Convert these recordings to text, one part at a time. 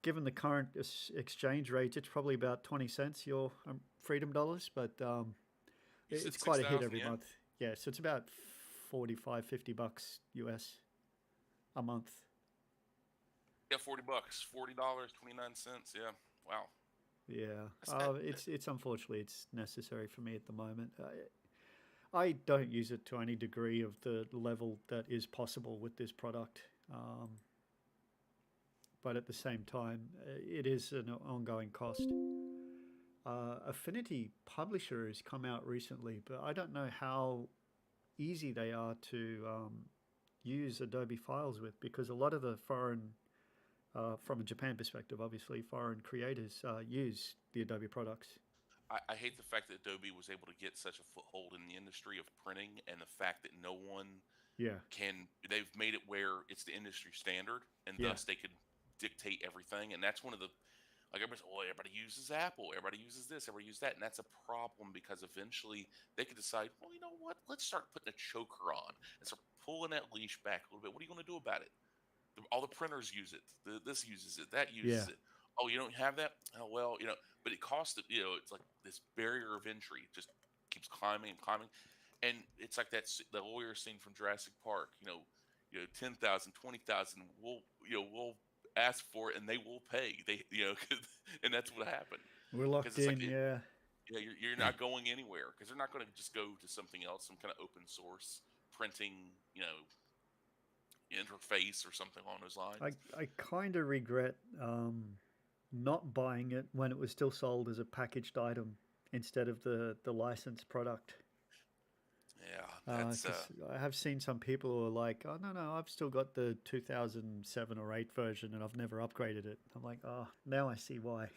given the current exchange rate, it's probably about 20 cents your Freedom dollars, but You said it's six quite a hit thousand every yen. month. Yeah, so it's about 45, $50 US a month. Yeah, $40, $40 29 cents. Yeah, wow, Yeah, that's that. it's unfortunately it's necessary for me at the moment. I don't use it to any degree of the level that is possible with this product. But at the same time, it is an ongoing cost. Affinity Publisher has come out recently, but I don't know how easy they are to use Adobe files with because a lot of the foreign, from a Japan perspective, obviously, foreign creators use the Adobe products. I hate the fact that Adobe was able to get such a foothold in the industry of printing, and the fact that no one Yeah, can. They've made it where it's the industry standard, and yeah, thus they could dictate everything. And that's one of the like everybody's, oh, everybody uses Apple, everybody uses this, everybody uses that, and that's a problem because eventually they could decide, well, you know what? Let's start putting a choker on and start pulling that leash back a little bit. What are you going to do about it? All the printers use it. This uses it. That uses yeah. it. Oh, you don't have that? Oh, well, but it costs. It's like this barrier of entry just keeps climbing and climbing, and it's like the lawyer scene from Jurassic Park. 10,000, 20,000. We'll ask for it, and they will pay. And that's what happened We're because locked it's like in. Yeah, you're not going anywhere because they're not going to just go to something else, some kind of open source printing, interface or something along those lines. I kind of regret not buying it when it was still sold as a packaged item instead of the licensed product. Yeah, that's Because I have seen some people who are like, oh, no, no, I've still got the 2007 or 8 version and I've never upgraded it. I'm like, oh, now I see why.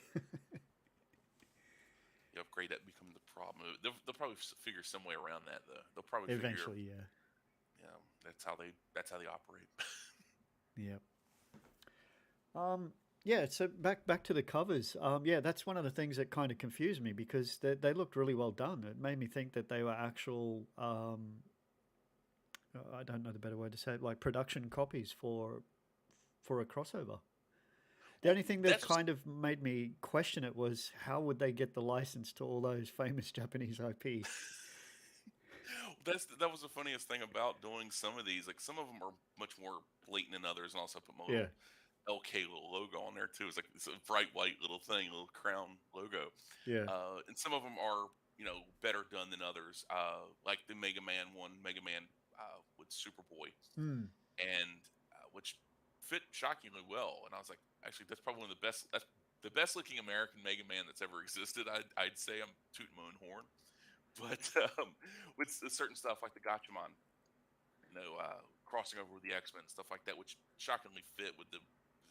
you upgrade that becomes the problem. They'll probably figure some way around that though. They'll probably figure, Eventually, yeah. that's how they operate. Yep. Yeah, so back to the covers. Yeah, that's one of the things that kind of confused me because they looked really well done. It made me think that they were actual, I don't know the better way to say it, like production copies for a crossover. The Well, only thing that that's kind of made me question it was how would they get the license to all those famous Japanese IPs? that was the funniest thing about doing some of these. Like some of them are much more blatant than others, and also put my Yeah, little LK little logo on there too. It's a bright white little thing, little crown logo. yeah. And some of them are better done than others. Like the Mega Man one, Mega Man with Superboy, Hmm. and which fit shockingly well. And I was like, actually, that's probably one of the best. That's the best looking American Mega Man that's ever existed. I'd say I'm tooting my own horn, but with certain stuff like the Gotchaman, crossing over with the X Men stuff like that, which shockingly fit with the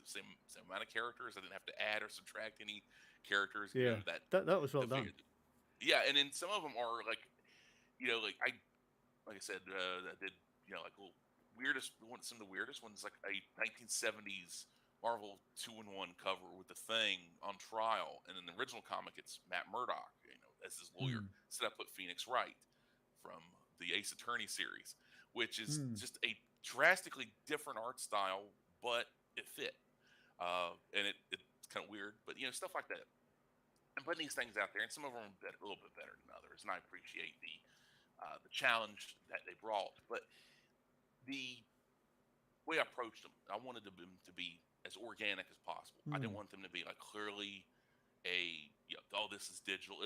same amount of characters. I didn't have to add or subtract any characters. Yeah, That that was well the figure. done. Yeah, and then some of them are like, like I said, I did, like little some of the weirdest ones, like a 1970s Marvel 2-in-1 cover with the Thing on trial, and in the original comic, it's Matt Murdock, as his lawyer. Hmm. Instead, I put Phoenix Wright from the Ace Attorney series, which is Hmm. just a drastically different art style, but it fit. And it's kind of weird, but stuff like that. I'm putting these things out there, and some of them are a little bit better than others, and I appreciate the challenge that they brought. But the way I approached them, I wanted them to be as organic as possible. I didn't Hmm. want them to be like clearly oh, this is digital.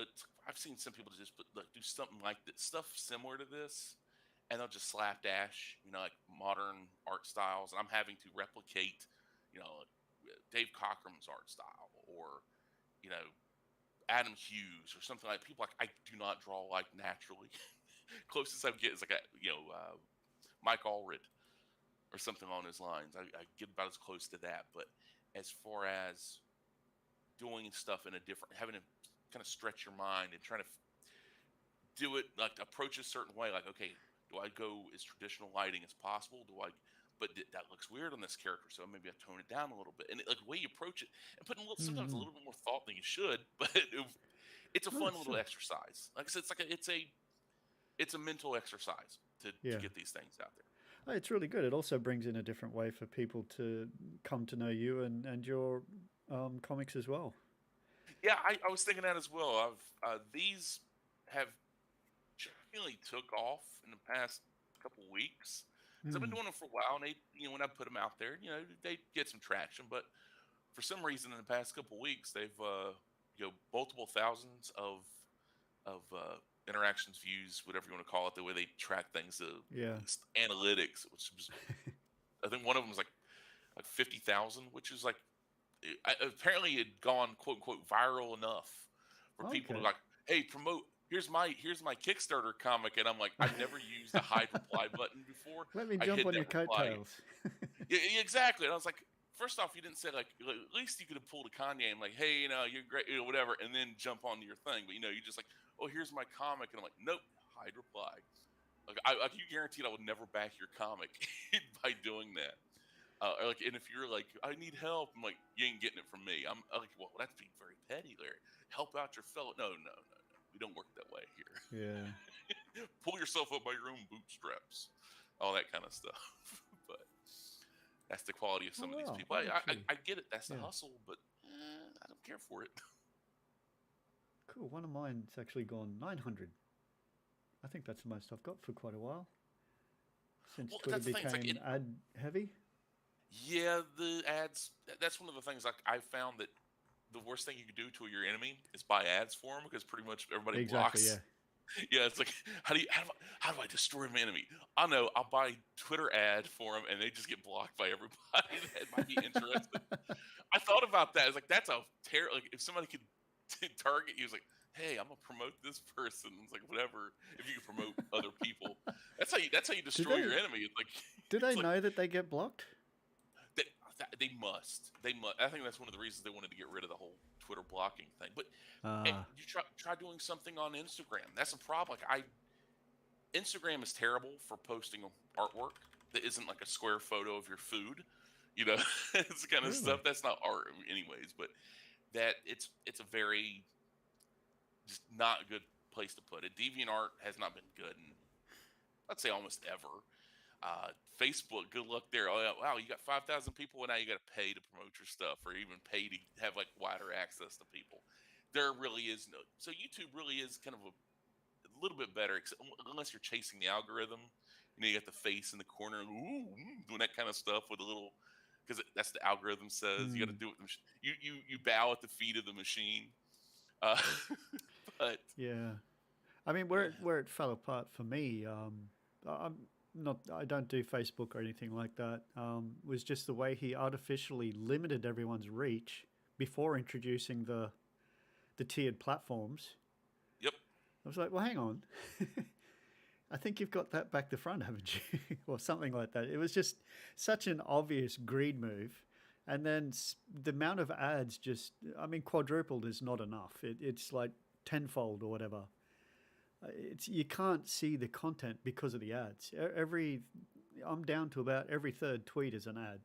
I've seen some people just do something like that, stuff similar to this, and they'll just slapdash, like modern art styles, and I'm having to replicate, Dave Cockrum's art style, or you know Adam Hughes or something like people like I do not draw like naturally. Closest I get is like Mike Allred or something on his lines. I get about as close to that. But as far as doing stuff in a different, having to kind of stretch your mind and trying to do it like approach a certain way, like okay, do I go as traditional lighting as possible? Do I? But that looks weird on this character, so maybe I tone it down a little bit. And like the way you approach it, and putting sometimes a Hmm. little bit more thought than you should, but it's a Oh, fun little sure. exercise. Like I said, it's a mental exercise to Yeah. get these things out there. It's really good. It also brings in a different way for people to come to know you and your comics as well. Yeah, I was thinking that as well. These have shockingly took off in the past couple weeks because I've been Mm, doing them for a while, and when I put them out there, they get some traction. But for some reason, in the past couple weeks, they've multiple thousands of interactions, views, whatever you want to call it, the way they track things, yeah. analytics, which was I think one of them was like 50,000, which is like apparently it had gone quote unquote viral enough for people to Okay. like, hey, promote. Here's my Kickstarter comic, and I'm like, I've never used a hide reply button before. Let me I jump hid on your that reply. coattails. Yeah, yeah, exactly. And I was like, first off, you didn't say like at least you could have pulled a Kanye and like, hey, you're great, whatever, and then jump onto your thing. But you just like, oh, here's my comic, and I'm like, nope, hide reply. Like I you guaranteed I would never back your comic by doing that. Or like, and if you're like, I need help, I'm like, you ain't getting it from me. I'm like, well, that's being very petty, Larry. Help out your fellow. No, no, no, no. We don't work that way here. Yeah. Pull yourself up by your own bootstraps, all that kind of stuff. But that's the quality of Oh some of these wow. people. Well, I actually, get it. That's the yeah. hustle, but I don't care for it. Cool. One of mine's actually gone 900. I think that's the most I've got for quite a while since Well, Twitter that's the thing. It's like became ad heavy. yeah, the ads. That's one of the things like I found that the worst thing you can do to your enemy is buy ads for them because pretty much everybody Exactly. blocks. Yeah. Yeah, it's like how do I destroy my enemy? I know I'll buy Twitter ad for them and they just get blocked by everybody that might be interested. I thought about that. It's like that's a terrible. Like if somebody could target you, it's like, hey, I'm gonna promote this person. It's like whatever. If you can promote other people, that's how you Do destroy your they enemy. It's like do they it's like know that they get blocked? they, they must. They must. I think that's one of the reasons they wanted to get rid of the whole Twitter blocking thing. But Ah, you try doing something on Instagram. That's a problem. Like Instagram is terrible for posting artwork that isn't like a square photo of your food. It's the kind of really? stuff that's not art, anyways. But that it's a very just not a good place to put it. DeviantArt has not been good in I'd say almost ever. Facebook, good luck there. Oh yeah, wow, you got 5,000 people, and now you got to pay to promote your stuff, or even pay to have like wider access to people. There really is no. So YouTube really is kind of a little bit better, unless you're chasing the algorithm. You got the face in the corner, ooh, doing that kind of stuff with a little, because that's the algorithm says. You got Hmm. to do it. You bow at the feet of the machine. Uh, but Yeah. I mean, where it fell apart for me, I'm not, I don't do Facebook or anything like that. Was just the way he artificially limited everyone's reach before introducing the tiered platforms. yep, I was like, well, hang on. I think you've got that back to front, haven't you? Or something like that. It was just such an obvious greed move. And then the amount of ads just, I mean, quadrupled is not enough. It's like tenfold or whatever. It's you can't see the content because of the ads. I'm down to about every third tweet is an ad.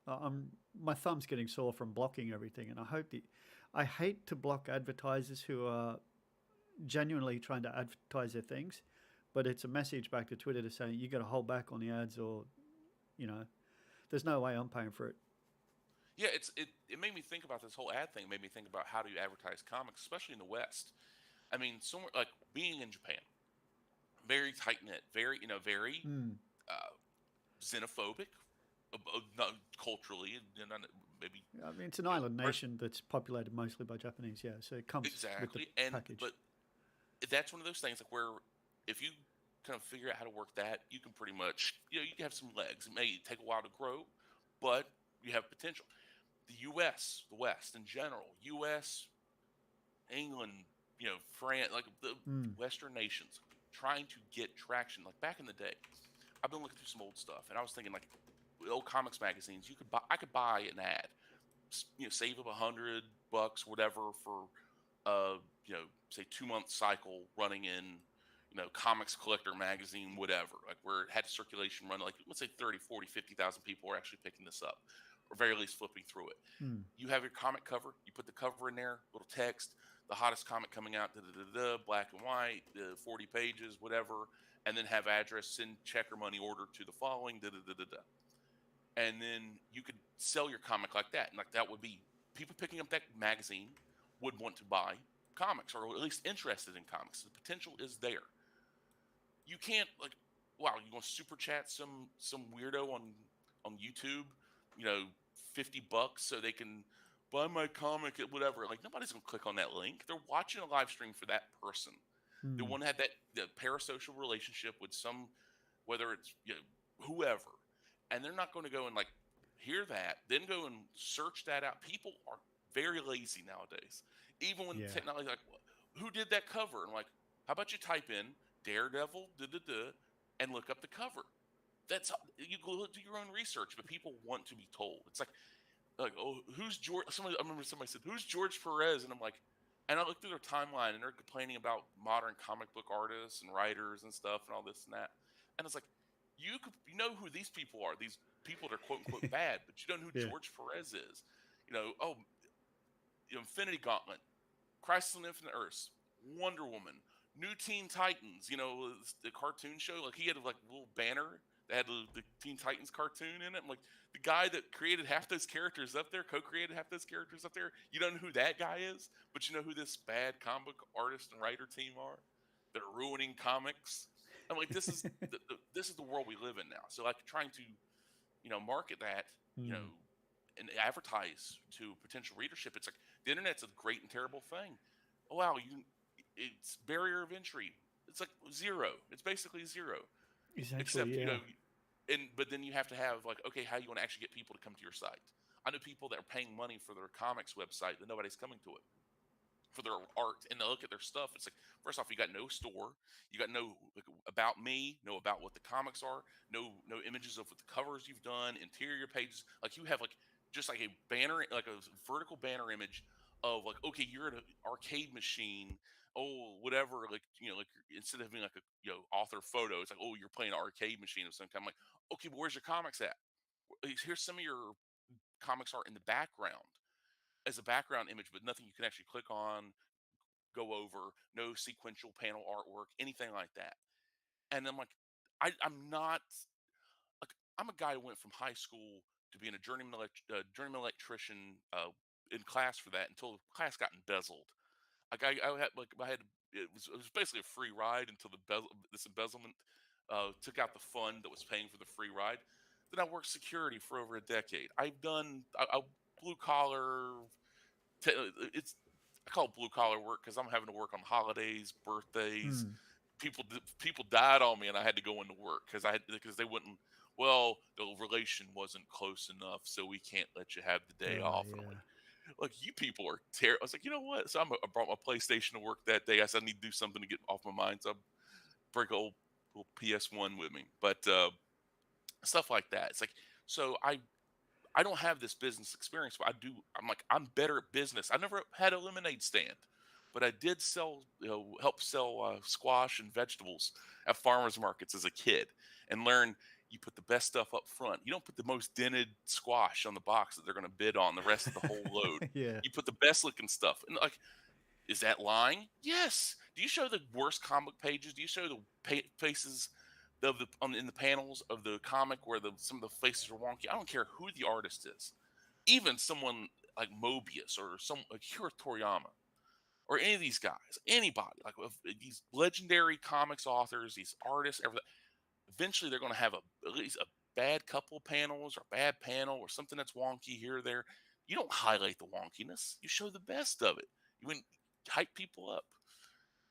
I'm my thumb's getting sore from blocking everything, and I hate to block advertisers who are genuinely trying to advertise their things, but it's a message back to Twitter to say you got to hold back on the ads, or you know, there's no way I'm paying for it. yeah. It made me think about this whole ad thing. It made me think about how do you advertise comics, especially in the West. I mean, somewhere like being in Japan, very tight knit, very Mm. uh, xenophobic, not culturally, and not, maybe I mean, it's an you know, island nation that's populated mostly by Japanese, yeah. So it comes with the exactly. And package. but that's one of those things like where if you kind of figure out how to work that, you can pretty much you can have some legs. It may take a while to grow, but you have potential. The U.S., the West in general, U.S., England, France, like the Mm. Western nations, trying to get traction. Like back in the day, I've been looking through some old stuff, and I was thinking like old comics magazines. I could buy an ad, save up $100, whatever, for say 2 month cycle running in, comics collector magazine, whatever, like where it had a circulation run, like let's say 30, 40, 50,000 people are actually picking this up, or very least flipping through it. Mm. You have your comic cover, you put the cover in there, little text, the hottest comic coming out, da, da, da, da, black and white, 40 pages, whatever, and then have address, send check or money order to the following, da, da, da, da, da. And then you could sell your comic like that, and like that would be people picking up that magazine would want to buy comics, or at least interested in comics. The potential is there. You can't, like, wow, you want to super chat some weirdo on YouTube, you know, $50 so they can buy my comic at whatever. Like, nobody's gonna click on that link. They're watching a live stream for that person. They Mm. want to have that the parasocial relationship with some, whether it's, whoever, and they're not going to go and like hear that, then go and search that out. People are very lazy nowadays. Even when Yeah. technology, like, who did that cover? And like, how about you type in Daredevil, da da da, and look up the cover. That's, you go do your own research, but people want to be told. It's like, oh, who's George? Somebody, I remember somebody said, "Who's George Perez?" And I'm like, and I look through their timeline, and they're complaining about modern comic book artists and writers and stuff and all this and that. And it's like, you know who these people are? These people that are quote unquote bad, but you don't know who Yeah. George Perez is. Oh, Infinity Gauntlet, Crisis on Infinite Earths, Wonder Woman, New Teen Titans. The cartoon show. Like, he had like a little banner that had the Teen Titans cartoon in it. I'm like, the guy that created half those characters up there, co-created half those characters up there. You don't know who that guy is, but you know who this bad comic artist and writer team are. They're ruining comics. I'm like, this is the world we live in now. So like, trying to market that, you know, Mm. and advertise to potential readership. It's like the internet's a great and terrible thing. Oh wow, it's barrier of entry. It's like zero. It's basically zero. Except, Essentially, yeah. but then you have to have like, okay, how you want to actually get people to come to your site? I know people that are paying money for their comics website that nobody's coming to it for their art, and they look at their stuff. It's like, first off, you got no store, you got no like, about me, no about what the comics are, no images of what the covers you've done, interior pages. Like, you have like just like a banner, like a vertical banner image of like, okay, you're at an arcade machine. Oh, whatever, like, like, instead of having like a author photo, it's like, oh, you're playing an arcade machine of some kind. I'm like, okay, but where's your comics at? Here's some of your comics art in the background as a background image, but nothing you can actually click on, go over, no sequential panel artwork, anything like that. And I'm like, I'm not like, I'm a guy who went from high school to being a journeyman electrician, in class for that, until the class got embezzled. Like, I had, it was basically a free ride until this embezzlement took out the fund that was paying for the free ride. Then I worked security for over a decade. I blue collar. It's I call it blue collar work because I'm having to work on holidays, birthdays. Mm. People died on me, and I had to go into work because they wouldn't. Well, the relation wasn't close enough, so we can't let you have the day off. And I'm Yeah. like, you people are terrible. I was like, you know what? So I brought my PlayStation to work that day. I said, I need to do something to get off my mind. So I bring a old little PS1 with me, but stuff like that. It's like, so I don't have this business experience, but I do. I'm better at business. I never had a lemonade stand, but I did help sell squash and vegetables at farmers markets as a kid, and learn you put the best stuff up front. You don't put the most dented squash on the box that they're going to bid on the rest of the whole load. Yeah. You put the best looking stuff. And like, is that lying? Yes. Do you show the worst comic pages? Do you show the faces of in the panels of the comic where some of the faces are wonky? I don't care who the artist is. Even someone like Mobius or some like Akira Toriyama or any of these guys, anybody like these legendary comics authors, these artists, everything. Eventually, they're going to have at least a bad couple panels or bad panel or something that's wonky here or there. You don't highlight the wonkiness. You show the best of it. You hype people up.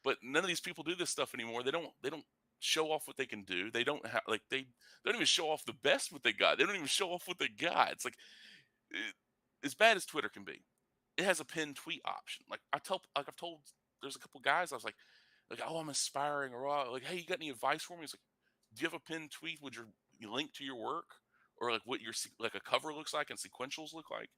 But none of these people do this stuff anymore. They don't show off what they can do. They don't have like they don't even show off the best what they got. They don't even show off what they got. It's like it, as bad as Twitter can be. It has a pinned tweet option. I've told there's a couple guys I was like, oh, I'm aspiring, or like, hey, you got any advice for me? He's like, do you have a pinned tweet with your link to your work, or like what like a cover looks like and sequentials look like?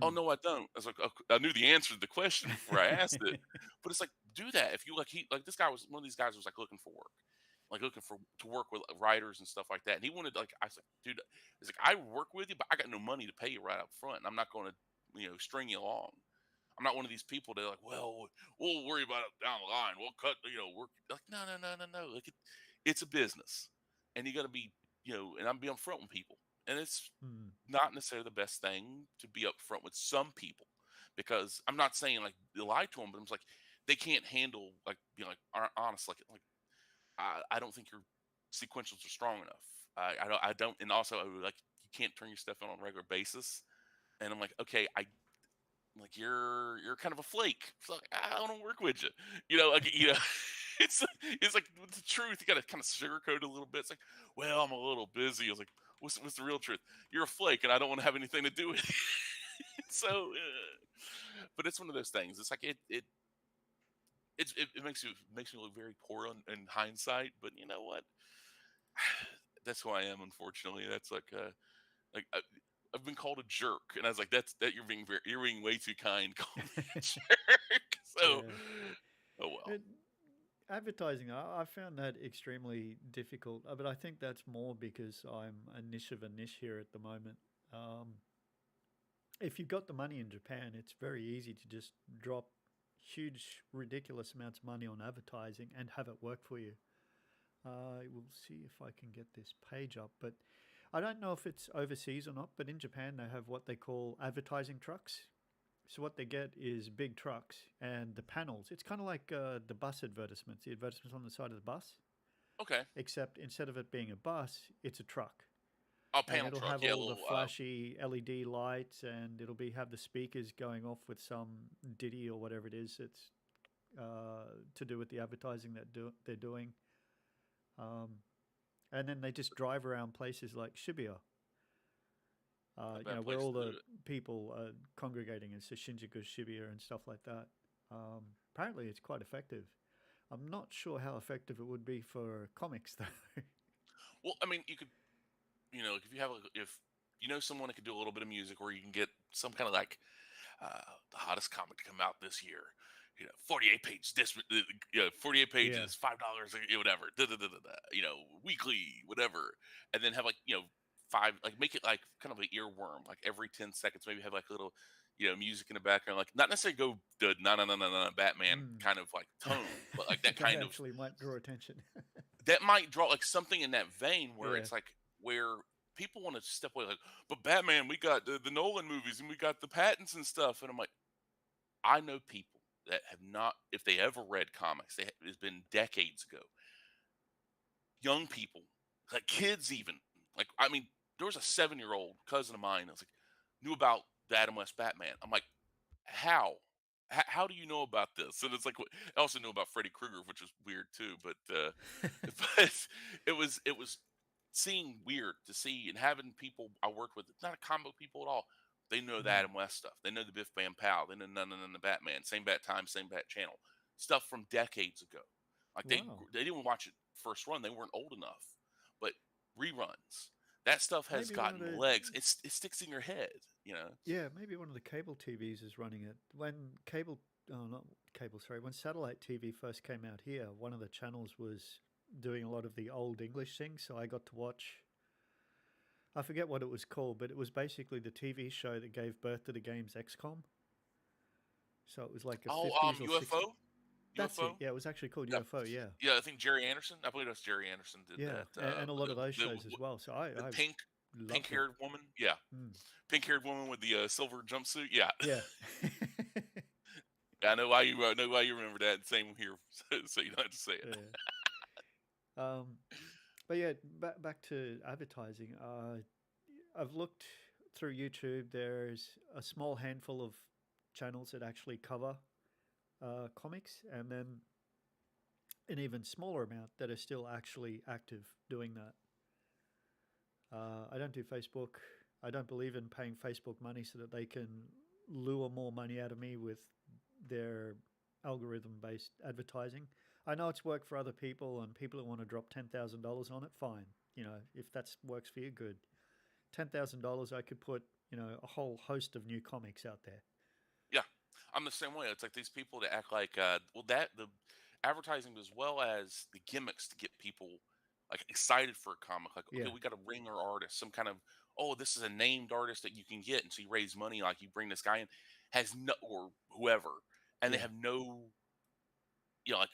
Oh Mm. no, I don't. I was like, okay, I knew the answer to the question before I asked it, but it's like, do that if you like. This guy was one of these guys was like looking for work, like looking for to work with writers and stuff like that, and he wanted like, I was like, dude, it's like, I work with you, but I got no money to pay you right up front, and I'm not going to string you along. I'm not one of these people that are like, well, we'll worry about it down the line. We'll cut, work. Like, no, no, no, no, no. Like, it's a business, and you got to be, and I'm being upfront with people, and it's Mm. not necessarily the best thing to be upfront with some people. because I'm not saying like they lie to them, but I'm just like they can't handle like being like honest, like I don't think your sequentials are strong enough. I don't, and also like you can't turn your stuff on a regular basis. And I'm like, okay, like you're kind of a flake. So like, I don't want to work with you. Like it's like with the truth. You got to kind of sugarcoat it a little bit. It's like, well, I'm a little busy. I was like, what's the real truth? You're a flake, and I don't want to have anything to do with it. So, but it's one of those things. It's like it makes me look very poor in hindsight. But you know what? That's who I am. Unfortunately, that's like I've been called a jerk, and I was like, that you're being way too kind, calling me a jerk. So, Yeah. oh well. It, advertising, I found that extremely difficult, but I think that's more because I'm a niche of a niche here at the moment. Um, if you've got the money in Japan, it's very easy to just drop huge, ridiculous amounts of money on advertising and have it work for you. I will see if I can get this page up, but I don't know if it's overseas or not. But in Japan, they have what they call advertising trucks. So what they get is big trucks and the panels. It's kind of like the bus advertisements, the advertisements on the side of the bus, Okay. except instead of it being a bus, it's a truck, Oh, and panel it'll truck. have Yeah, a all the little. flashy LED lights, and it'll be have the speakers going off with some ditty or whatever it is. It's to do with the advertising that they're doing, um, and then they just drive around places like Shibuya, Not a bad where place all to do the it. people are congregating. It's the Shinjuku, Shibuya, and stuff like that. Apparently, it's quite effective. I'm not sure how effective it would be for comics, though. Well, I mean, you could, like if you have, if you know someone that could do a little bit of music, or you can get some kind of like the hottest comic to come out this year. 48 page this, 48 Yeah. pages, $5, whatever, da, da, da, da, da, weekly, whatever, and then have like five, like make it like kind of an earworm, like every 10 seconds, maybe have like a little, music in the background, like not necessarily go the no no no no no Batman Mm. kind of like tone, but like that That kind of actually might draw attention. that might draw like something in that vein where Yeah. it's like where people want to step away, like, but Batman, we got the Nolan movies and we got the patents and stuff, and I'm like, I know people that have not, if they ever read comics, it's been decades ago. Young people, like kids, even like I mean, there was a 7-year-old cousin of mine that was like knew about the Adam West Batman. I'm like, how? How do you know about this? And it's like I also knew about Freddy Krueger, which was weird too. But but it was seeing weird to see and having people I worked with, not a comic book people at all. They know the Mm. Adam West stuff. They know the Biff Bam Pow. They know none of the Batman. Same Bat Time, same Bat Channel. Stuff from decades ago. Like Wow. they didn't watch it first run. They weren't old enough. But reruns. That stuff has Maybe one of gotten the legs. It sticks in your head. Yeah, maybe one of the cable TVs is running it. When cable, oh, not cable, sorry, when satellite TV first came out here, one of the channels was doing a lot of the old English things, so I got to watch. I forget what it was called, but it was basically the TV show that gave birth to the games XCOM. So it was like a Oh, 50s or 60s. UFO. That's it. UFO. Yeah, it was actually called Yeah, UFO. Yeah. yeah. I think Jerry Anderson. I believe that's Jerry Anderson did Yeah. that. And a lot of those shows as well. So The I pink loved it. haired woman. Yeah, Mm. pink haired woman with the silver jumpsuit. Yeah, Yeah. I know why you know why you remember that. Same here, so you don't have to say it. Yeah. Um, but yeah, back to advertising. I've looked through YouTube. There's a small handful of channels that actually cover comics, and then an even smaller amount that are still actually active doing that. I don't do Facebook. I don't believe in paying Facebook money so that they can lure more money out of me with their algorithm based advertising. I know it's worked for other people and people that want to drop $10,000 on it, fine. If that works for you, good. $10,000, I could put, a whole host of new comics out there. Yeah, I'm the same way. It's like these people that act like well, that the advertising as well as the gimmicks to get people like excited for a comic. Like, okay, Yeah, we got a ringer artist, some kind of, oh, this is a named artist that you can get, and so you raise money. Like you bring this guy in, has no, or whoever, and they yeah. have no, like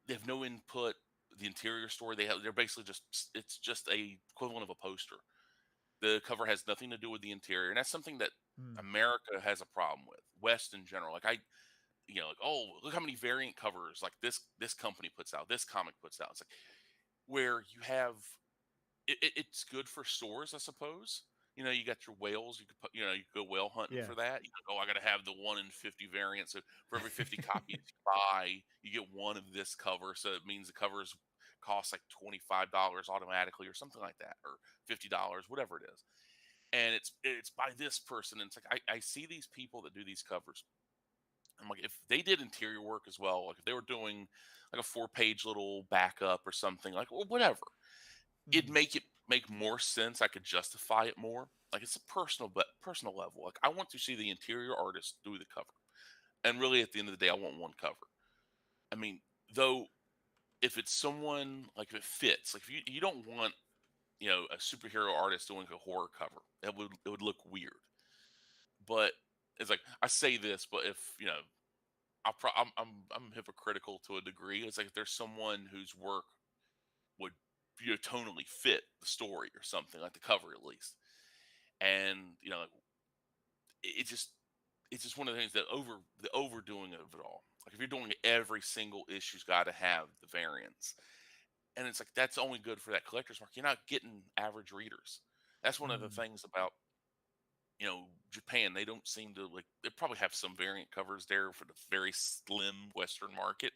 they have no input. The interior story they're basically just, it's just a equivalent of a poster. The cover has nothing to do with the interior, and that's something that Mm. America has a problem with. West in general. Like like, oh, look how many variant covers like this company puts out, this comic puts out. It's like where you have it's good for stores, I suppose. You got your whales. You could put, you could go whale hunting Yeah. for that. Oh, I got to have the 1 in 50 variant. So for every 50 copies you buy, you get one of this cover. So it means the covers cost like $25 automatically, or something like that, or $50, whatever it is. And it's by this person. And it's like I see these people that do these covers. I'm like, if they did interior work as well, like if they were doing like a 4-page little backup or something, like, well, whatever, it'd Mm, make more sense. I could justify it more. Like it's a personal level. Like I want to see the interior artist do the cover. And really at the end of the day, I want one cover. I mean, though, if it's someone like if it fits, like if you don't want, a superhero artist doing a horror cover. It would look weird. But it's like I say this, but if I'm hypocritical to a degree. It's like if there's someone whose work would tonally fit the story or something, like the cover at least. And like, it it's just one of the things that the overdoing of it all. Like if you're doing every single issue's got to have the variants, and it's like that's only good for that collector's market. You're not getting average readers. That's one of the mm, things about Japan. They don't seem to like. They probably have some variant covers there for the very slim Western market,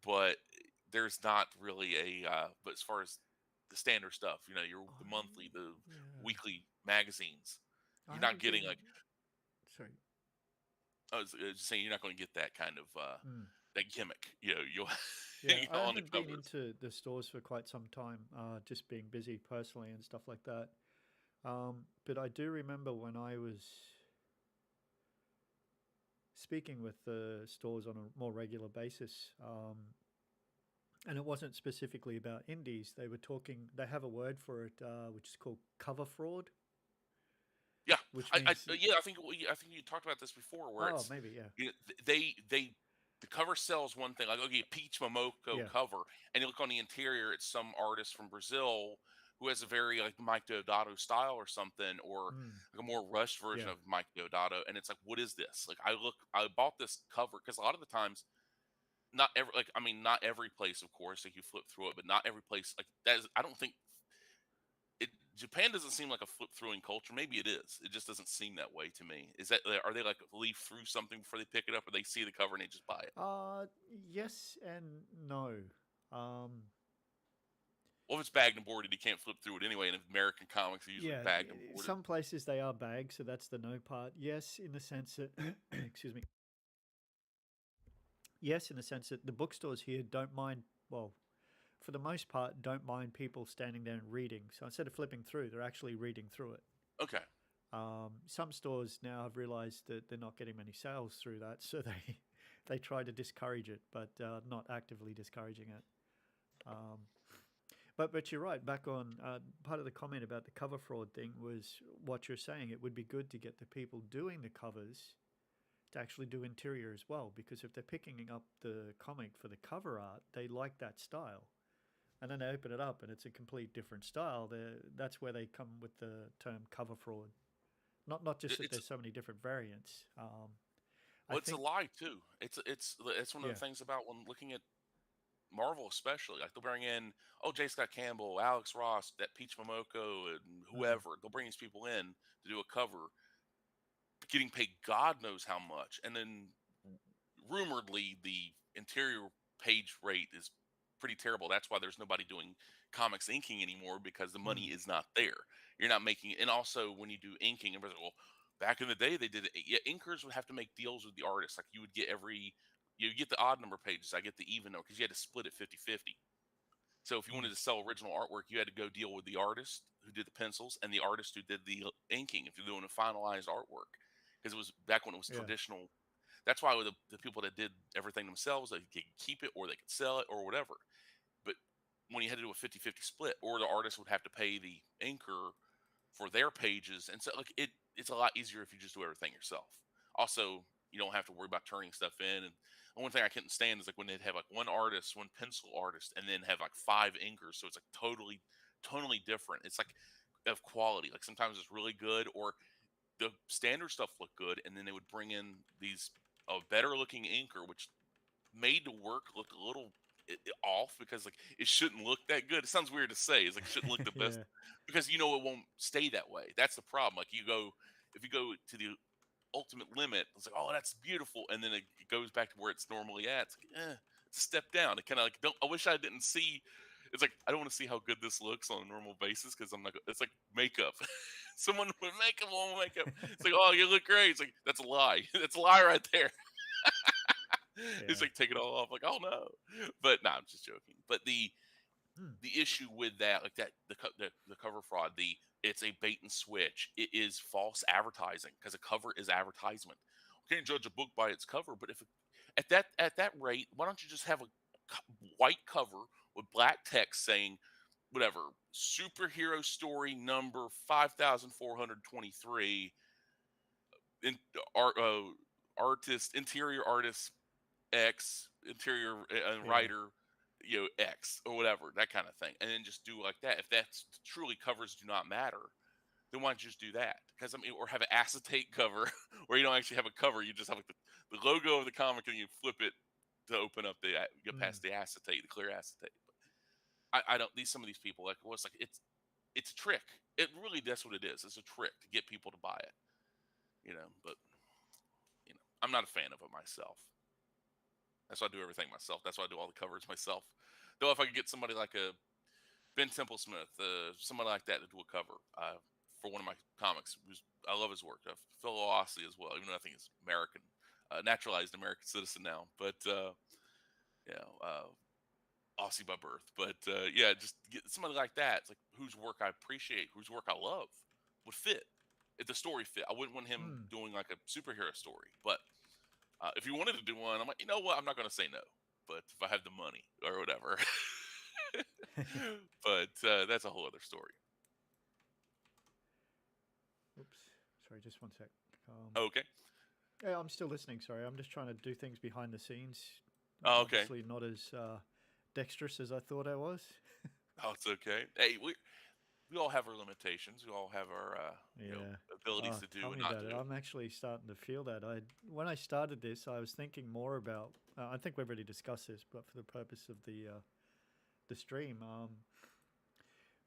but there's not really a. But as far as the standard stuff, the I monthly, the yeah. weekly magazines, I you're not haven't getting been. like Sorry. I was just saying you're not going to get that kind of Mm. that gimmick. You'll Yeah, I on the haven't been covers. into the stores for quite some time, just being busy personally and stuff like that. But I do remember when I was speaking with the stores on a more regular basis, and it wasn't specifically about indies. They were talking. They have a word for it, which is called cover fraud, Yeah, which means yeah, I think you talked about this before, where oh, it's maybe yeah, they the cover sells one thing, like okay, Peach Momoko yeah, cover, and you look on the interior, it's some artist from Brazil who has a very like Mike Deodato style or something, or mm, like a more rushed version yeah, of Mike Deodato, and it's like, what is this? Like I bought this cover because a lot of the times, not every place, of course, like you flip through it, but not every place like that is. I don't think it Japan doesn't seem like a flip throughing culture. Maybe it is. It just doesn't seem that way to me. Is that are they like leaf through something before they pick it up, or they see the cover and they just buy it? uh, yes and no. Um, Well, if it's bagged and boarded, you can't flip through it anyway. And American comics are usually yeah, bagged and boarded. some places they are bags, so that's the no part. Yes, in the sense that, excuse me. Yes, in the sense that the bookstores here don't mind. Well, for the most part, don't mind people standing there and reading. So instead of flipping through, they're actually reading through it. Okay. Some stores now have realised that they're not getting many sales through that, so they try to discourage it, but not actively discouraging it. Um, but you're right. Back on part of the comment about the cover fraud thing was what you're saying. It would be good to get the people doing the covers to actually do interior as well, because if they're picking up the comic for the cover art, they like that style, and then they open it up and it's a complete different style. That's where they come with the term cover fraud. Not just that It's there's so many different variants. I well, it's a think, lie too. It's one of yeah, the things about when looking at Marvel, especially. Like they'll bring in, oh, J. Scott Campbell, Alex Ross, that Peach Momoko, and mm, whoever. They'll bring these people in to do a cover, getting paid God knows how much, and then rumoredly the interior page rate is pretty terrible. That's why there's nobody doing comics inking anymore, because the money mm, is not there. You're not making, and also when you do inking, everybody's like, well, back in the day they did it. Yeah, inkers would have to make deals with the artists. Like you get the odd number pages, I get the even number, because you had to split it 50-50. So if you mm, wanted to sell original artwork, you had to go deal with the artist who did the pencils and the artist who did the inking if you're doing a finalized artwork. Because it was back when it was yeah, traditional. That's why with the people that did everything themselves, they could keep it or they could sell it or whatever. But when you had to do a 50-50 split, or the artist would have to pay the inker for their pages, and so like it's a lot easier if you just do everything yourself. Also, you don't have to worry about turning stuff in. And the one thing I couldn't stand is like when they'd have like one artist, one pencil artist, and then have like five inkers, so it's like totally different. It's like of quality. Like sometimes it's really good, or the standard stuff looked good, and then they would bring in these better looking inker, which made the work look a little off because like it shouldn't look that good. It sounds weird to say. It's like it shouldn't look the best Yeah. because it won't stay that way. That's the problem. Like if you go to the ultimate limit, it's like, oh, that's beautiful, and then it goes back to where it's normally at. It's like, it's a step down. It kind of like don't. I wish I didn't see. It's like I don't want to see how good this looks on a normal basis because I'm not. It's like makeup. Someone with makeup won't makeup. It's like, oh, you look great. It's like that's a lie. That's a lie right there. It's Yeah. like take it all off. Like, oh no. But no, I'm just joking. But Hmm. the issue with that, like that, the cover fraud, it's a bait and switch. It is false advertising because a cover is advertisement. You can't judge a book by its cover, but if at that rate, why don't you just have a white cover with black text saying whatever superhero story number 5423 in art interior artist X interior Yeah. writer, X or whatever, that kind of thing, and then just do like that. If that's truly covers do not matter, then why don't you just do that? Because I mean, or have an acetate cover where you don't actually have a cover, you just have like the logo of the comic and you flip it to open up get Hmm. past the acetate, the clear acetate. But I don't these some of these people like well, it's a trick. It really that's what it is. It's a trick to get people to buy it. But I'm not a fan of it myself. That's why I do everything myself. That's why I do all the covers myself. Though if I could get somebody like a Ben Temple Smith, somebody like that to do a cover for one of my comics, I love his work. Phil Ossie as well, even though I think he's American, naturalized American citizen now, but Aussie by birth. But yeah, just get somebody like that. It's like whose work I appreciate, whose work I love, would fit. If the story fit, I wouldn't want him Hmm. doing like a superhero story, but if you wanted to do one, I'm like, you know what? I'm not going to say no. But if I have the money or whatever, but that's a whole other story. Oops. Sorry, just one sec. Okay. Yeah, I'm still listening. Sorry, I'm just trying to do things behind the scenes. Okay. Obviously, not as dexterous as I thought I was. Oh, it's okay. Hey, we all have our limitations. We all have our Yeah. abilities Oh, to do tell and me not about do. it. I'm actually starting to feel that. When I started this, I was thinking more about. I think we've already discussed this, but for the purpose of the stream,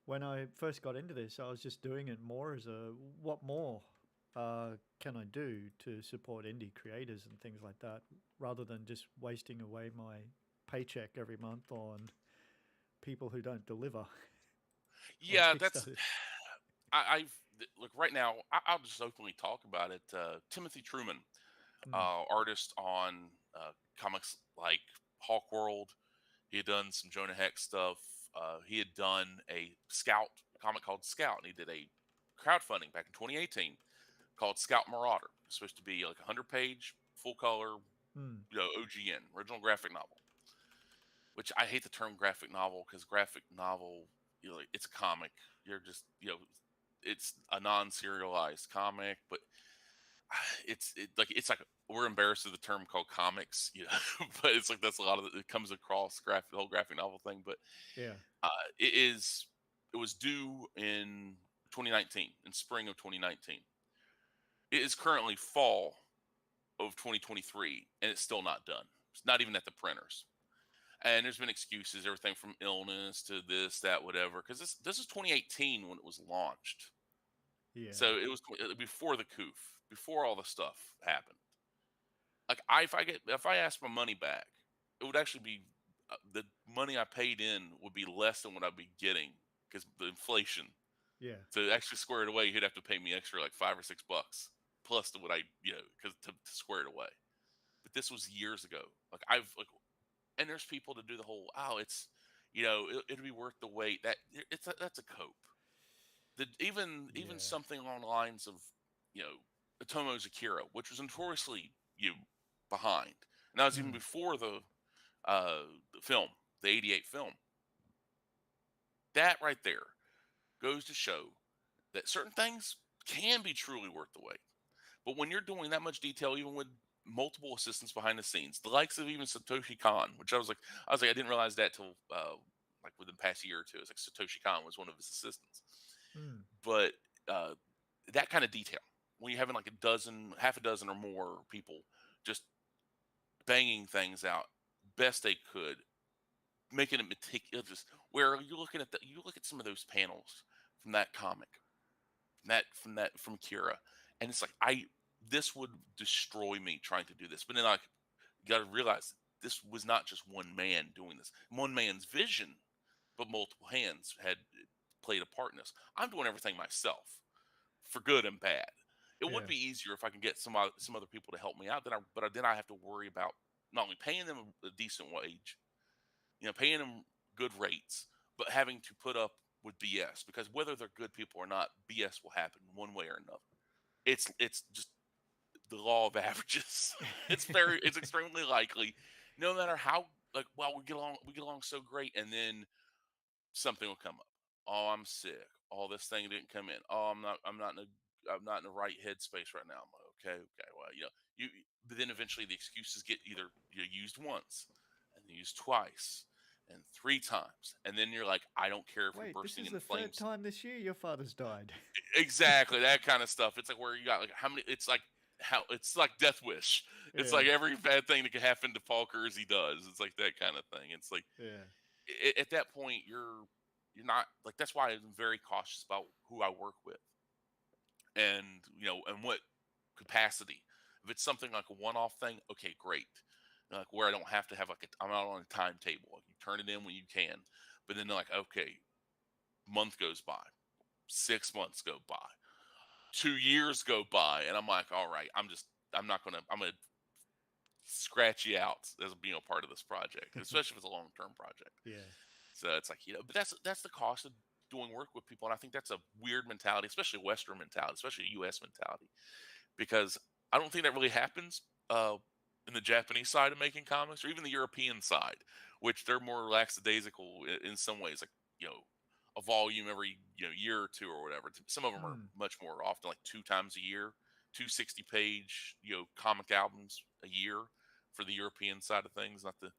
when I first got into this, I was just doing it more as a what more can I do to support indie creators and things like that, rather than just wasting away my paycheck every month on people who don't deliver on Yeah, that's Kickstarters. I've look right now. I'll just openly talk about it. Timothy Truman, Mm, artist on comics like Hawk World. He had done some Jonah Hex stuff. He had done a Scout comic called Scout, and he did a crowdfunding back in 2018 called Scout Marauder. It's supposed to be like a 100-page, full color, mm, OGN, original graphic novel. Which I hate the term graphic novel because graphic novel, it's a comic. You're just, it's a non-serialized comic, but it's like we're embarrassed of the term called comics, but it's like that's a lot of it comes across the whole graphic novel thing. But yeah. uh, it is it was due in 2019, in spring of 2019. It is currently fall of 2023, and it's still not done. It's not even at the printers. And there's been excuses, everything from illness to this, that, whatever. Because this is 2018 when it was launched, Yeah. so it was before the coup, before all the stuff happened. Like if I ask my money back, it would actually be the money I paid in would be less than what I'd be getting because the inflation. Yeah. To actually square it away, you'd have to pay me extra like $5 or $6 plus to what I because to square it away. But this was years ago. And there's people to do the whole it's it'll be worth the wait. That's a cope. Even Yeah. something along the lines of you know Otomo's Akira, which was notoriously behind, and that was even Mm, before the film, the '88 film. That right there goes to show that certain things can be truly worth the wait. But when you're doing that much detail, even with multiple assistants behind the scenes, the likes of even Satoshi Kon, which I was like, I didn't realize that till like within the past year or two. It's like Satoshi Kon was one of his assistants. mm, But uh, that kind of detail, when you're having like a dozen, half a dozen or more people just banging things out best they could, making it meticulous. Where you look at some of those panels from that comic, from Kira, and it's like this would destroy me trying to do this. But then I got to realize this was not just one man doing this, one man's vision, but multiple hands had played a part in this. I'm doing everything myself, for good and bad. It would Yeah. be easier if I can get some other people to help me out. But then I have to worry about not only paying them a decent wage, paying them good rates, but having to put up with BS, because whether they're good people or not, BS will happen one way or another. It's just the law of averages. It's extremely likely, no matter how, like, well, we get along so great, and then something will come up. Oh, I'm sick. Oh, this thing didn't come in. Oh, I'm not in the right headspace right now. I'm like, okay, well, you. But then eventually the excuses get either used once, and then used twice, and three times, and then you're like, I don't care if you're Wait, this bursting is into the third flames. time this year your father's died. Exactly, that kind of stuff. It's like where you got like how many? It's like Death Wish. It's Yeah, like every bad thing that could happen to Paul Kersey does. It's like that kind of thing. It's like yeah, at that point you're not like, that's why I'm very cautious about who I work with, and and what capacity. If it's something like a one-off thing, okay, great. Like where I don't have to have I'm not on a timetable. Like, you turn it in when you can. But then they're like, okay, month goes by, 6 months go by, 2 years go by, and I'm like, all right, I'm gonna scratch you out as being a part of this project, especially if it's a long-term project. yeah. So it's like, but that's the cost of doing work with people, and I think that's a weird mentality, especially Western mentality, especially U.S. mentality, because I don't think that really happens in the Japanese side of making comics, or even the European side, which they're more lackadaisical in some ways, like a volume every year or two or whatever. Some of them are Hmm. much more often, like two times a year, 260-page comic albums a year for the European side of things, not the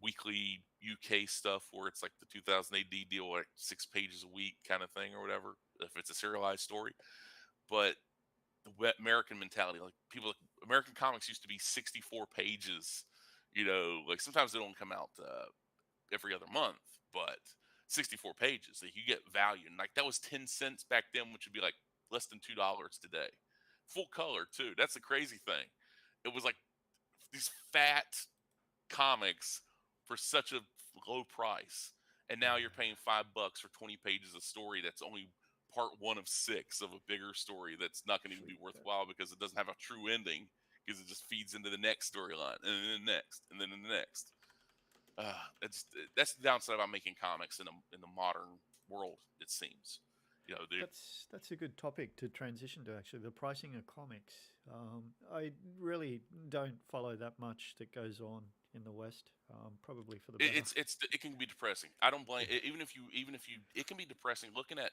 weekly UK stuff where it's like the 2000 AD deal, like 6 pages a week kind of thing or whatever, if it's a serialized story. But the American mentality, like American comics used to be 64 pages. Like sometimes they don't come out every other month, but 64 pages that you get value. And like that was 10 cents back then, which would be like less than $2 today. Full color too. That's the crazy thing. It was like these fat comics for such a low price. And now you're Yeah. paying $5 for 20 pages of story that's only part one of six of a bigger story that's not going to even Actually, be worthwhile because it doesn't have a true ending, because it just feeds into the next storyline and then the next and then the next. That's the downside about making comics in the modern world. It seems, dude. that's a good topic to transition to. Actually, the pricing of comics. I really don't follow that much that goes on in the West. Probably for the It, better. it can be depressing. I don't blame. Yeah, Even if you, it can be depressing looking at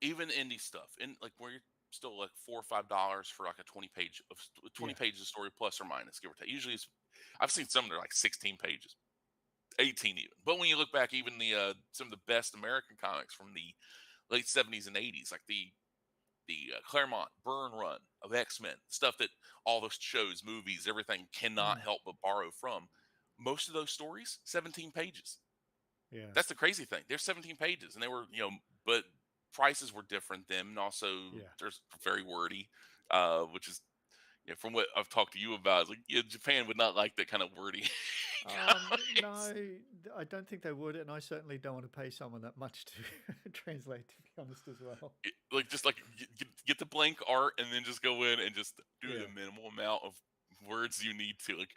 even indie stuff, and like where you're still like $4 or $5 for like a 20 yeah. pages of story, plus or minus, give or take. Usually it's, I've seen some that are like 16 pages, 18 even. But when you look back, even the some of the best American comics from the late 70s and 80s, like the Claremont Byrne run of X-Men, stuff that all those shows, movies, everything cannot Mm, help but borrow from. Most of those stories, 17 pages. yeah, That's the crazy thing. They're 17 pages, and they were, but prices were different then, and also yeah. there's very wordy, which is, from what I've talked to you about, it's like, Japan would not like that kind of wordy. No, comics. I don't think they would, and I certainly don't want to pay someone that much to translate. To be honest, as well. Like just like get the blank art and then just go in and just do Yeah, the minimal amount of words you need to. Like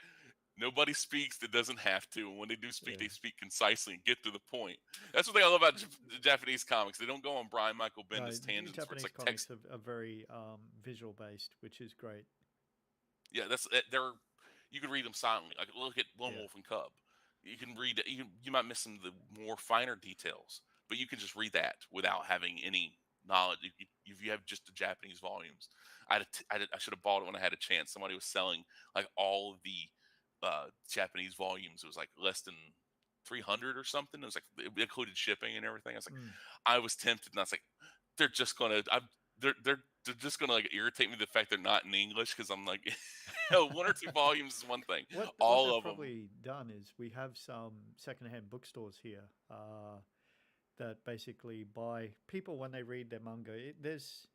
nobody speaks that doesn't have to, and when they do speak, yeah. they speak concisely and get to the point. That's what I love about the Japanese comics. They don't go on Brian Michael No, Bendis tangents where it's Japanese like comics text. are very visual based, which is great. Yeah, they're, you can read them silently. Like look at Lone Yeah, Wolf and Cub. You can read it. You might miss some of the more finer details, but you can just read that without having any knowledge. If you have just the Japanese volumes, I should have bought it when I had a chance. Somebody was selling like all of the Japanese volumes. It was like less than 300 or something. It was like it included shipping and everything. mm, I was tempted, and I was like, they're just gonna. they're just gonna like irritate me the fact they're not in English because I'm like, one or two volumes is one thing. What All they've of them, probably done is we have some secondhand bookstores here that basically buy people when they read their manga. There's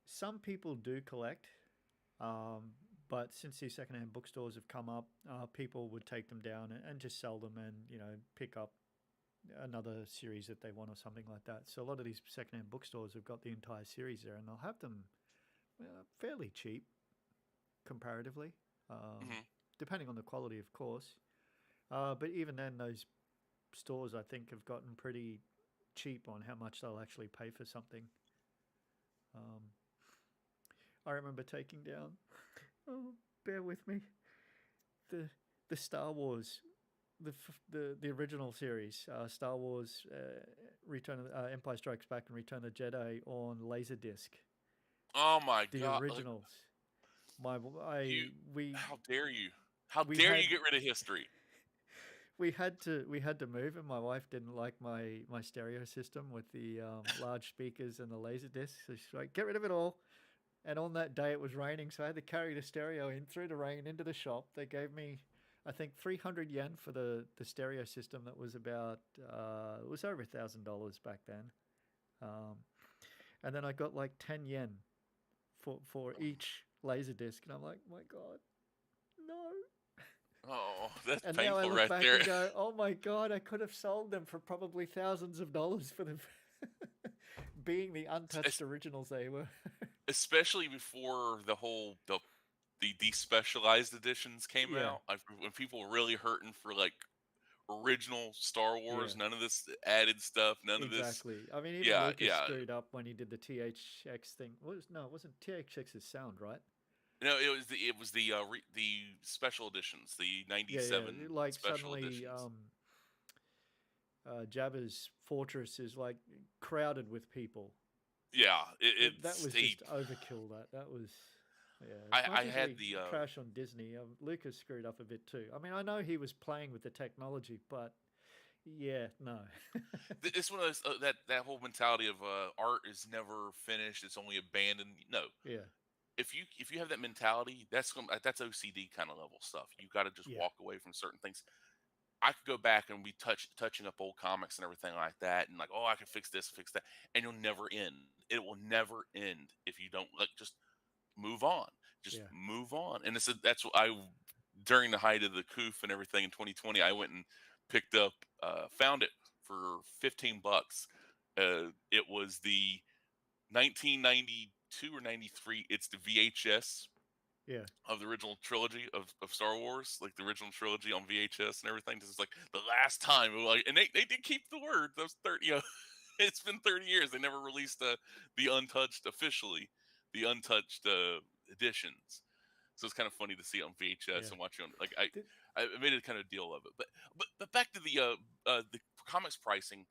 some people do collect, um, but since these secondhand bookstores have come up, people would take them down and just sell them, and pick up another series that they want or something like that. So a lot of these secondhand bookstores have got the entire series there, and they'll have them fairly cheap comparatively, um, mhm. depending on the quality, of course. But even then, those stores I think have gotten pretty cheap on how much they'll actually pay for something. Um, I remember taking down, oh, bear with me, the the Star Wars, the original series, Star Wars, Return of Empire Strikes Back and Return of the Jedi on Laserdisc, Oh my the god! Like originals. My I you, how dare you? How we dare you had get rid of history? we had to move, and my wife didn't like my stereo system with the large speakers and the laser disc. So she's like, "Get rid of it all." And on that day, it was raining, so I had to carry the stereo in through the rain into the shop. They gave me, I think, 300 yen for the stereo system. That was about it was over $1,000 back then. Um, and then I got like 10 yen for each laser disc, and I'm like, my God, no. Oh, that's And now I painful look right back there. and go, oh my God, I could have sold them for probably thousands of dollars for them being the untouched Es- originals they were. Especially before the despecialized editions came Yeah, out, when people were really hurting for like original Star yeah, Wars, none of this added stuff, none of this. exactly. I mean, even Yeah, Lucas yeah. screwed up when he did the THX thing. No, it wasn't THX's sound, right? No, it was the special editions, the Yeah, yeah. '97 Like special suddenly, editions. Jabba's fortress is like crowded with people. Yeah, That it's was they. just overkill. That was, yeah. As I much as had we the trash on Disney, Lucas screwed up a bit too. I mean, I know he was playing with the technology, but yeah, no. it's one of those that whole mentality of art is never finished, it's only abandoned. No, Yeah, if you have that mentality, that's OCD kind of level stuff. You got to just yeah, walk away from certain things. I could go back and be touching up old comics and everything like that, and like, oh, I can fix this, fix that, and you'll never end. It will never end if you don't like just move on. Just yeah, move on. And that's what I during the height of the coof and everything in 2020, I went and picked up, found it for 15 bucks. It was the 1992 or 93. It's the VHS yeah, of the original trilogy of Star Wars, like the original trilogy on VHS and everything. This is like the last time, like, and they did keep the word. Those 30, it's been 30 years. They never released the untouched officially, the untouched editions. So it's kind of funny to see it on VHS yeah. and watch it on like Did, I made a kind of deal of it. But back to the comics pricing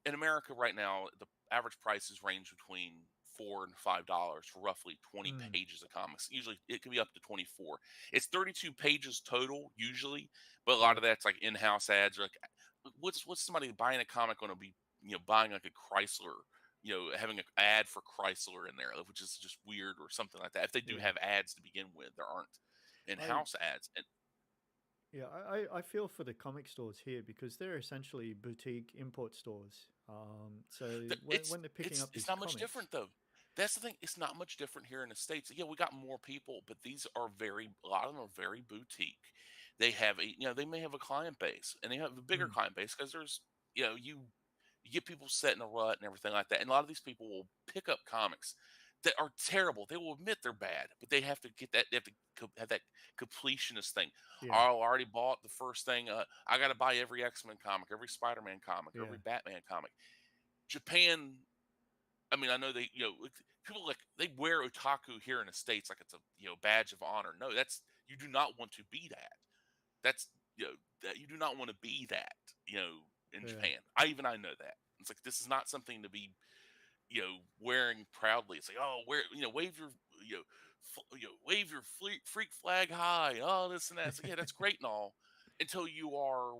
in America right now, the average prices range between $4 and $5 for roughly 20 mm, pages of comics. Usually it can be up to 24. It's 32 pages total usually, but a lot yeah, of that's like in-house ads or like what's somebody buying a comic going to be, buying like a Chrysler, having an ad for Chrysler in there, which is just weird or something like that. If they do yeah. have ads to begin with, there aren't I in-house ads. And Yeah, I feel for the comic stores here because they're essentially boutique import stores. So when they're picking up it's these not much comics, different though. That's the thing. It's not much different here in the states. Yeah, we got more people, but these are a lot of them are very boutique. They have they may have a client base, and they have a bigger mm, client base because there's, you get people set in a rut and everything like that. And a lot of these people will pick up comics that are terrible. They will admit they're bad, but they have to get that. They have to have that completionist thing. yeah, Oh, I already bought the first thing. I got to buy every X-Men comic, every Spider-Man comic, yeah, every Batman comic. Japan, I mean, I know they, people like they wear otaku here in the states like it's a badge of honor. No, that's you do not want to be that. That's that you do not want to be that. In yeah, Japan, I know that. It's like this is not something to be wearing proudly. It's like, oh, wave your wave your freak flag high, all this and that. It's like, yeah, that's great and all until you are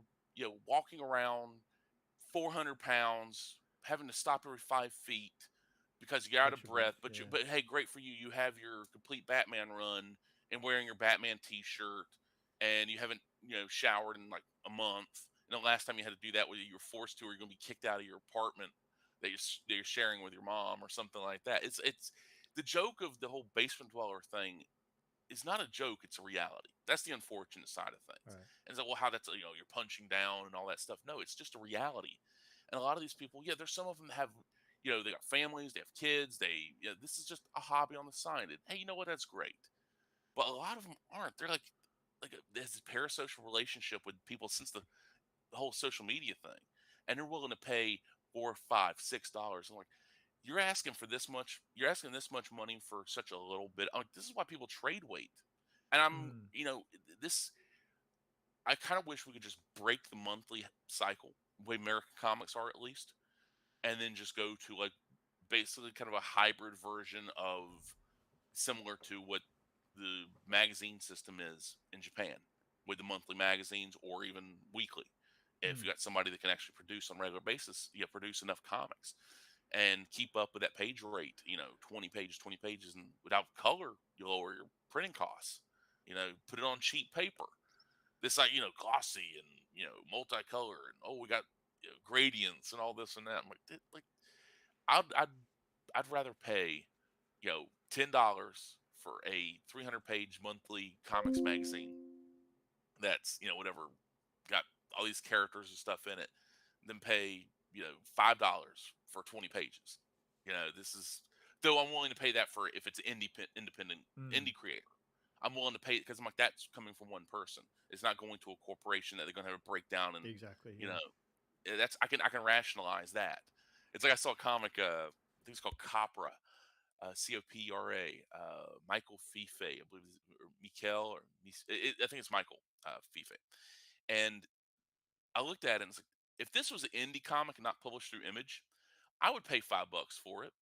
walking around 400 pounds, having to stop every 5 feet because you're out of Extra breath. boost. But Yeah. hey, great for you. You have your complete Batman run and wearing your Batman T-shirt, and you haven't showered in like a month. And the last time you had to do that, whether you were forced to, or you're going to be kicked out of your apartment that you're sharing with your mom or something like that. It's the joke of the whole basement dweller thing is not a joke, it's a reality. That's the unfortunate side of things. Right. And so, well, how that's you're punching down and all that stuff. No, it's just a reality. And a lot of these people, yeah, there's some of them that have, they got families, they have kids, this is just a hobby on the side. And hey, you know what? That's great. But a lot of them aren't. They're like there's this parasocial relationship with people since the whole social media thing, and they're willing to pay $4, $5, $6. I'm like, you're asking for this much. You're asking this much money for such a little bit. I'm like, this is why people trade weight. And Mm. this. I kind of wish we could just break the monthly cycle, the way American comics are at least, and then just go to like basically kind of a hybrid version of similar to what the magazine system is in Japan with the monthly magazines or even weekly. If Mm. you got somebody that can actually produce on a regular basis, you produce enough comics and keep up with that page rate, 20 pages, and without color, you lower your printing costs. Put it on cheap paper. This like, glossy and, multicolor and oh, we got gradients and all this and that. I'm like, like I'd I'd I'd rather pay, $10 for a 300-page monthly comics magazine that's whatever got all these characters and stuff in it than pay $5 for 20 pages. This is though I'm willing to pay that for if it's an independent Mm. indie creator. I'm willing to pay because I'm like that's coming from one person. It's not going to a corporation that they're going to have a breakdown and Exactly. you Yeah. know that's I can rationalize that. It's like I saw a comic. I think it's called Copra, Copra. Michael Fife, I believe, or Mikel, or I think it's Michael Fife. And I looked at it and it's like, if this was an indie comic and not published through Image, I would pay $5 for it,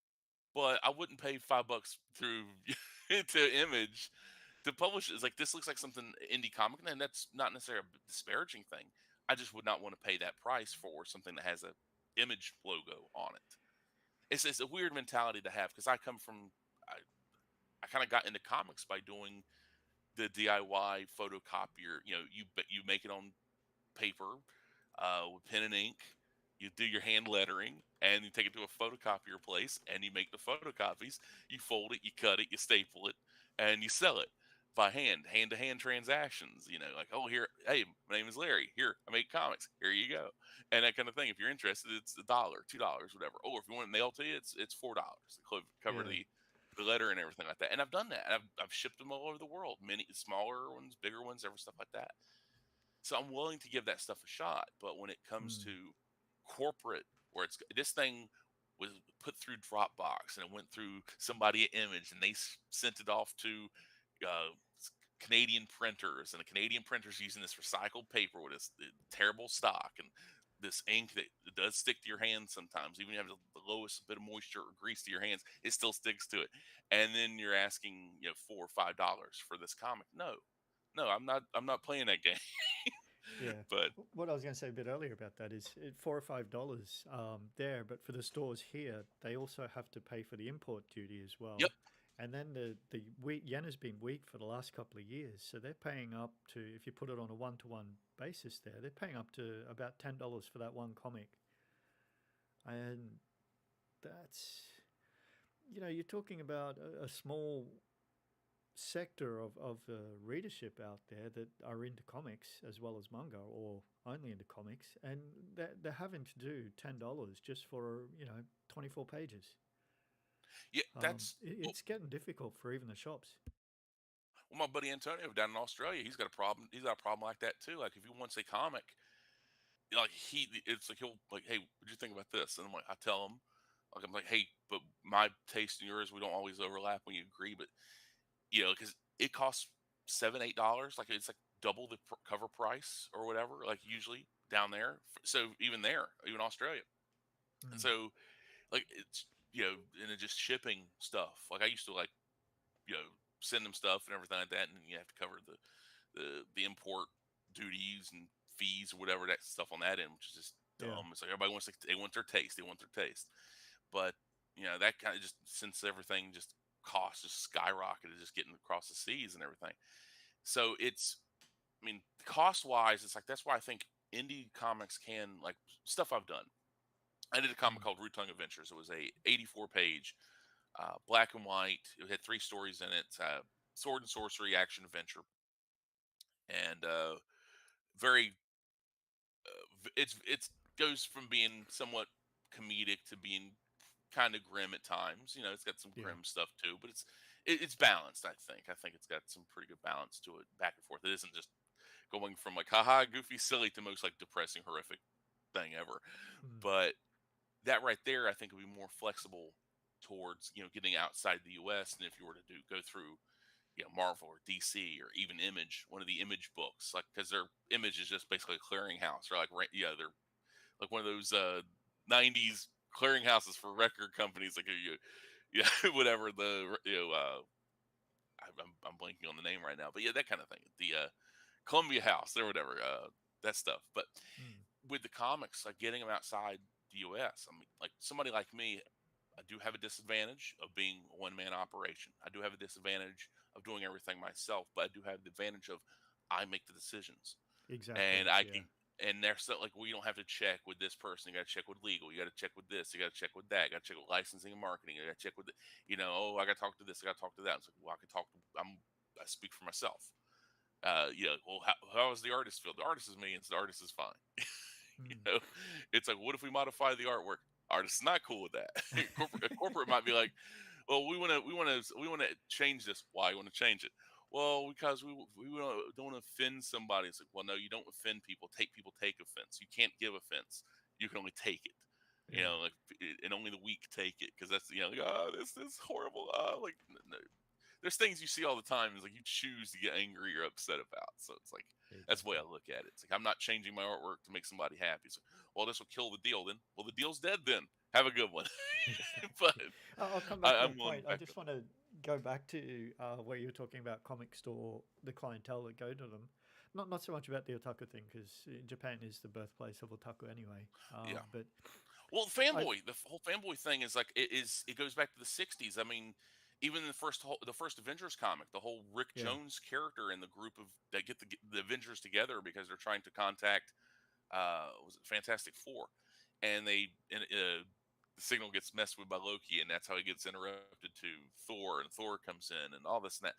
but I wouldn't pay $5 through to Image to publish it. It's like this looks like something indie comic, and that's not necessarily a disparaging thing. I just would not want to pay that price for something that has a Image logo on it. It's a weird mentality to have because I come from I kind of got into comics by doing the DIY photocopier. You make it on paper with pen and ink. You do your hand lettering, and you take it to a photocopier place, and you make the photocopies. You fold it, you cut it, you staple it, and you sell it by hand to hand transactions. Like, oh, here, hey, my name is Larry. Here, I make comics. Here you go, and that kind of thing. If you're interested, it's $1, $2, whatever. Or if you want it mailed to you, it's $4 to cover Yeah. the letter and everything like that. And I've done that. And I've shipped them all over the world, many smaller ones, bigger ones, every stuff like that. So I'm willing to give that stuff a shot. But when it comes Mm. to corporate, where it's this thing was put through Dropbox and it went through somebody at Image and they sent it off to uh, Canadian printers, and the Canadian printers using this recycled paper with this terrible stock and this ink that does stick to your hands sometimes. Even if you have the lowest bit of moisture or grease to your hands, it still sticks to it. And then you're asking $4 or $5 for this comic. No, no, I'm not playing that game. Yeah. But What I was going to say a bit earlier about that is $4 or $5 there, but for the stores here, they also have to pay for the import duty as yep, well. And then the wheat yen has been weak for the last couple of years, so they're paying up to, if you put it on a one-to-one basis there, they're paying up to about $10 for that one comic. And that's, you're talking about a small sector of readership out there that are into comics as well as manga or only into comics, and they're having to do $10 just for 24 pages. yeah, that's It's getting difficult for even the shops. well, my buddy Antonio down in Australia, he's got a problem. He's got a problem like that too. Like if he wants a comic, like it's like he'll like, hey, what'd you think about this? And I'm like, I tell him, like I'm like, hey, but my taste and yours, we don't always overlap when you agree, but because it costs $7, $8, like it's like double the cover price or whatever, like usually down there. So even there, even Australia, and Mm. so like it's and it just shipping stuff. Like I used to like you know send them stuff and everything like that, and you have to cover the import duties and fees or whatever that stuff on that end, which is just Yeah. dumb. It's like everybody wants they want their taste, they want their taste, but. that kind of just since everything just cost just skyrocketed, just getting across the seas and everything. So I mean, cost wise, it's like that's why I think indie comics can like stuff I've done. I did a comic Mm. called Root Tongue Adventures. It was a 84 page, black and white. It had three stories in it: sword and sorcery, action adventure, and very. It's goes from being somewhat comedic to being kind of grim at times. It's got some Yeah. grim stuff too, but it's balanced. I think it's got some pretty good balance to it, back and forth. It isn't just going from like haha goofy silly to most like depressing horrific thing ever. Mm. But that right there, I think, would be more flexible towards getting outside the U.S. than if you were to go through Marvel or DC or even Image, one of the Image books, like because their Image is just basically a clearinghouse, or like they're like one of those '90s clearinghouses for record companies, like whatever I'm blanking on the name right now, but yeah, that kind of thing. The Columbia House or whatever, that stuff. But Mm. with the comics, like getting them outside the U.S., I mean, like somebody like me, I do have a disadvantage of being a one man operation. I do have a disadvantage of doing everything myself, but I do have the advantage of I make the decisions, Exactly. and I Yeah. can. And they're so like, well, you don't have to check with this person. You got to check with legal. You got to check with this. You got to check with that. You got to check with licensing and marketing. You got to check with, oh, I got to talk to this. I got to talk to that. It's like, well, I can talk to. I speak for myself. Well, how is the artist feel? The artist is me, and the artist is fine. you Mm. know, it's like, what if we modify the artwork? Artist's not cool with that. Corporate might be like, well, we want to change this. Why you want to change it? Well, because we don't offend somebody. It's like, well, no, you don't offend people. People take offense. You can't give offense. You can only take it. Yeah. Like, and only the weak take it, because that's like, oh, this is horrible. Like, no, there's things you see all the time. Is like you choose to get angry or upset about. So it's like that's the way Exactly. I look at it. It's like I'm not changing my artwork to make somebody happy. So, well, this will kill the deal. Then, well, the deal's dead. Then have a good one. But Exactly. I'll come back to I'm that willing point. to I back just up. want to go back to where you were talking about comic store, the clientele that go to them. Not so much about the otaku thing because Japan is the birthplace of otaku anyway. Yeah. But Well, I the whole fanboy thing is like it goes back to the '60s. I mean, even the first Avengers comic, the whole Rick yeah Jones character in the group of that get the Avengers together because they're trying to contact was it Fantastic Four, and the signal gets messed with by Loki, and that's how he gets interrupted to Thor, and Thor comes in, and all this and that.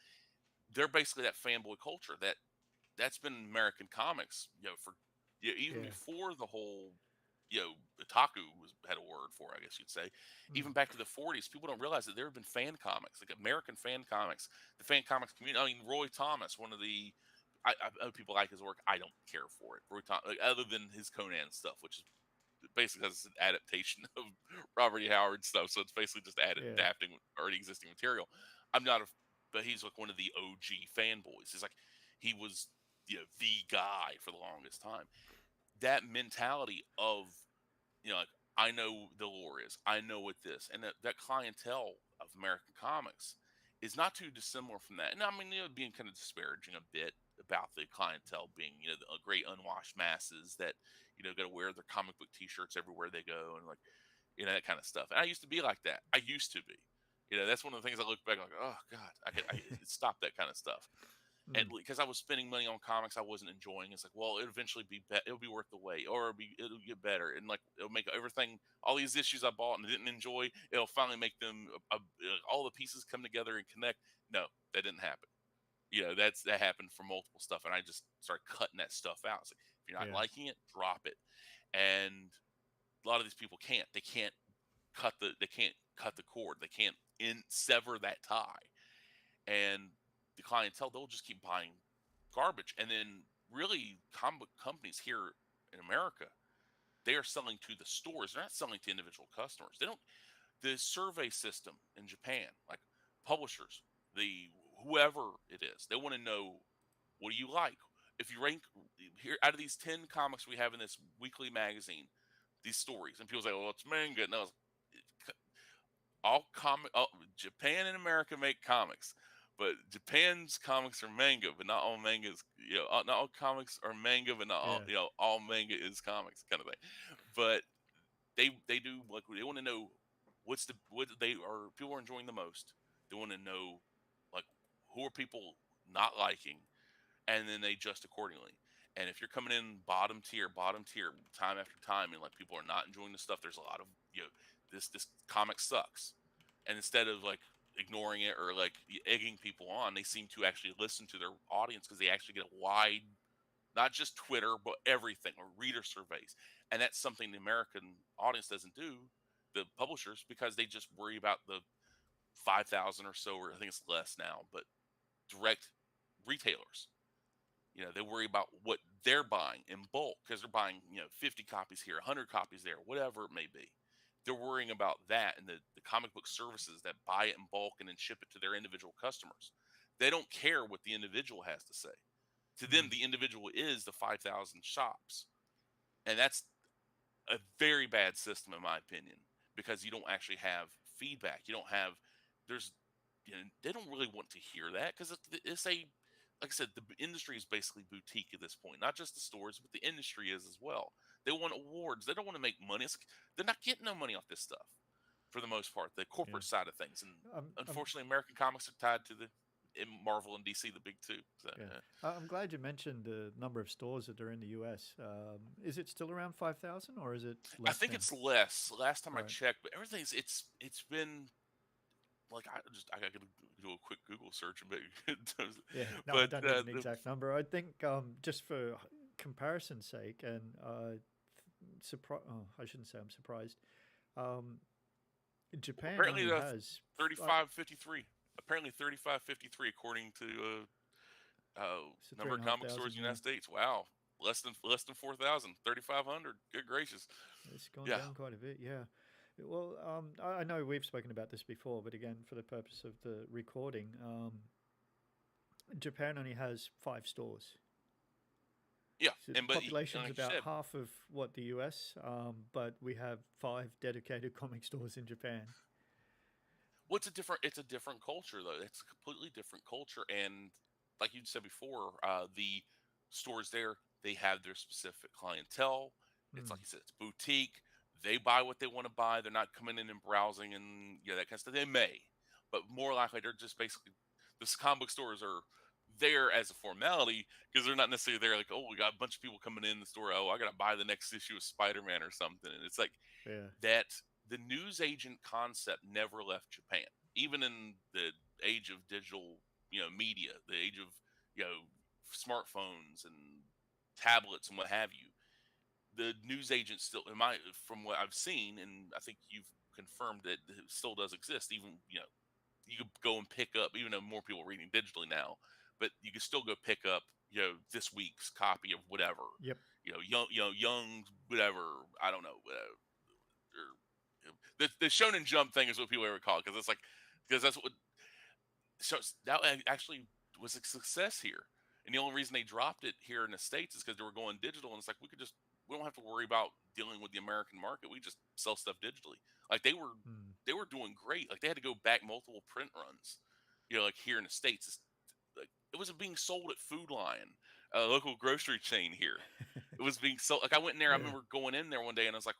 They're basically that fanboy culture that's been American comics, for even yeah before the whole otaku had a word for, I guess you'd say, mm, even back to the '40s. People don't realize that there have been fan comics, like American fan comics, the fan comics community. I mean, Roy Thomas, one of the I know people like his work. I don't care for it. Roy Thomas, like, other than his Conan stuff, which is basically because it's an adaptation of Robert E. Howard stuff, so it's basically just yeah adapting already existing material. I'm not a, but he's like one of the OG fanboys. He's like he was the guy for the longest time. That mentality of like I know the lore is, I know what this, and that clientele of American comics is not too dissimilar from that. And I mean, being kind of disparaging a bit about the clientele being, the great unwashed masses that got to wear their comic book T-shirts everywhere they go, and like that kind of stuff. And I used to be like that. I used to be. That's one of the things I look back like, oh God, I stop that kind of stuff mm, because I was spending money on comics I wasn't enjoying. It's like, well, it'll eventually it'll be worth the wait, or it'll get better, and like it'll make everything, all these issues I bought and didn't enjoy, it'll finally make them all the pieces come together and connect. No, that didn't happen. That happened for multiple stuff, and I just started cutting that stuff out. It's like, if you're not yeah liking it, drop it. And a lot of these people can't. They can't cut the cord. They can't sever that tie, and the clientele, they'll just keep buying garbage. And then really comic book companies here in America, they are selling to the stores. They're not selling to individual customers. They don't. The survey system in Japan, like publishers, the whoever it is, they want to know, what do you like? If you rank here out of these 10 comics we have in this weekly magazine, these stories, and people say, well, it's manga. No, Japan and America make comics, but Japan's comics are manga, but not all mangas. Not all comics are manga, but not all yeah all manga is comics, kind of thing. But they do, like, they want to know what they are people are enjoying the most. They want to know, like, who are people not liking, and then they adjust accordingly. And if you're coming in bottom tier, time after time, and like people are not enjoying the stuff, there's a lot of, this comic sucks, and instead of like ignoring it or like egging people on, they seem to actually listen to their audience because they actually get a wide, not just Twitter, but everything, or reader surveys. And that's something the American audience doesn't do, the publishers, because they just worry about the 5,000 or so, or I think it's less now, but direct retailers. They worry about what they're buying in bulk because they're buying, 50 copies here, 100 copies there, whatever it may be. They're worrying about that, and the comic book services that buy it in bulk and then ship it to their individual customers. They don't care what the individual has to say. To them, Mm. the individual is the 5,000 shops. And that's a very bad system, in my opinion, because you don't actually have feedback. You don't have, there's, they don't really want to hear that because it's a, like I said, the industry is basically boutique at this point. Not just the stores, but the industry is as well. They want awards. They don't want to make money. They're not getting no money off this stuff for the most part, the Yeah. corporate side of things. And I'm unfortunately, American comics are tied to the in Marvel and DC, the big two. So, Yeah, I'm glad you mentioned the number of stores that are in the US. Is it still around 5,000 or is it I less think now? it's less. Last time I Right. checked, but everything's it's been like I got to do a quick Google search and make Yeah. No, I but don't need an exact number. I think just for comparison's sake, and I shouldn't say I'm surprised. Um, Japan apparently only the has. Uh, 3553. Apparently 3553 according to so three number and of a half comic stores thousand. in the Yeah, United States. Wow, less than 4,000, 3,500. Good gracious. it's gone Yeah. down quite a bit. Yeah. Well, I know we've spoken about this before, but again, for the purpose of the recording, Japan only has 5 stores. Yeah, So the and population's like you about said, half of what the US, but we have 5 dedicated comic stores in Japan. it's a different culture though. It's a completely different culture, and like you said before, the stores there, they have their specific clientele. It's like Mm, you said, it's boutique. They buy what they want to buy. They're not coming in and browsing and that kind of stuff. They may, but more likely they're just basically, the comic book stores are there as a formality because they're not necessarily there like, oh, we got a bunch of people coming in the store, oh, I gotta buy the next issue of Spider-Man or something. And it's like yeah. that, the news agent concept never left Japan, even in the age of digital, media, the age of, smartphones and tablets and what have you. The news agent still, from what I've seen, and I think you've confirmed that it still does exist. Even, you could go and pick up, even though more people are reading digitally now, but you can still go pick up, this week's copy of whatever, Yep. young, whatever. I don't know, or the Shonen Jump thing is what people ever call it because it's like, because that's what, so that actually was a success here, and the only reason they dropped it here in the states is because they were going digital, and it's like we don't have to worry about dealing with the American market. We just sell stuff digitally. Like Mm. they were doing great. Like they had to go back multiple print runs, like here in the states. Like it was being sold at Food Lion, a local grocery chain here. It was being sold. Like I went in there. I Yeah. remember going in there one day, and I was like,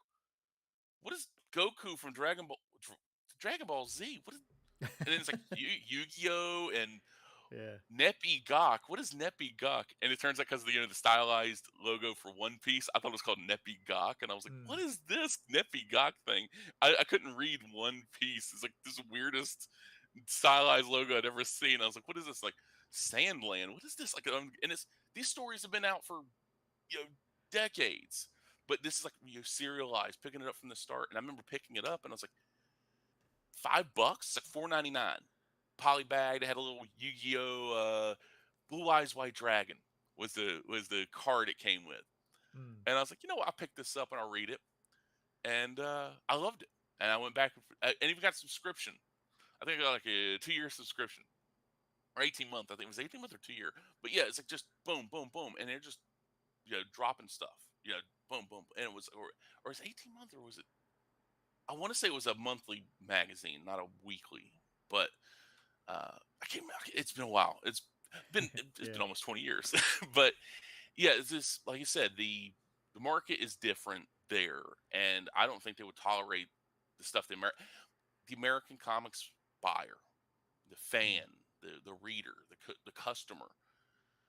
"What is Goku from Dragon Ball Z? What is?" And then it's like Yu-Gi-Oh and Yeah. Neppy Gok. What is Neppy Gok? And it turns out because of the stylized logo for One Piece, I thought it was called Neppy Gok, and I was like, Mm. "What is this Neppy Gok thing?" I couldn't read One Piece. It's like this weirdest stylized logo I'd ever seen. I was like, "What is this? Like Sandland? What is this?" Like, and it's these stories have been out for you know decades, but this is like serialized, picking it up from the start. And I remember picking it up, and I was like, $5. It's like 4.99. Poly bag. They had a little Yu-Gi-Oh! Blue Eyes White Dragon was the card it came with, Mm. and I was like, I'll pick this up and I'll read it, and I loved it, and I went back and even got a subscription. I think I got like a 2-year subscription or 18 month. I think it was 18 month or 2 year, but yeah, it's like just boom, boom, boom, and they're just dropping stuff, boom, boom, and it was or was it 18 month or was it? I want to say it was a monthly magazine, not a weekly, but I can't. It's been a while. It's Yeah. been almost 20 years, but yeah, it's just like you said, the market is different there, and I don't think they would tolerate the stuff they. the American comics buyer, the fan, the reader, the customer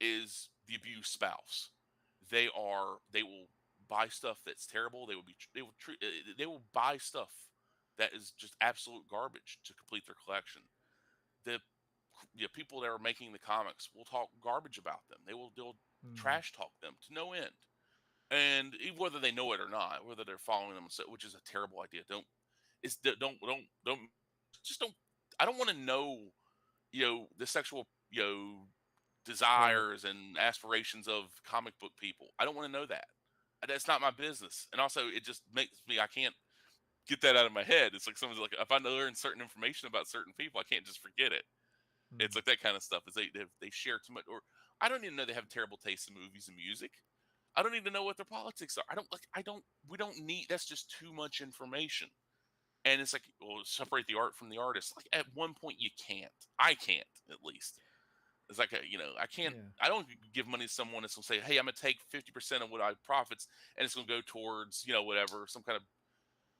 is the abused spouse. They will buy stuff that's terrible. They will buy stuff that is just absolute garbage to complete their collection. The people that are making the comics will talk garbage about them. They'll Mm. trash talk them to no end. And whether they know it or not, whether they're following them, which is a terrible idea. Don't just don't. I don't want to know the sexual Right. desires and aspirations of comic book people. I don't want to know that. That's not my business. And also, it just makes me I can't get that out of my head. It's like someone's like if I learn certain information about certain people, I can't just forget it. It's Mm. like that kind of stuff. Is they share too much, or I don't even know they have terrible taste in movies and music. I don't even know what their politics are. I don't like. I don't. We don't need. That's just too much information. And it's like, well, separate the art from the artist. Like at one point, you can't. I can't, at least. It's like, I can't. Yeah. I don't give money to someone that's gonna say, hey, I'm gonna take 50% of what I profits, and it's gonna go towards whatever some kind of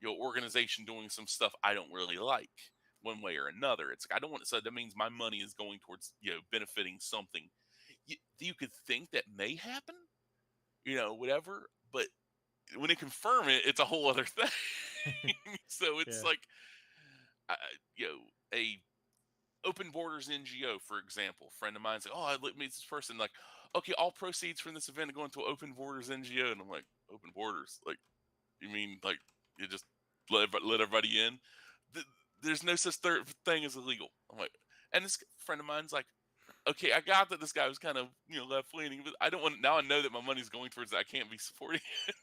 organization doing some stuff I don't really like one way or another. It's like I don't want. So that means my money is going towards benefiting something. You could think that may happen, whatever. But when they confirm it, it's a whole other thing. So it's Yeah. like, uh, a open borders NGO, for example. A friend of mine's like, oh, I meet this person. Like, okay, all proceeds from this event are going to open borders NGO, and I'm like, open borders? Like, you mean like you just let everybody in? Th- There's no such thing as illegal. I'm like, and this friend of mine's like, okay, I got that this guy was kind of left leaning, but I don't want now. I know that my money's going towards that. I can't be supporting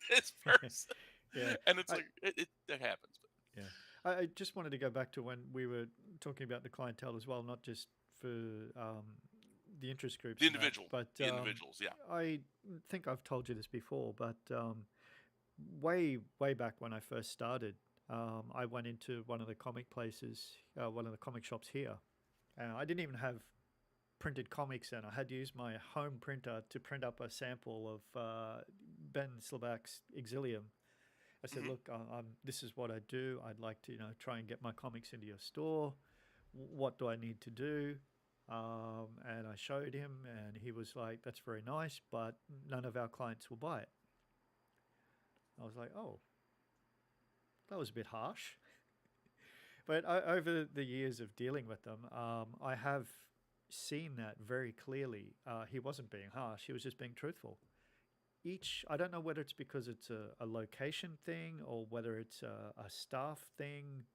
this person, Yeah. and it's I like it that happens. But yeah. I just wanted to go back to when we were talking about the clientele as well, not just for the interest the groups and that, individual, but the individuals, yeah. I think I've told you this before, but way back when I first started, I went into one of the comic places, one of the comic shops here. I didn't even have printed comics then. I had to use my home printer to print up a sample of Ben Slovak's Exilium. I said, Hmm. "Look, this is what I do. I'd like to, try and get my comics into your store. What do I need to do?" And I showed him, and he was like, "That's very nice, but none of our clients will buy it." I was like, "Oh, that was a bit harsh." But over the years of dealing with them, I have seen that very clearly. He wasn't being harsh; he was just being truthful. I don't know whether it's because it's a location thing or whether it's a staff thing.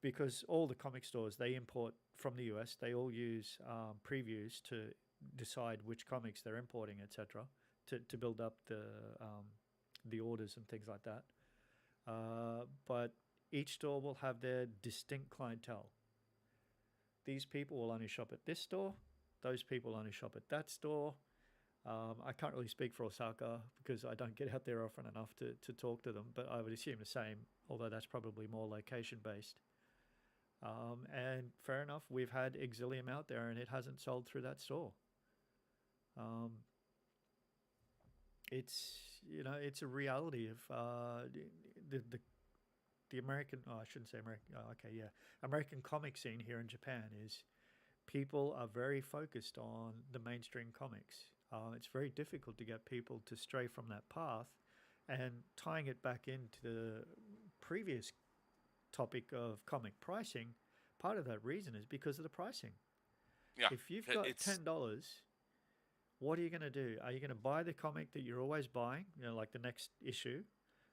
Because all the comic stores they import from the US, they all use previews to decide which comics they're importing, etc., to build up the orders and things like that. But each store will have their distinct clientele. These people will only shop at this store. Those people only shop at that store. I can't really speak for Osaka because I don't get out there often enough to talk to them, but I would assume the same, although that's probably more location based. And fair enough, we've had Exilium out there and it hasn't sold through that store. Um, it's it's a reality of the the American. Oh, I shouldn't say American. Oh, okay, yeah, American comic scene here in Japan is people are very focused on the mainstream comics. It's very difficult to get people to stray from that path. And tying it back into the previous topic of comic pricing, part of that reason is because of the pricing. Yeah, If you've got it's $10, what are you going to do? Are you going to buy the comic that you're always buying, like the next issue,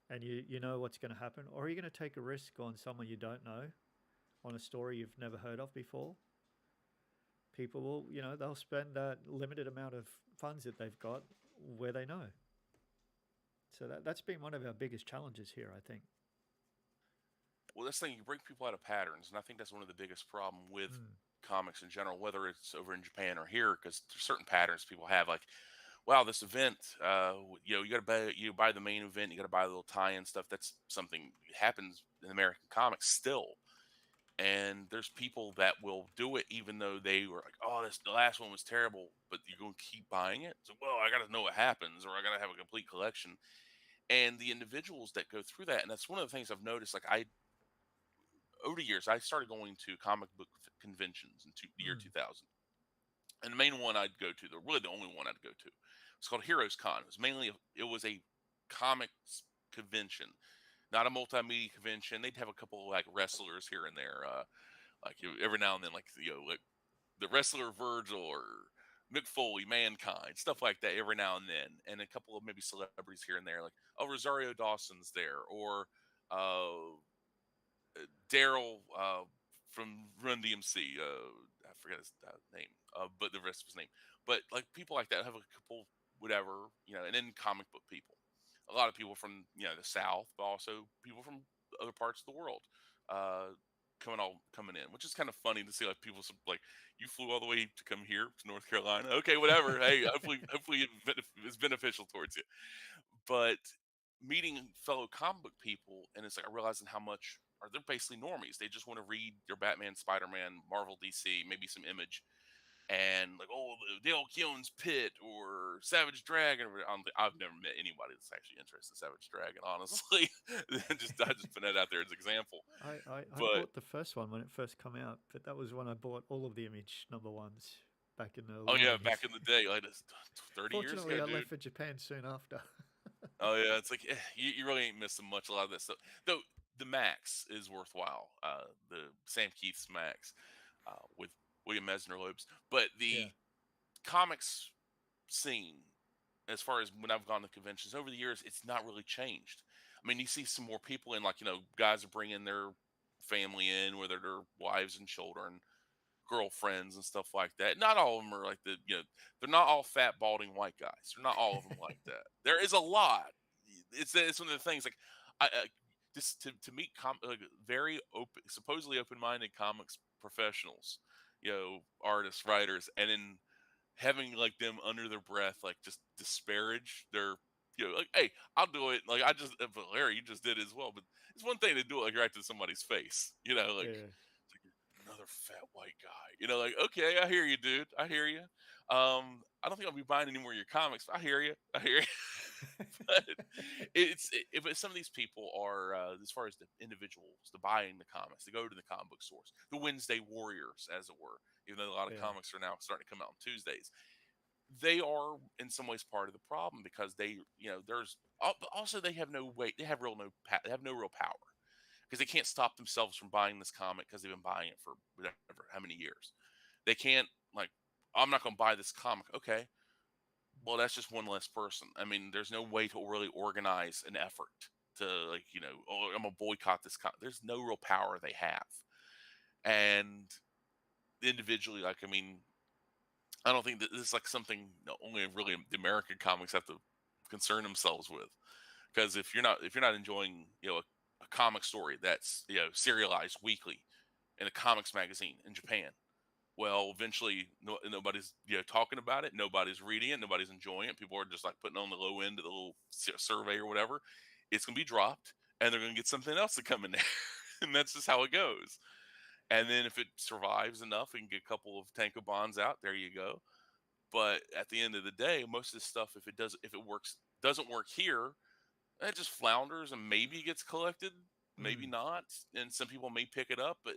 and you know what's going to happen? Or are you going to take a risk on someone you don't know, on a story you've never heard of before? People will, they'll spend that limited amount of funds that they've got where they know. So that's been one of our biggest challenges here, I think. well, that's the thing. You break people out of patterns, and I think that's one of the biggest problem with Mm. comics in general, whether it's over in Japan or here, because there's certain patterns people have. Like, wow, this event, you got to buy the main event, you got to buy the little tie-in stuff. That's something that happens in American comics still. And there's people that will do it even though they were like, oh, this the last one was terrible, but you're going to keep buying it. So, well, I got to know what happens, or I got to have a complete collection. And the individuals that go through that, and that's one of the things I've noticed. Like, over the years, I started going to comic book conventions in the year Mm. 2000. And the main one I'd go to, really the only one I'd go to, it's called Heroes Con. It was it was a comics convention, not a multimedia convention. They'd have a couple of like wrestlers here and there, every now and then, like the wrestler Virgil or Mick Foley, Mankind, stuff like that every now and then, and a couple of maybe celebrities here and there, like Rosario Dawson's there, or uh, Daryl from Run DMC. I forget his name, but the rest of his name. But like people like that have a couple, whatever, and then comic book people. A lot of people from the South, but also people from other parts of the world. Uh, coming in, which is kind of funny to see like people like you flew all the way to come here to North Carolina. Okay, whatever. Hey, hopefully it's beneficial towards you. But meeting fellow comic book people, and it's like I realizing how much are they're basically normies. They just want to read your Batman, Spider Man, Marvel, DC, maybe some Image, and like the Dale Keown's Pit or Savage Dragon. I've never met anybody that's actually interested in Savage Dragon, honestly. I just put that out there as an example. I But bought the first one when it first came out, but that was when I bought all of the Image number ones back in the oh early yeah, 90s. back in the day, like 30 years Fortunately, ago, I dude. left for Japan soon after. Oh yeah, it's like you really ain't missing much. A lot of this stuff, though. The Max is worthwhile. The Sam Keith's Max with William Mesner Lopes, but Yeah. the comics scene, as far as when I've gone to conventions over the years, it's not really changed. I mean, you see some more people in, like guys are bringing their family in, whether they're wives and children, girlfriends and stuff like that. Not all of them are like they're not all fat balding white guys. They're not all of them like that. There is a lot. It's one of the things like I just to meet like very open, supposedly open minded comics professionals, artists, writers, and then having like them under their breath like just disparage their like, hey, I'll do it, like I just but Larry, you just did it as well, but it's one thing to do it like right to somebody's face, like Yeah. it's like another fat white guy, like, okay, I hear you, dude, I hear you. I don't think I'll be buying any more of your comics, but I hear you. But but some of these people are, as far as the individuals, the buying the comics, they go to the comic book stores, the Wednesday Warriors, as it were, even though a lot of Yeah. comics are now starting to come out on Tuesdays. They are in some ways part of the problem because there's also they have no weight, they have they have no real power because they can't stop themselves from buying this comic because they've been buying it for whatever how many years. They can't, like, I'm not going to buy this comic. Okay, well, that's just one less person. I mean, there's no way to really organize an effort to, like, oh, I'm gonna boycott this. There's no real power they have, and individually, like, I mean, I don't think that this is like something only really the American comics have to concern themselves with. Because if you're not enjoying a comic story that's serialized weekly in a comics magazine in Japan, well, eventually nobody's talking about it, nobody's reading it, nobody's enjoying it. People are just like putting on the low end of the little survey or whatever. It's gonna be dropped, and they're gonna get something else to come in there, and that's just how it goes. And then if it survives enough, we can get a couple of tankobons out. There you go. But at the end of the day, most of this stuff, if it works, doesn't work here, it just flounders and maybe gets collected, maybe Mm. not. And some people may pick it up, but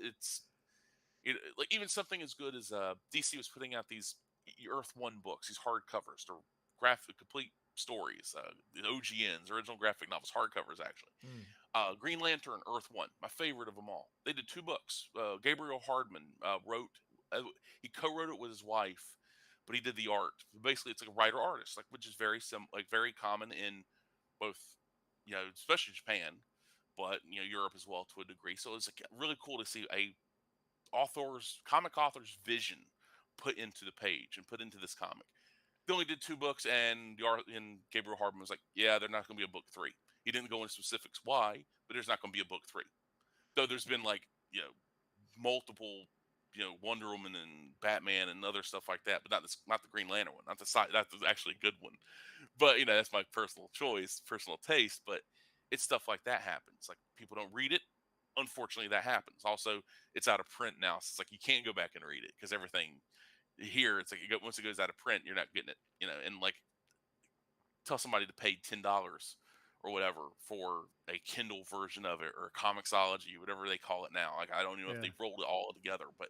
like even something as good as DC was putting out these Earth One books, these hardcovers, they're graphic complete stories, the OGNs, original graphic novels, hardcovers actually. Mm. Green Lantern, Earth One, my favorite of them all. They did two books. Gabriel Hardman wrote, he co-wrote it with his wife, but he did the art. Basically, it's like a writer artist, like, which is like very common in both, especially Japan, but Europe as well to a degree. So it's like really cool to see a comic author's vision put into the page and put into this comic. They only did two books, and Gabriel Hardman was like, "Yeah, they're not going to be a book three." He didn't go into specifics why, but there's not going to be a book three. Though there's been like multiple Wonder Woman and Batman and other stuff like that, but not the Green Lantern one, not the side. That's actually a good one, but that's my personal choice, personal taste. But it's stuff like that happens. Like people don't read it. Unfortunately, that happens. Also, it's out of print now, so it's like you can't go back and read it because everything here, it's like once it goes out of print, you're not getting it. And like tell somebody to pay $10 or whatever for a Kindle version of it or Comixology, whatever they call it now. Like I don't even know if Yeah. they've rolled it all together, but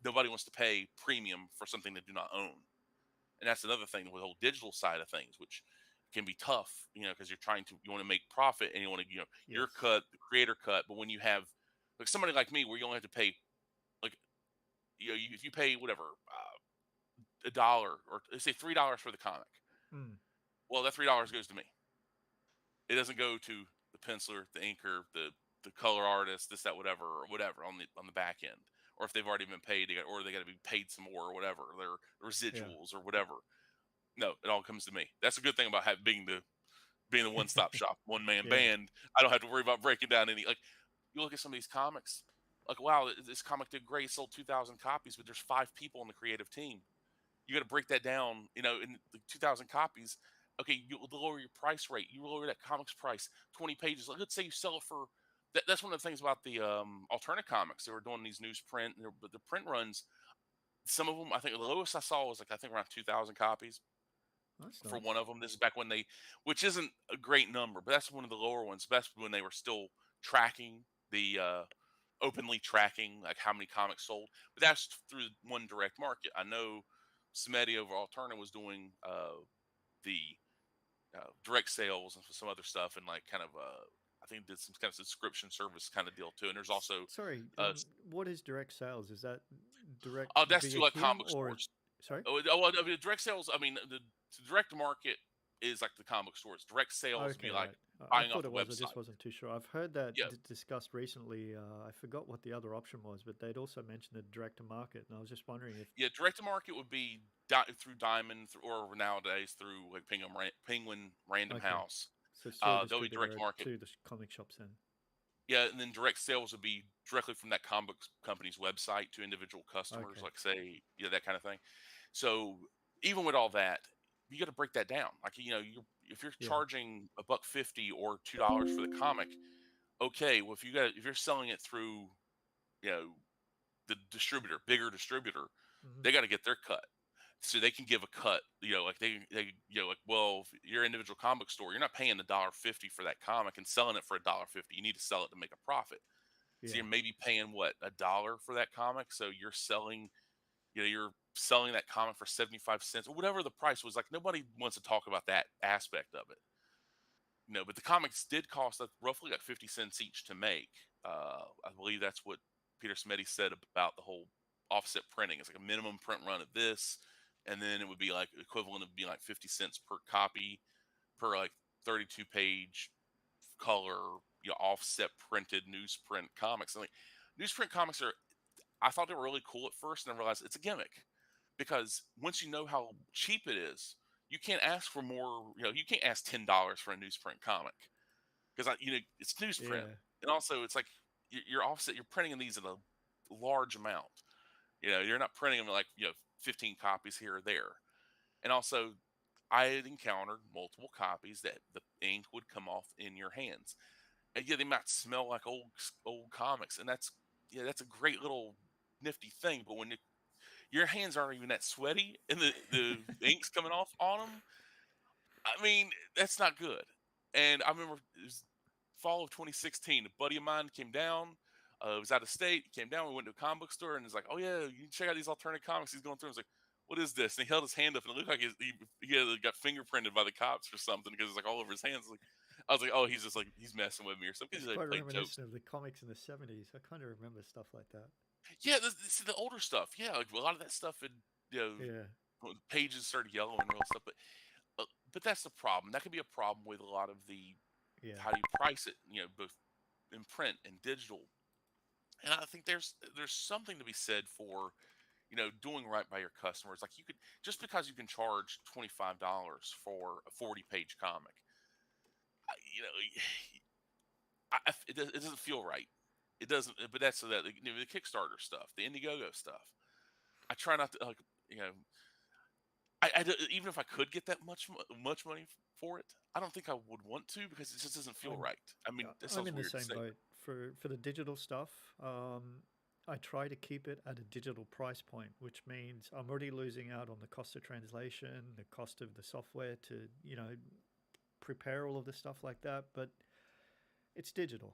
nobody wants to pay premium for something they do not own. And that's another thing with the whole digital side of things, which can be tough, because you want to make profit and you want to, your Yes. cut, the creator cut. But when you have like somebody like me, where you only have to pay like, if you pay whatever, $1 or let's say $3 for the comic, Mm. well, that $3 goes to me. It doesn't go to the penciler, the inker, the color artist, this, that, whatever, or whatever on the back end. Or if they've already been paid, or they got to be paid some more, or whatever, their Yeah. residuals or whatever. No, it all comes to me. That's a good thing about being the one stop shop, one man Yeah. band. I don't have to worry about breaking down any. Like you look at some of these comics, like wow, this comic did great, sold 2,000 copies, but there's 5 people on the creative team. You got to break that down, in the 2,000 copies. Okay, you lower your price rate. You lower that comics price 20 pages. Like, let's say you sell it for. That's one of the things about the alternate comics. They were doing these newsprint, but the print runs. Some of them, I think the lowest I saw was like I think around 2,000 copies That's for nice. one of them. This is back when which isn't a great number, but that's one of the lower ones. Best when they were still tracking the openly tracking like how many comics sold. But that's through one direct market. I know Smetty over Alterna was doing the direct sales and some other stuff, and like kind of I think did some kind of subscription service kind of deal too. And there's also Sorry. uh, What is direct sales? Is that direct oh, that's via through like him comic or? stores. Sorry. Well, I mean, direct sales. I mean, the direct market is like the comic stores. Direct sales would Okay, be like right. I buying off thought the it was. I website. just wasn't too sure. I've heard that Yeah, discussed recently. I forgot what the other option was, but they'd also mentioned the direct to market, and I was just wondering if. yeah. Direct to market would be through Diamond, or nowadays through like Penguin Random Okay, House. so it's through a They'll be direct distributor market. to the comic shops then. Yeah, and then direct sales would be directly from that comic company's website to individual customers, Okay. like say, that kind of thing. So even with all that, you got to break that down. Like if you're Yeah. charging $1.50 or $2 for the comic, okay. Well, if you're selling it through, you know, the distributor, bigger distributor, Hmm. they got to get their cut. So they can give a cut, like like, well, if your individual comic store, you're not paying $1.50 for that comic and selling it for $1.50. You need to sell it to make a profit. So Yeah. you're maybe paying what, $1 for that comic. So you're selling that comic for 75 cents or whatever the price was. Like nobody wants to talk about that aspect of it. But the comics did cost roughly like 50 cents each to make. I believe that's what Peter Smetty said about the whole offset printing. It's like a minimum print run of this, and then it would be like equivalent of being like 50 cents per copy per like 32 page color, offset printed newsprint comics. And like newsprint comics I thought they were really cool at first, and I realized it's a gimmick because once you know how cheap it is, you can't ask for more. You can't ask $10 for a newsprint comic because it's newsprint, Yeah. and also it's like you're offset. You're printing these in a large amount. You're not printing them like 15 copies here or there, and also I had encountered multiple copies that the ink would come off in your hands, and yeah, they might smell like old comics, and that's a great little nifty thing. But when your hands aren't even that sweaty and the ink's coming off on them, I mean, that's not good. And I remember it was fall of 2016. A buddy of mine came down. Was out of state. He came down. We went to a comic book store and he's like, "Oh yeah, you can check out these alternate comics." He's going through. I was like, "What is this?" And he held his hand up and it looked like he had got fingerprinted by the cops or something because it's like all over his hands. Like, I was like, "Oh, he's just like he's messing with me or something." It's He's like quite playing jokes. reminiscent of the comics in the 70s. I kind of remember stuff like that. Yeah, this is the older stuff. Yeah, like a lot of that stuff had Yeah. when the pages started yellowing and real stuff. But that's the problem. That could be a problem with a lot of the Yeah. how do you price it, both in print and digital. And I think there's something to be said for, doing right by your customers. Like you could just because you can charge $25 for a 40-page comic, you know, it doesn't feel right. It doesn't. But that's the Kickstarter stuff, the Indiegogo stuff. I try not to like, you know, even if I could get that much money for it, I don't think I would want to because it just doesn't feel I'm right. I mean, that I'm sounds in the weird to same say, but boat for the digital stuff. I try to keep it at a digital price point, which means I'm already losing out on the cost of translation, the cost of the software to prepare all of the stuff like that, but it's digital.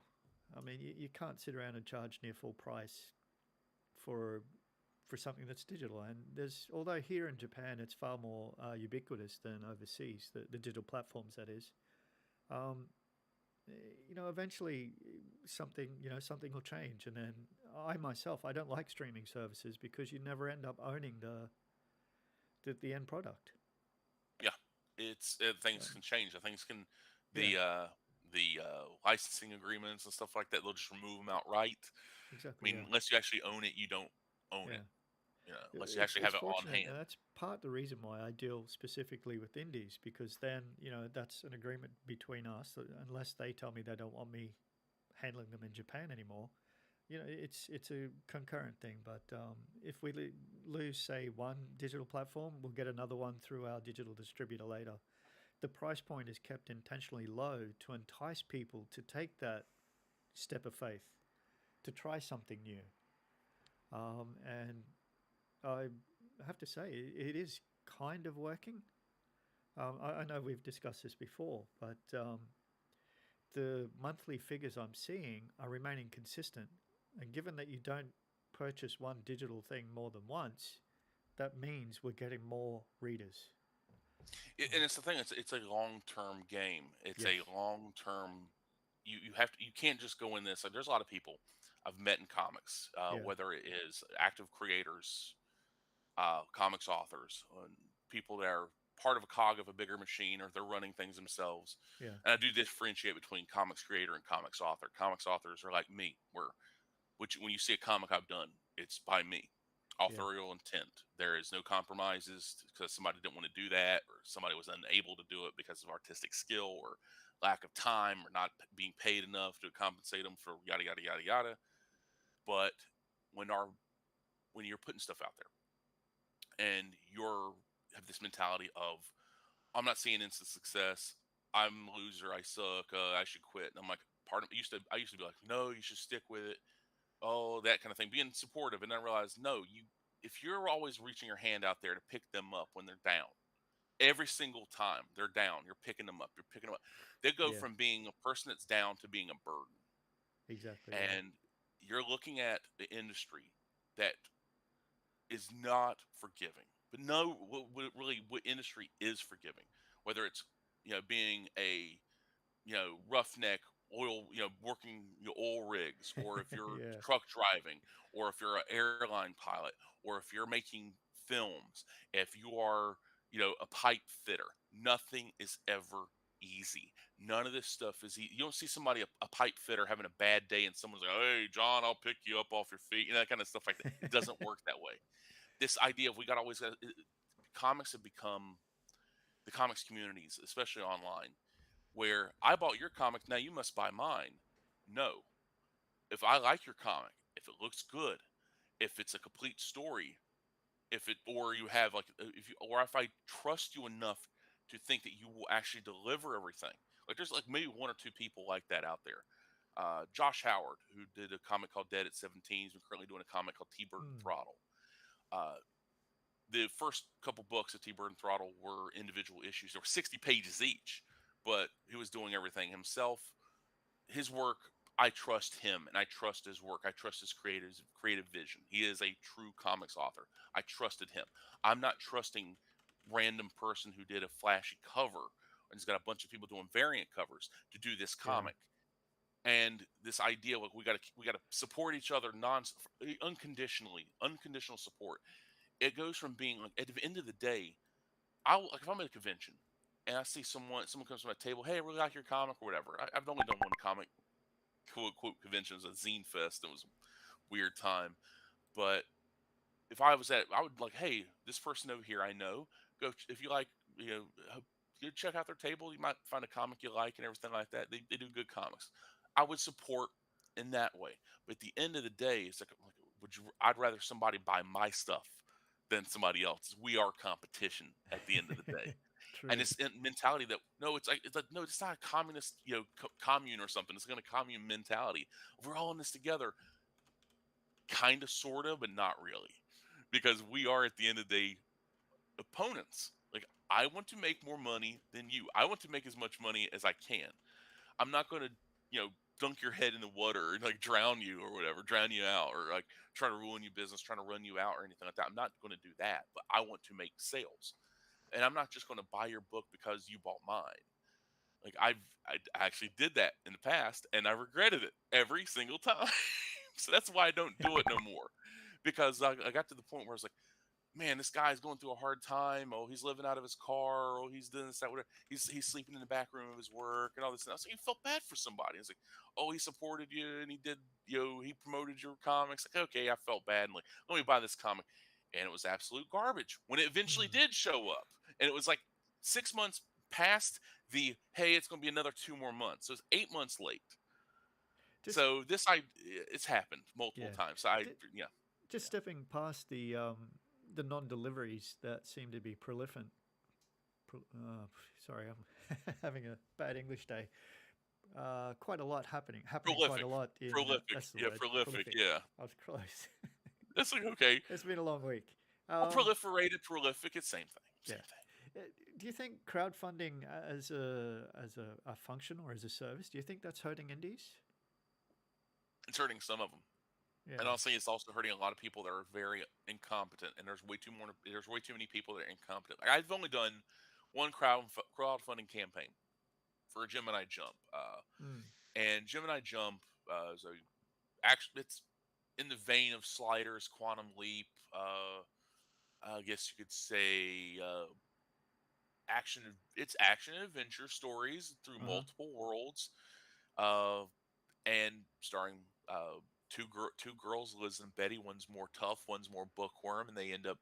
I mean, you can't sit around and charge near full price for something that's digital. And there's, although here in Japan it's far more ubiquitous than overseas, the digital platforms that is. Um, Eventually something will change, and then I myself, I don't like streaming services because you never end up owning the end product. Yeah, it's So things can change. Things can yeah, the licensing agreements and stuff like that. They'll just remove them outright. I exactly. mean, Yeah, unless you actually own it, you don't own it. yeah. You know, unless you It's actually have it on fortunate, hand. and that's part of the reason why I deal specifically with indies, because then that's an agreement between us. That unless they tell me they don't want me handling them in Japan anymore, it's a concurrent thing. But if we lose, say, one digital platform, we'll get another one through our digital distributor later. The price point is kept intentionally low to entice people to take that step of faith, to try something new. And I have to say, it is kind of working. I know we've discussed this before, but the monthly figures I'm seeing are remaining consistent. And given that you don't purchase one digital thing more than once, that means we're getting more readers. And it's the thing. It's a long term game. It's Yes. a long term. You have to. You can't just go in this. Like, there's a lot of people I've met in comics, Yeah. whether it is active creators, comics authors, and people that are part of a cog of a bigger machine, or they're running things themselves. Yeah. And I do differentiate between comics creator and comics author. Comics authors are like me, where which when you see a comic I've done, it's by me. Yeah. Authorial intent. There is no compromises because somebody didn't want to do that, or somebody was unable to do it because of artistic skill or lack of time, or not being paid enough to compensate them for yada yada yada yada. But when our when you're putting stuff out there and you're have this mentality of I'm not seeing instant success. I'm a loser. I suck. I should quit. And I'm like, part of I used to be like, no, you should stick with it. Oh, that kind of thing, being supportive. And I realized, no, if you're always reaching your hand out there to pick them up when they're down, every single time they're down, you're picking them up. You're picking them up. They go Yeah. from being a person that's down to being a burden. Exactly. Yeah. And you're looking at the industry that is not forgiving. But no, what industry is forgiving? Whether it's being a roughneck oil, working oil rigs, or if you're Yeah. truck driving, or if you're an airline pilot, or if you're making films, if you are, a pipe fitter, nothing is ever easy. None of this stuff is easy. You don't see somebody, a pipe fitter, having a bad day and someone's like, hey, John, I'll pick you up off your feet, that kind of stuff like that. It doesn't work that way. This idea of we got always got comics have become the comics communities, especially online, where I bought your comic, now you must buy mine. No. If I like your comic, if it looks good, if it's a complete story, if it or you have like if you or if I trust you enough to think that you will actually deliver everything. Like there's like maybe one or two people like that out there. Josh Howard, who did a comic called Dead at 17, he's currently doing a comic called T Bird and Mm. Throttle. Uh, the first couple books of T Bird and Throttle were individual issues. There were 60 pages each, but he was doing everything himself. His work, I trust him and I trust his work. I trust his creative vision. He is a true comics author. I trusted him. I'm not trusting random person who did a flashy cover and he's got a bunch of people doing variant covers to do this Yeah. comic. And this idea like we got to support each other unconditional support. It goes from being like at the end of the day, like if I'm at a convention and I see someone comes to my table, hey, I really like your comic or whatever. I've only done one comic quote unquote convention. It was a zine fest. It was a weird time. But if I was at, I would like, hey, this person over here I know. Go if you like, you check out their table. You might find a comic you like and everything like that. They do good comics. I would support in that way. But at the end of the day, it's like would you? I'd rather somebody buy my stuff than somebody else. We are competition at the end of the day. And True. it's in mentality that no, it's like no, it's not a communist, commune or something. It's going to commune mentality. We're all in this together, kind of, sort of, but not really, because we are at the end of the day opponents. Like I want to make more money than you. I want to make as much money as I can. I'm not going to, you know, dunk your head in the water and like drown you or whatever, drown you out or like try to ruin your business, trying to run you out or anything like that. I'm not going to do that, but I want to make sales. And I'm not just going to buy your book because you bought mine. Like I actually did that in the past and I regretted it every single time. So that's why I don't do it no more. Because I got to the point where I was like, man, this guy's going through a hard time. Oh, he's living out of his car. Oh, he's doing this, that, whatever. He's sleeping in the back room of his work and all this and that. So you felt bad for somebody. It's like, oh, he supported you and he did, you know, he promoted your comics. Like, okay, I felt bad. And like, let me buy this comic. And it was absolute garbage when it eventually Mm. did show up. And it was like 6 months past the, hey, it's going to be another 2 more months. So it's 8 months late. Just So it's happened multiple yeah, times. So D- yeah, just stepping past the non-deliveries that seem to be prolific. Sorry, I'm having a bad English day. Quite a lot happening quite prolific, a lot in prolific, that's the yeah, word, prolific, prolific. yeah. I was close. It's like, okay. It's been a long week. Well, Um, proliferated, prolific, it's same thing. yeah. Same thing. Uh, Do you think crowdfunding as a function or as a service? Do you think that's hurting indies? It's hurting some of them. And Yeah. honestly, it's also hurting a lot of people that are very incompetent. And there's way too many people that are incompetent. Like, I've only done one crowdfunding campaign for a Gemini Jump. Mm. And Gemini Jump is actually, it's in the vein of Sliders, Quantum Leap, I guess you could say action. It's action and adventure stories through Uh huh. multiple worlds, uh, and starring two girls, Liz and Betty. One's more tough, one's more bookworm, and they end up,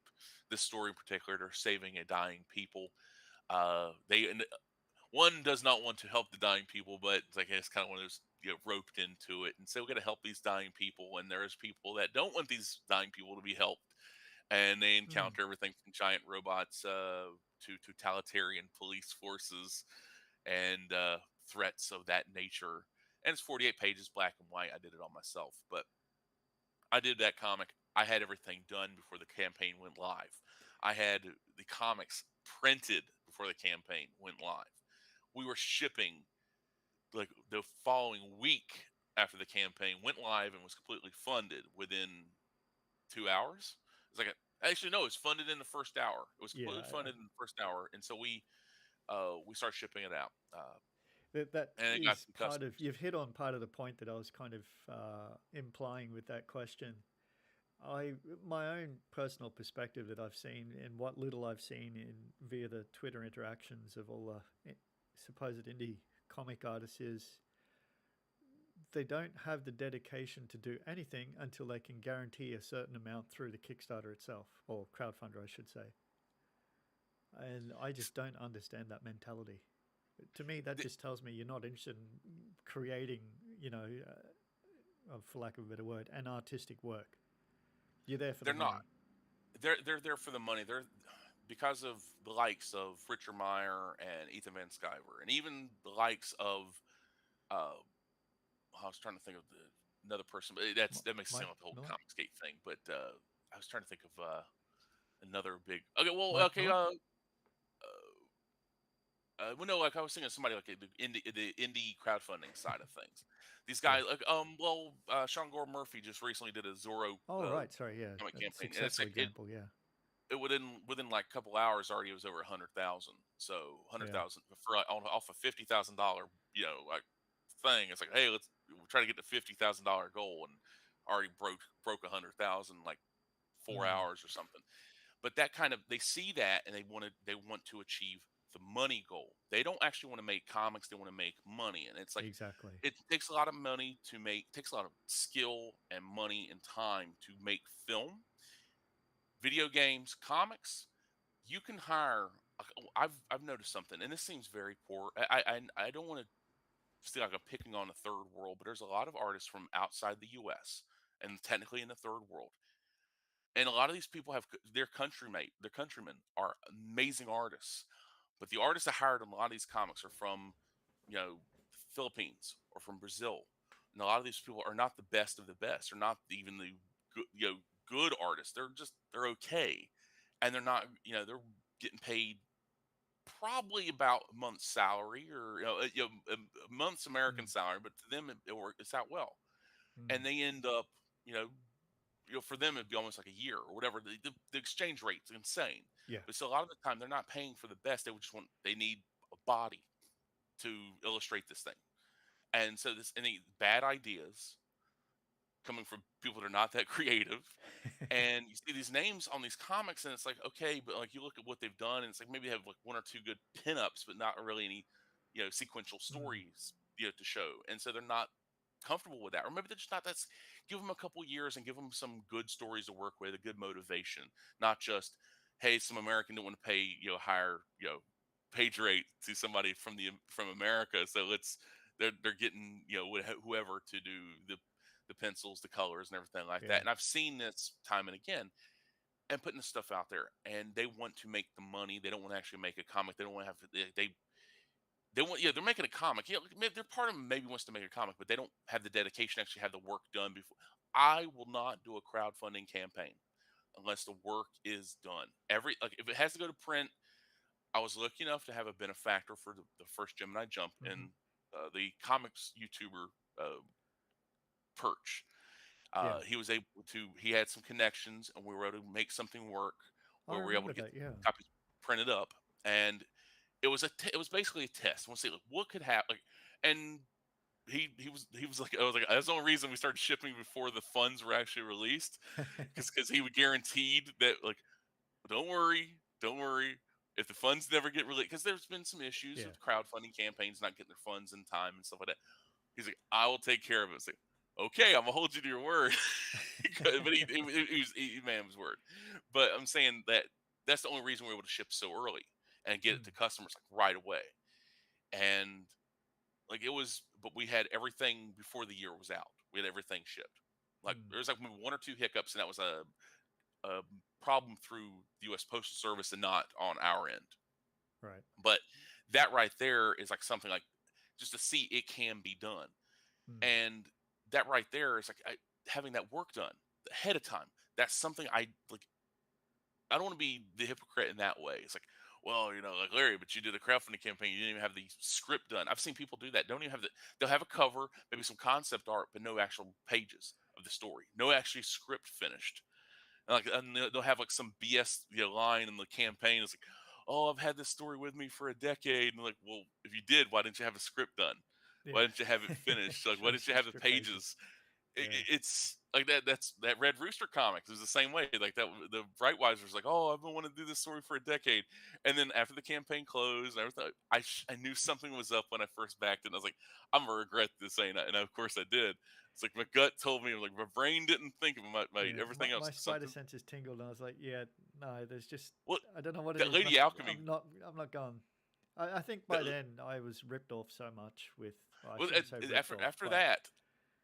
this story in particular, they're saving a dying people. They and one does not want to help the dying people, but it's like it's kind of one of those, you know, roped into it, and so we got to help these dying people. And there's people that don't want these dying people to be helped, and they Mm. encounter everything from giant robots to totalitarian police forces and threats of that nature. And it's 48 pages, black and white. I did it all myself, but I did that comic. I had everything done before the campaign went live. I had the comics printed before the campaign went live. We were shipping like the following week after the campaign went live and was completely funded within 2 hours. It's like actually no, it's funded in the first hour. It was Yeah. completely funded in the first hour, and so we started shipping it out, That and it got is some part of, customers. you've hit on part of the point that I was kind of implying with that question. I My own personal perspective that I've seen and what little I've seen in via the Twitter interactions of all the supposed indie comic artists is they don't have the dedication to do anything until they can guarantee a certain amount through the Kickstarter itself or crowdfunder, I should say. And I just don't understand that mentality. To me, that Th- just tells me you're not interested in creating, you know, for lack of a better word, an artistic work. You're there for the They're not. money. They're there for the money. They're because of the likes of Richard Meyer and Ethan Van Sciver, and even the likes of uh, I was trying to think of another person, but that makes it Mike sound like the whole Miller, Comicsgate thing. But I was trying to think of another big. Okay, well, Mike okay. Miller. Well, no, like I was thinking of somebody like the indie crowdfunding side of things. These Yeah. guys, like, Sean Gore Murphy just recently did a Zorro Oh, right. Sorry. Yeah. comic A campaign, and it's successful like example. Yeah. it within like a couple hours already it was over 100,000. So hundred Yeah. thousand for like, off a $50,000, like thing. It's like, hey, let's try to get the $50,000 goal, and already broke 100,000 like four Mm, hours or something. But that kind of, they see that and they want to achieve the money goal. They don't actually want to make comics, they want to make money. And it's like exactly. it takes a lot of money to make, takes a lot of skill and money and time to make film, video games, comics. You can hire, I've noticed something, and this seems very poor. I don't want to feel like I'm picking on the third world, but there's a lot of artists from outside the US and technically in the third world, and a lot of these people have their countrymen are amazing artists, but the artists that hired on a lot of these comics are from, the Philippines or from Brazil, and a lot of these people are not the best of the best, they're not even the good artists, they're okay, and they're not, they're getting paid probably about a month's salary, or a month's American Mm. salary, but to them it's out well, Mm. and they end up, you know, for them it'd be almost like a year or whatever. The exchange rate's insane, Yeah. but so a lot of the time they're not paying for the best. They need a body to illustrate this thing, and so this any bad ideas coming from people that are not that creative. And you see these names on these comics, and it's like, okay, but like you look at what they've done, and it's like maybe they have like one or two good pinups, but not really any, sequential Mm. stories, to show. And so they're not comfortable with that, or maybe they're just not. That's Give them a couple years and give them some good stories to work with, a good motivation, not just, hey, some American don't want to pay higher page rate to somebody from America, so they're getting whoever to do the pencils, the colors, and everything like that. Yeah. And I've seen this time and again, and putting this stuff out there, and they want to make the money. They don't want to actually make a comic. They don't want to have to. They want, they're making a comic. They're part of them maybe wants to make a comic, but they don't have the dedication to actually have the work done before. I will not do a crowdfunding campaign unless the work is done. If it has to go to print, I was lucky enough to have a benefactor for the first Gemini jump Hmm. in the comics YouTuber Perch. Yeah. He was able to. He had some connections, and we were able to make something work I where we were able remember to get that. Yeah. copies printed up, and it was basically a test. We'll see like what could happen. And he was like, I was like, that's the only reason we started shipping before the funds were actually released, because he would guaranteed that, like, don't worry, if the funds never get released, because there's been some issues Yeah. with crowdfunding campaigns not getting their funds in time and stuff like that. He's like, I will take care of it. It's like, okay, I'm gonna hold you to your word. But he man his word. But I'm saying that's the only reason we're able to ship so early and get it Mm. to customers like right away. And like it was, but we had everything before the year was out. We had everything shipped. Like Mm. there was like maybe one or two hiccups, and that was a problem through the U.S. Postal Service and not on our end. Right. But that right there is like something like just to see it can be done. Mm. And that right there is like having that work done ahead of time. That's something I like. I don't want to be the hypocrite in that way. It's like, well, like Larry, but you did a crowdfunding campaign. You didn't even have the script done. I've seen people do that. Don't even have they'll have a cover, maybe some concept art, but no actual pages of the story. No actually script finished. And they'll have like some BS line in the campaign. It's like, oh, I've had this story with me for a decade. And like, well, if you did, why didn't you have a script done? Why Yeah. didn't you have it finished? Like, why Show didn't you some have the script pages. pages? Yeah. It's like that. That's that Red Rooster comics is the same way. Like that, the Brightwiser's like, oh, I've been wanting to do this story for a decade, and then after the campaign closed and everything, I knew something was up when I first backed it. And I was like, I'm gonna regret this, ain't I? And of course I did. It's like my gut told me, like my brain didn't think of my Yeah. everything My else. spider Something. senses tingled, and I was like, yeah, no, there's just Well, I don't know what it that is. Lady Must Alchemy. I'm not going. I think That by then I was ripped off so much with. Well, I well, shouldn't say ripped off, after but that,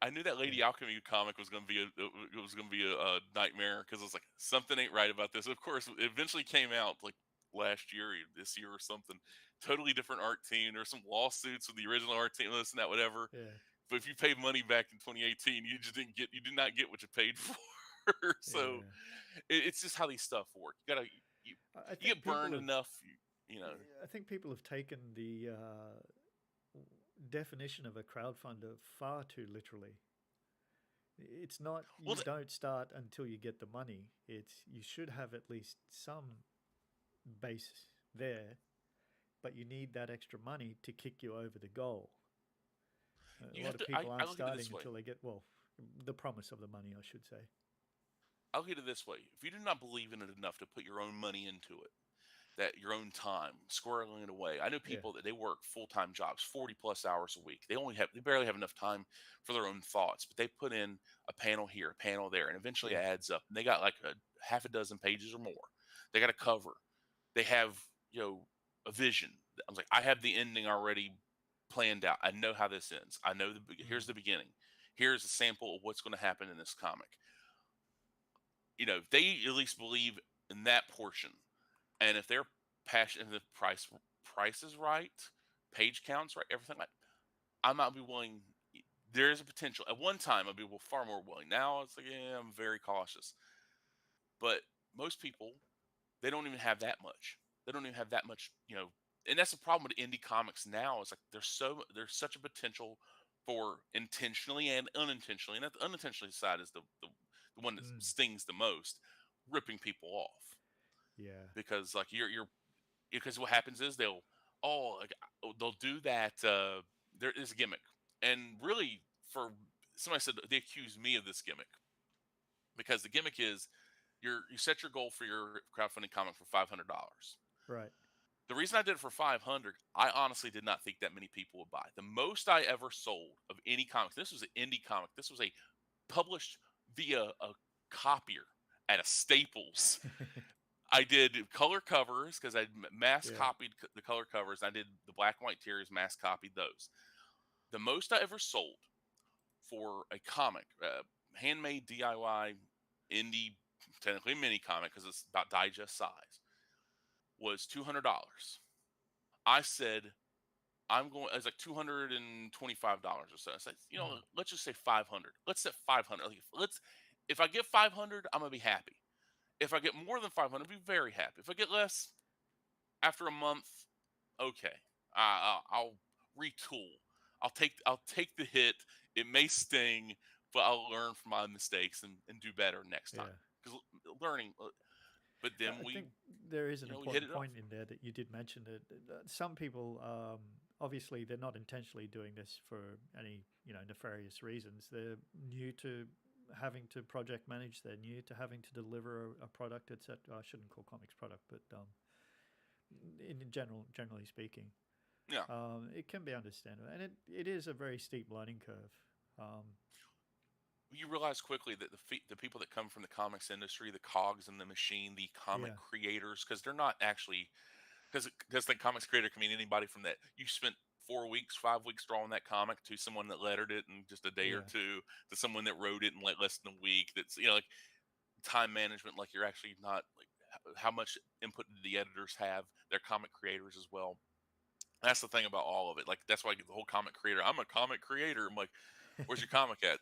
I knew that yeah. Lady Alchemy comic was going to be a nightmare, because I was like, something ain't right about this. Of course, it eventually came out like last year, or this year, or something. Totally different art team. There's some lawsuits with the original art team, this and that, whatever. Yeah. But if you paid money back in 2018, you did not get what you paid for. So Yeah. it's just how these stuff work. I You think get burned people have. enough, you know. I think people have taken the definition of a crowdfunder far too literally. It's not Well, you don't start until you get the money. It's you should have at least some base there, but you need that extra money to kick you over the goal. A you lot have of to. people I aren't look at it starting this way. until they get, well, the promise of the money, I should say. I look at it this way: if you do not believe in it enough to put your own money into it, that your own time, squirreling it away. I know Yeah. people that they work full time jobs, 40 plus hours a week. They barely have enough time for their own thoughts, but they put in a panel here, a panel there, and eventually Yeah. it adds up. And they got like a half a dozen pages or more. They got a cover. They have, a vision. I was like, I have the ending already planned out. I know how this ends. I know Mm. here's the beginning. Here's a sample of what's going to happen in this comic. If they at least believe in that portion, and if they're passionate, if the price is right, page counts right, everything like, I might be willing. There is a potential. At one time, I'd be far more willing. Now it's like, yeah, I'm very cautious. But most people, they don't even have that much. They don't even have that much, and that's the problem with indie comics now. Is like there's such a potential for intentionally and unintentionally, and that the unintentionally side is the one that Mm, stings the most, ripping people off yeah. because like you're because what happens is like they'll do that. There is a gimmick, and really for somebody said they accuse me of this gimmick because the gimmick is you set your goal for your crowdfunding comic for $500. Right. The reason I did it for 500, I honestly did not think that many people would buy. The most I ever sold of any comic, this was an indie comic. This was a published via a copier at a Staples. I did color covers because I mass Yeah. copied the color covers. I did the black and white tiers, mass copied those. The most I ever sold for a comic, handmade DIY indie, technically mini comic because it's about digest size, was $200. I said I'm going. It's like $225 or so. I said, Mm, let's just say 500. Let's set 500. Like, if I get 500, I'm gonna be happy. If I get more than 500, I'll be very happy. If I get less after a month, okay, I'll retool. I'll take the hit. It may sting, but I'll learn from my mistakes and do better next time. yeah. Because learning, but then I we think there is an we hit important it off. point in there that you did mention that some people, obviously, they're not intentionally doing this for any nefarious reasons. They're new to having to project manage. They're new to having to deliver a product, etc. I shouldn't call comics product, but generally speaking, Yeah. it can be understandable, and it is a very steep learning curve. Um, You realize quickly that the people that come from the comics industry, the cogs in the machine, the comic yeah, creators, because they're not actually because the comics creator can mean anybody from that. You spent 4 weeks, 5 weeks drawing that comic to someone that lettered it in just a day or yeah, two, to someone that wrote it in like less than a week. That's like time management. Like you're actually not like how much input do the editors have? They're comic creators as well. That's the thing about all of it. Like that's why I get the whole comic creator. I'm a comic creator. I'm like, where's your comic at?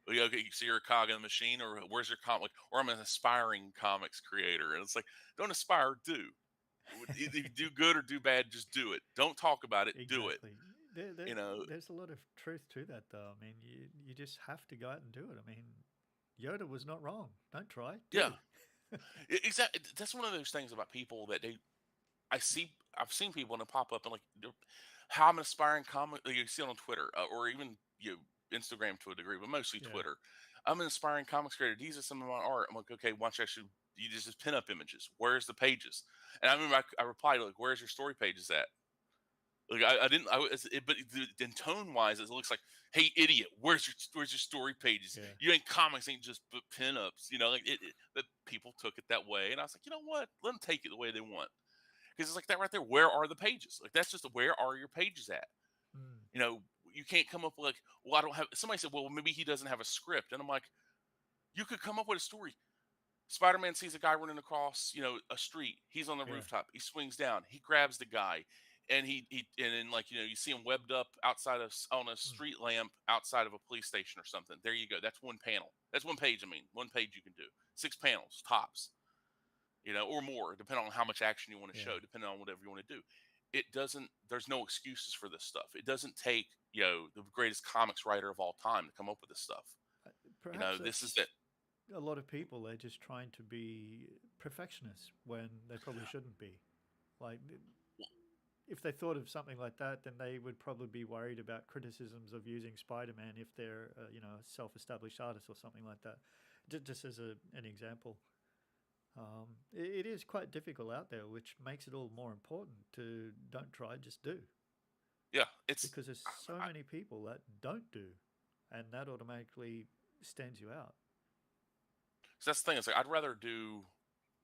Well, yeah, okay, you see, you're a cog in the machine, or where's your comic? Or I'm an aspiring comics creator, and it's like, don't aspire, do. If you do good or do bad, just do it. Don't talk about it, do it. exactly. There, there, You know, there's a lot of truth to that, though. I mean, you just have to go out and do it. I mean, Yoda was not wrong. Don't try, yeah, do. exactly. That's one of those things about people that I've seen people and they pop up and like, how I'm an aspiring comic. Like you see it on Twitter or even Instagram to a degree, but mostly Yeah, Twitter. I'm an aspiring comics creator. These are some of my art. I'm like, okay, why don't you actually you just pin up images? Where's the pages? And I remember I replied like, "Where's your story pages at?" Like I didn't, but in tone wise, it looks like, "Hey, idiot, where's your story pages? yeah, You ain't comics, ain't just pinups." Like that people took it that way, and I was like, you know what? Let them take it the way they want, because it's like that right there. Where are the pages? Like that's just where are your pages at? mm, You know, you can't come up with like, well, I don't have. Somebody said, well, maybe he doesn't have a script, and I'm like, you could come up with a story. Spider-Man sees a guy running across, a street. He's on the yeah, rooftop. He swings down. He grabs the guy, and and then like you see him webbed up outside of on a mm, street lamp outside of a police station or something. There you go. That's one panel. That's one page. I mean, one page you can do 6 panels tops, or more, depending on how much action you want to yeah. show, depending on whatever you want to do. It doesn't. There's no excuses for this stuff. It doesn't take the greatest comics writer of all time to come up with this stuff. Uh, Perhaps This is that's that. a lot of people. They're just trying to be perfectionists when they probably shouldn't be. Like, if they thought of something like that, then they would probably be worried about criticisms of using Spider-Man if they're, a self-established artist or something like that. Just as an example, it is quite difficult out there, which makes it all more important to don't try, just do, Yeah, it's. because there's so many people that don't do, and that automatically stands you out. So that's the thing. It's like I'd rather do,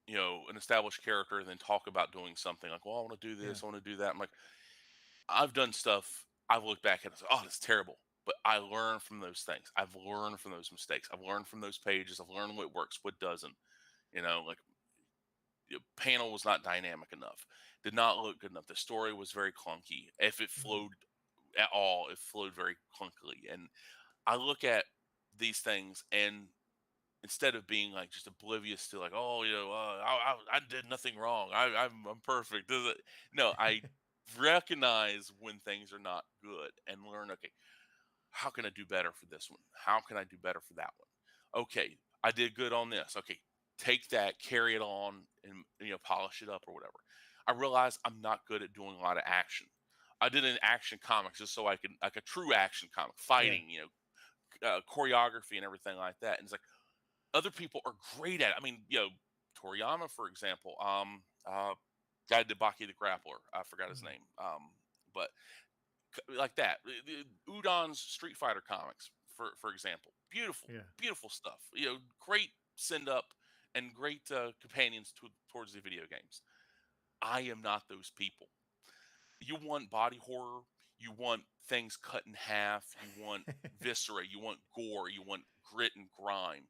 an established character than talk about doing something like, well, I want to do Yeah. this, I want to do that. I'm like, I've done stuff. I've looked back at it, and said, oh, that's terrible. But I learn from those things. I've learned from those mistakes. I've learned from those pages. I've learned what works, what doesn't. Like panel was not dynamic enough, did not look good enough. The story was very clunky. If it Mm. flowed at all, it flowed very clunkily. And I look at these things and instead of being like just oblivious to like, oh, I did nothing wrong. I'm perfect. No, I recognize when things are not good and learn, okay, how can I do better for this one? How can I do better for that one? Okay, I did good on this. Okay, take that, carry it on, and polish it up or whatever. I realized I'm not good at doing a lot of action. I did an action comic just so I could, like, a true action comic, Yeah. fighting, choreography and everything like that. And it's like other people are great at it. I mean, Toriyama, for example, guy that did Baki the Grappler. I forgot his Mm. name. But like that. Udon's Street Fighter comics, for example, beautiful, Yeah. beautiful stuff. Great send up and great companions towards the video games. I am not those people. You want body horror, you want things cut in half, you want viscera, you want gore, you want grit and grime,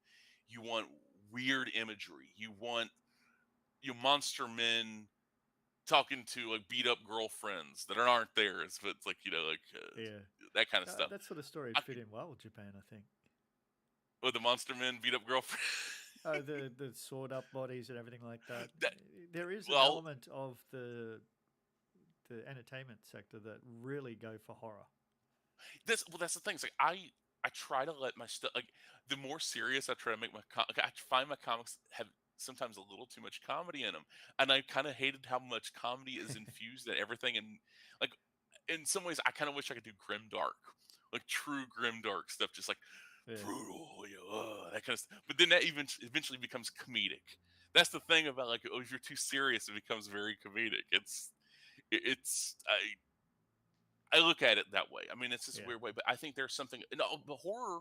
you want weird imagery, you want your monster men talking to like beat up girlfriends that aren't theirs, but it's like Yeah. that kind of stuff. That sort of story I would fit could, in well with Japan, I think. the monster men beat up girlfriends. Oh, the sword up bodies and everything like that. that There is an well, element of the entertainment sector that really go for horror. that's the thing. It's like I try to let my stuff, like, the more serious I try to make like, I find my comics have sometimes a little too much comedy in them, and I kind of hated how much comedy is infused in everything. And like in some ways, I kind of wish I could do grim dark, like true grim dark stuff, just like Yeah. brutal, that kind of stuff. But then that even eventually becomes comedic. That's the thing about, like, oh, if you're too serious, it becomes very comedic. It's I look at it that way. I mean, it's this Yeah. weird way, but I think there's something. No, the horror.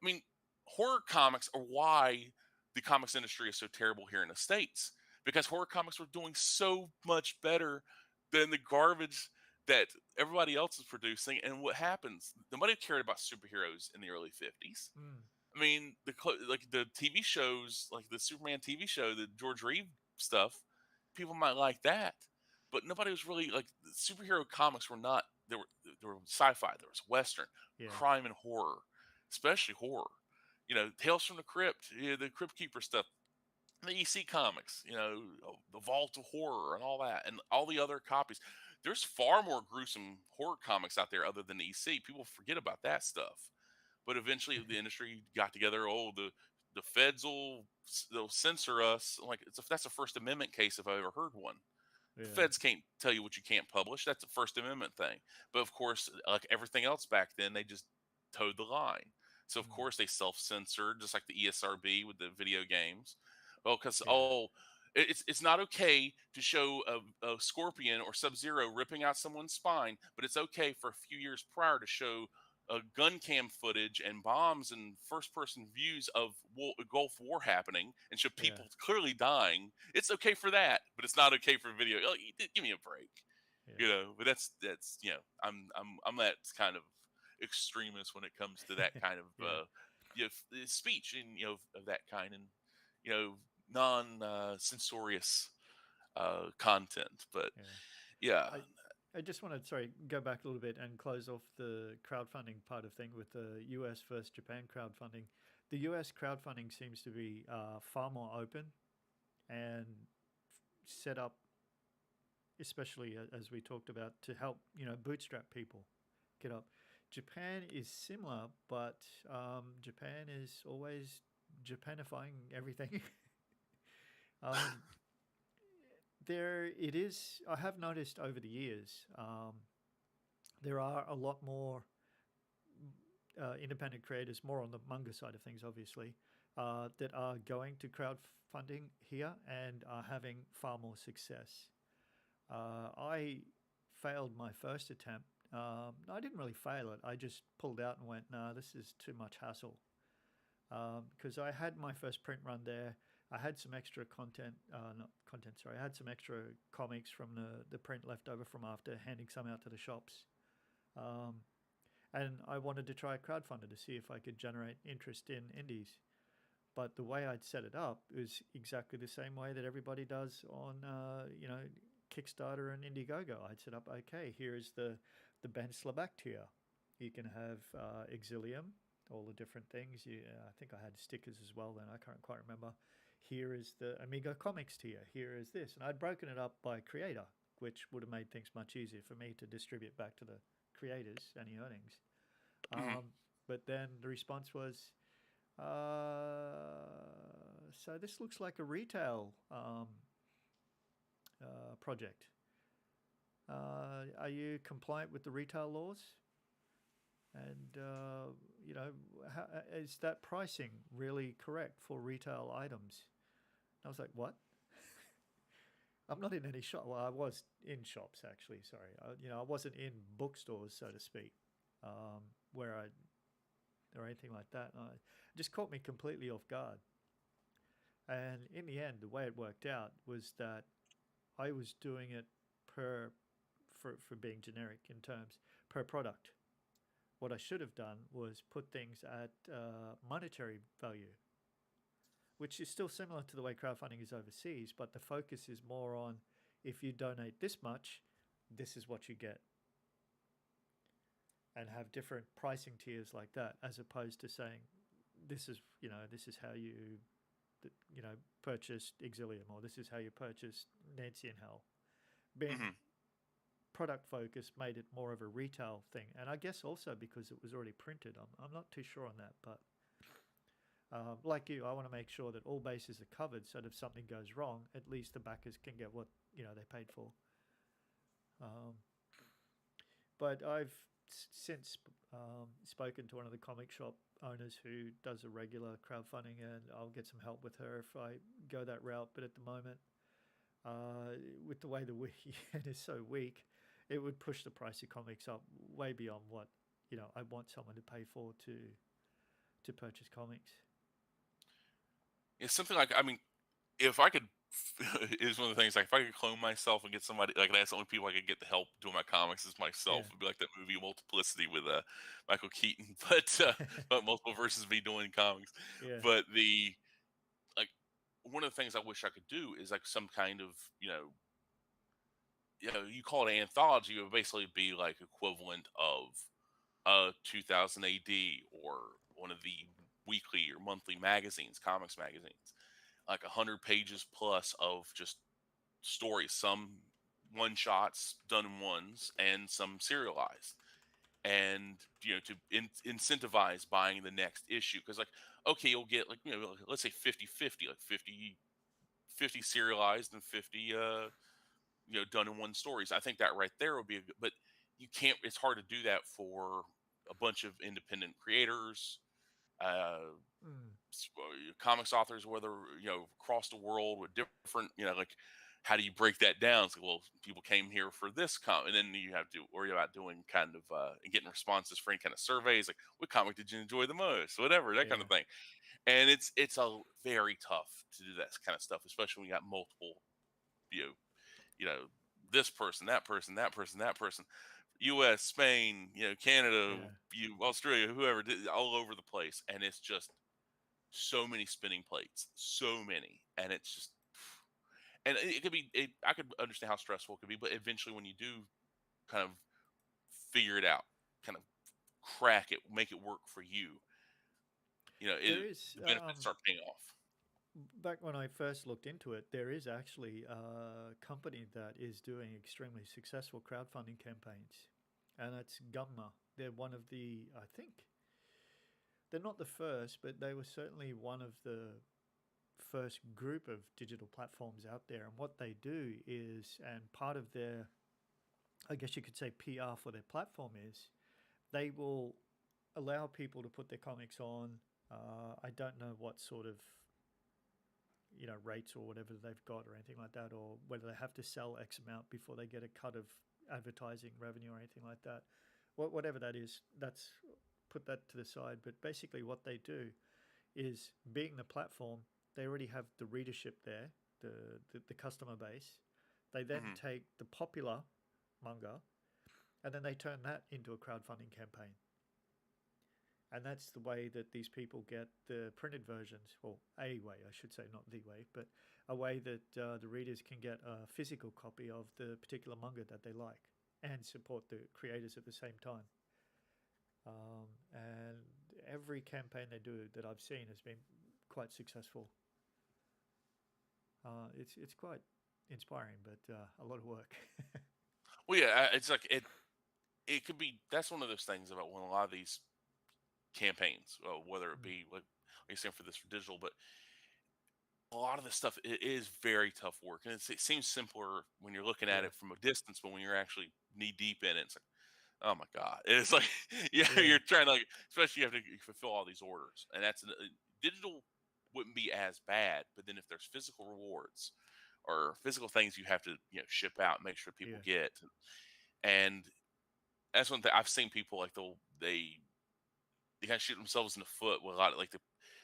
I mean, horror comics are why the comics industry is so terrible here in the states, because horror comics were doing so much better than the garbage that everybody else is producing. And what happens? Nobody cared about superheroes in the early '50s. Mm. I mean, like the TV shows, like the Superman TV show, the George Reeve stuff, people might like that, but nobody was really like, superhero comics were not. There were sci-fi, there was western, Yeah. crime and horror, especially horror. Tales from the Crypt, the Crypt Keeper stuff, the EC comics, the Vault of Horror and all that, and all the other copies. There's far more gruesome horror comics out there other than EC. People forget about that stuff. But eventually, the industry got together. Oh, the feds they'll censor us. Like, that's a First Amendment case if I ever heard one. The Yeah. feds can't tell you what you can't publish. That's a First Amendment thing. But of course, like everything else back then, they just towed the line. So of Mm. course they self-censored, just like the ESRB with the video games. Well, because Yeah. it's not okay to show a scorpion or Sub-Zero ripping out someone's spine, but it's okay for a few years prior to show gun cam footage and bombs and first person views of Gulf War happening and show Yeah. people clearly dying. It's okay for that, but it's not okay for video. Oh, give me a break, Yeah. But that's I'm that kind of extremist when it comes to that kind of Yeah. speech, and of that kind, and non censorious content. But Yeah. yeah, I I just want to, sorry, go back a little bit and close off the crowdfunding part of thing with the US versus Japan crowdfunding. The US crowdfunding seems to be far more open and set up, especially as we talked about, to help bootstrap people get up. Japan is similar, but Japan is always Japanifying everything. um, there it is. I have noticed over the years there are a lot more independent creators, more on the manga side of things, obviously, that are going to crowdfunding here and are having far more success. I failed my first attempt. I didn't really fail it. I just pulled out and went, "Nah, this is too much hassle." Because I had my first print run there. I had some extra content, not content, sorry. I had some extra comics from the print left over from after, handing some out to the shops. Um, and I wanted to try a crowdfunder to see if I could generate interest in indies. But the way I'd set it up is exactly the same way that everybody does on, Kickstarter and Indiegogo. I'd set up, okay, here is the Ben Slabak tier. You can have Exilium, all the different things. I think I had stickers as well then. I can't quite remember. Here is the Amigo Comics tier. Here is this. And I'd broken it up by creator, which would have made things much easier for me to distribute back to the creators, any earnings. Hmm. But then the response was, so this looks like a retail project. Are you compliant with the retail laws? And how, is that pricing really correct for retail items? And I was like, what? I'm not in any shop. Well, I was in shops actually. Sorry, I wasn't in bookstores, so to speak, where I or anything like that. And it just caught me completely off guard. And in the end, the way it worked out was that I was doing it per for being generic in terms per product. What I should have done was put things at monetary value, which is still similar to the way crowdfunding is overseas, but the focus is more on if you donate this much, this is what you get, and have different pricing tiers like that, as opposed to saying this is how purchased Exilium, or this is how you purchase Nancy and Hell. Being Hmm. product focused made it more of a retail thing, and I guess also because it was already printed. I'm not too sure on that, but like you, I want to make sure that all bases are covered, so that if something goes wrong, at least the backers can get what they paid for. Um, but I've since spoken to one of the comic shop owners who does a regular crowdfunding, and I'll get some help with her if I go that route. But at the moment, with the way the yen is so weak, it would push the price of comics up way beyond what I want someone to pay for to purchase comics. It's something like, I mean, if I could, is one of the things, like if I could clone myself and get somebody, like that's the only people I could get to help doing my comics is myself. Yeah, It'd be like that movie Multiplicity with Michael Keaton, but multiple versus me doing comics. yeah, But the like one of the things I wish I could do is like some kind of you call it an anthology, it would basically be like equivalent of 2000 AD or one of the weekly or monthly magazines, comics magazines, like 100 pages plus of just stories, some one shots done in ones and some serialized. And to incentivize buying the next issue, because like, okay, you'll get like, let's say 50-50, like 50 serialized and 50 done in one stories. I think that right there would be a good, but you can't, it's hard to do that for a bunch of independent creators, uh mm, comics authors, whether across the world with different, like how do you break that down? It's like, well, people came here for this and then you have to worry about doing kind of and getting responses for any kind of surveys, like what comic did you enjoy the most, whatever, that kind yeah, of thing. And it's a very tough to do that kind of stuff, especially when you got multiple, you know, you know, this person, that person, that person, that person, U.S., Spain, Canada, yeah. Australia, whoever, all over the place, and it's just so many spinning plates, so many, and it's just, and it could be. I could understand how stressful it could be, but eventually, when you do kind of figure it out, kind of crack it, make it work for you, There is the benefits start paying off. back when I first looked into it, there is actually a company that is doing extremely successful crowdfunding campaigns, and that's Gumma. They're one of the, I think, they're not the first, but they were certainly one of the first group of digital platforms out there. And what they do is, and part of their, I guess you could say, PR for their platform is, they will allow people to put their comics on. I don't know what sort of rates or whatever they've got or anything like that, or whether they have to sell X amount before they get a cut of advertising revenue or anything like that. Whatever that is, that's put that to the side. But basically, what they do is, being the platform, they already have the readership there, the customer base. They then Hmm. take the popular manga and then they turn that into a crowdfunding campaign. And that's the way that these people get the printed versions, or a way, I should say, not the way, but a way that the readers can get a physical copy of the particular manga that they like and support the creators at the same time. And every campaign they do that I've seen has been quite successful. It's quite inspiring, but a lot of work. Well, yeah, it's like it could be. That's one of those things about when a lot of these campaigns, whether it Mm, be like you're saying for this for digital, but a lot of this stuff it is very tough work, and it seems simpler when you're looking at yeah, it from a distance, but when you're actually knee deep in it, it's like, oh my god, it's like yeah, yeah, you're trying to like, especially you have to fulfill all these orders, and digital wouldn't be as bad, but then if there's physical rewards or physical things you have to ship out, and make sure people yeah, get, and that's one thing I've seen people like they kind of shoot themselves in the foot with a lot of like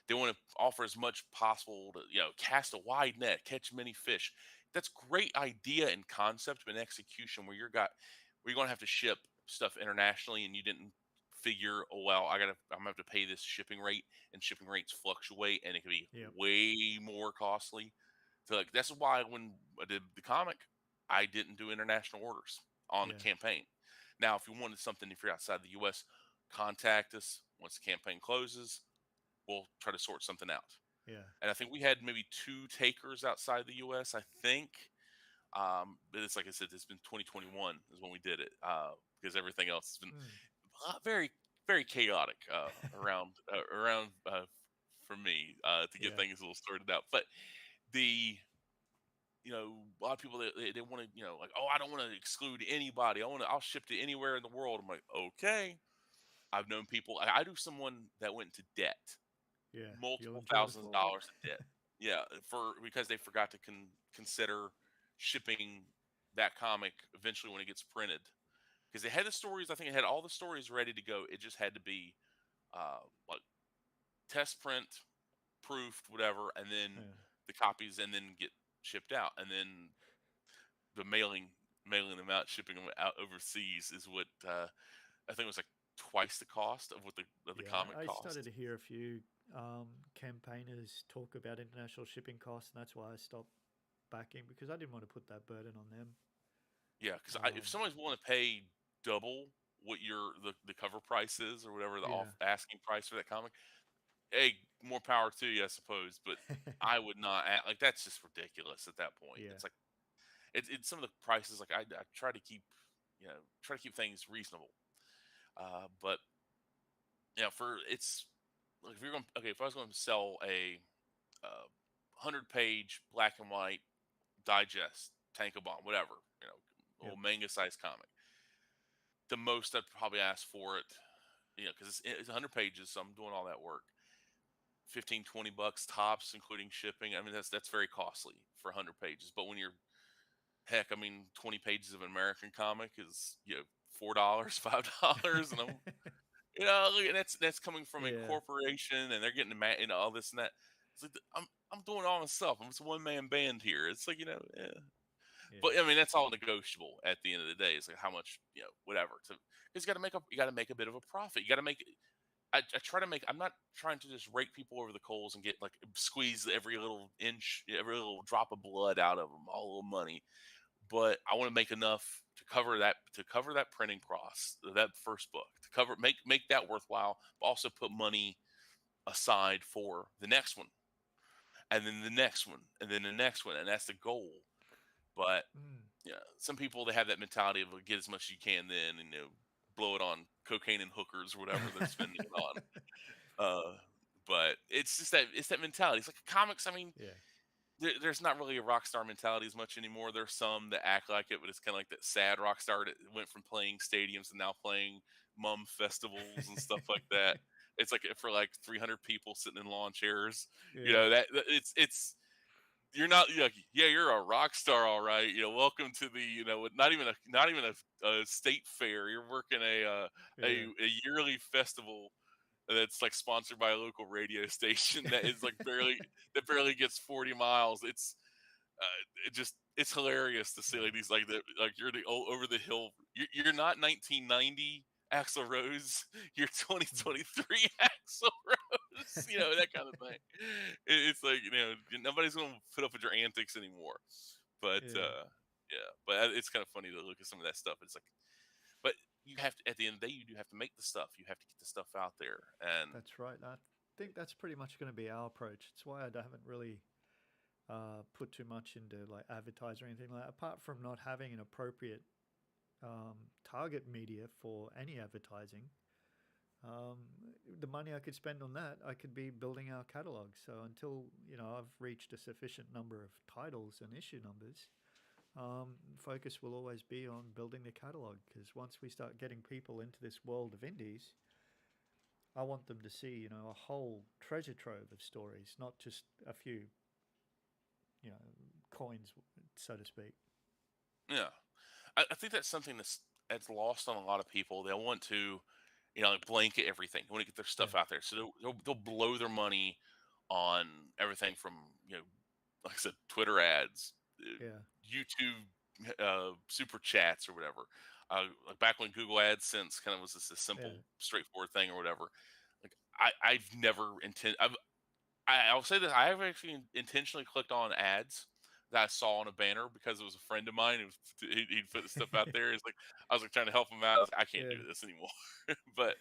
they want to offer as much possible to cast a wide net, catch many fish. That's great idea and concept, but in execution where you're gonna have to ship stuff internationally and you didn't figure, oh well, I'm gonna have to pay this shipping rate, and shipping rates fluctuate and it can be yep, way more costly. So like that's why when I did the comic, I didn't do international orders on the yeah, campaign. Now, if you wanted something, if you're outside the U.S., contact us once the campaign closes. We'll try to sort something out. yeah. And I think we had maybe two takers outside the U.S. I think, but it's like I said, it's been 2021 is when we did it because everything else has been Mm. very very chaotic around for me to get Yeah, things a little sorted out. But the a lot of people they want to like, oh, I don't want to exclude anybody. I'll ship to anywhere in the world. I'm like, okay. I've known people. I do someone that went into debt, yeah. You'll multiple enjoy the thousands of fallout. dollars in debt. Yeah, for because they forgot to consider shipping that comic eventually when it gets printed. Because they had the stories, I think it had all the stories ready to go. It just had to be like test print, proofed, whatever, and then Yeah, the copies, and then get shipped out, and then the mailing them out, shipping them out overseas is what I think it was like twice the cost of what the yeah. comic I started cost. to hear a few campaigners talk about international shipping costs, and that's why I stopped backing because I didn't want to put that burden on them. Yeah, because if Um, somebody's willing to pay double what the cover price is or whatever the off yeah, asking price for that comic, hey, more power to you, I suppose. But I would not like that's just ridiculous at that point. yeah, It's like it's some of the prices like I try to keep try to keep things reasonable. But for it's like if you're going okay if I was going to sell a 100-page black and white digest Tankobon whatever yep, little manga sized comic, the most I'd probably ask for it, because it's 100 pages, so I'm doing all that work. 15-20 bucks tops, including shipping. I mean, that's very costly for 100 pages. But when you're heck, I mean, 20 pages of an American comic is $4, $5, and I'm and that's coming from a yeah, corporation, and they're getting all this and that. It's like I'm doing all myself. I'm just a one man band here. It's like yeah. yeah, But I mean, that's all negotiable at the end of the day. It's like how much, whatever. Because you got to make a bit of a profit. You got to make. I try to make. I'm not trying to just rake people over the coals and get like squeeze every little inch, every little drop of blood out of them, all little money. But I want to make enough to cover that printing cost, that first book, to cover make that worthwhile, but also put money aside for the next one, and then the next one, and then the next one, and that's the goal. But mm, yeah, some people they have that mentality of get as much as you can, then and blow it on cocaine and hookers or whatever they're spending it on. But it's just it's that mentality. It's like comics. I mean, yeah, there's not really a rock star mentality as much anymore. There's some that act like it, but it's kind of like that sad rock star that went from playing stadiums and now playing mum festivals and stuff like that. It's like for like 300 people sitting in lawn chairs. yeah, It's you're not you're like, yeah, you're a rock star, all right. Welcome to the not even a state fair. You're working yeah, a yearly festival that's like sponsored by a local radio station that is like barely gets 40 miles. It's hilarious to see yeah, like these like you're the over the hill. You're not 1990 Axl Rose. You're mm, 2023 Axl Rose. That kind of thing. It's like nobody's gonna put up with your antics anymore. But yeah. yeah, but it's kind of funny to look at some of that stuff. It's like, but you have to at the end of the day you do have to make the stuff. You have to get the stuff out there, and That's right. I think that's pretty much going to be our approach. It's why I haven't really put too much into like advertising or anything like that. Apart from not having an appropriate target media for any advertising, um, the money I could spend on that, I could be building our catalog. So until I've reached a sufficient number of titles and issue numbers, focus will always be on building the catalog. Because once we start getting people into this world of indies, I want them to see a whole treasure trove of stories, not just a few coins, so to speak. Yeah, I think that's something that's lost on a lot of people. They'll want to, like blanket everything. They want to get their Yeah, stuff out there, so they'll blow their money on everything from like I said, Twitter ads, yeah, YouTube super chats or whatever. Like back when Google AdSense kind of was just a yeah. simple, straightforward thing or whatever. Like I've never intend. I'll say that I have actually intentionally clicked on ads that I saw on a banner because it was a friend of mine. He'd put the stuff out there. It's like I was like trying to help him out. I was like, I can't Yeah. do this anymore. But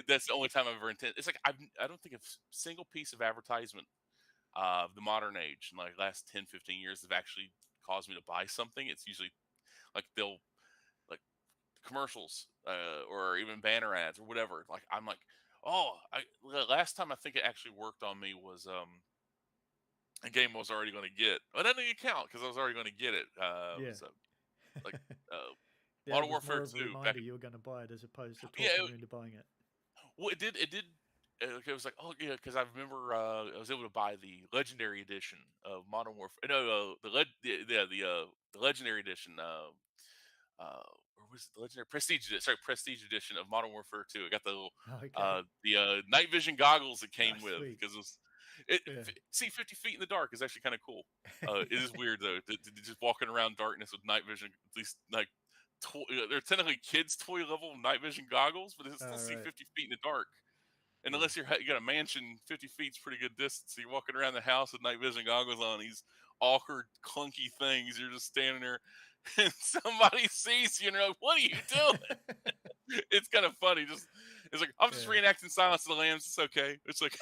that's the only time I've ever intended. It's like I don't think a single piece of advertisement of the modern age in like last 10, 15 years have actually caused me to buy something. It's usually like they'll like commercials or even banner ads or whatever. Like I'm like, oh, the last time I think it actually worked on me was a game I was already going to get. Well, that didn't count because I was already going to get it. It Yeah. was like uh, Yeah, it Modern was Warfare more of a 2 back. reminder you were going to buy it as opposed to Yeah, talking you into buying it. well, it did. It was like, oh yeah, because I remember I was able to buy the legendary edition of Modern Warfare. No, the legendary edition. Or was it the legendary prestige? Sorry, prestige edition of Modern Warfare 2. I got the little, Okay. night vision goggles that Ah, came with sweet. because Yeah. see 50 feet in the dark is actually kind of cool. It is weird though to just walking around darkness with night vision. At least like they're technically kids toy level night vision goggles, but it still All see right. 50 feet in the dark. And Yeah. unless you got a mansion, 50 feet's pretty good distance. So you're walking around the house with night vision goggles on, these awkward, clunky things. You're just standing there, and somebody sees you, and you're like, "What are you doing?" It's kind of funny. Just it's like I'm just Yeah. reenacting Silence of the Lambs. It's okay. It's like,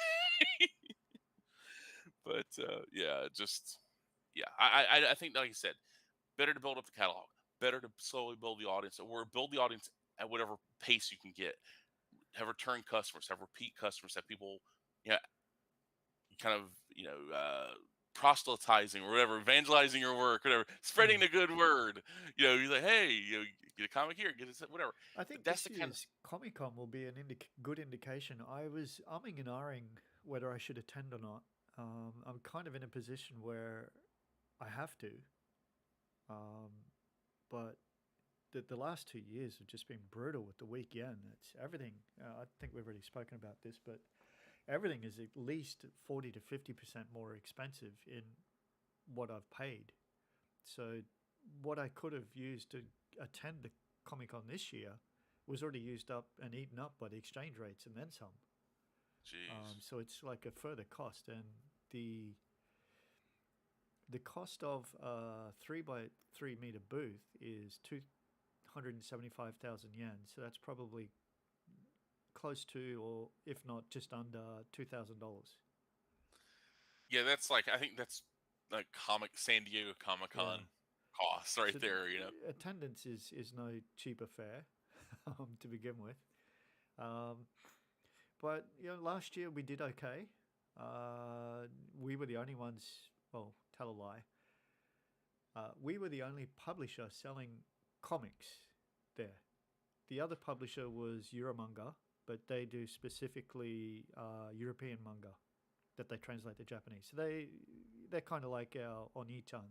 but yeah, just yeah. I think, like you said, better to build up the catalog, better to slowly build the audience, or build the audience at whatever pace you can get. Have return customers, have repeat customers, have people, yeah, kind of, proselytizing or whatever, evangelizing your work, whatever, spreading Yeah. the good word. You're like, hey, get a comic here, get it, whatever. I think That's this the kind of year's Comic Con will be an good indication. I was umming and ahhing whether I should attend or not. I'm kind of in a position where I have to, um, but the last 2 years have just been brutal with the weekend. It's everything. I think we've already spoken about this, but everything is at least 40 to 50% more expensive in what I've paid. So what I could have used to attend the Comic Con this year was already used up and eaten up by the exchange rates and then some. jeez. So it's like a further cost, and the cost of a 3 by 3 meter booth is 275,000 yen. So that's probably close to, or if not just under, $2,000. Yeah, that's like, I think that's like San Diego Comic Con Yeah. costs right So there. attendance is no cheap affair to begin with. Um, but last year we did okay. We were the only ones. Well, tell a lie. We were the only publisher selling comics there. The other publisher was Euromanga, but they do specifically European manga that they translate to Japanese. So they're kind of like our Oni-chan.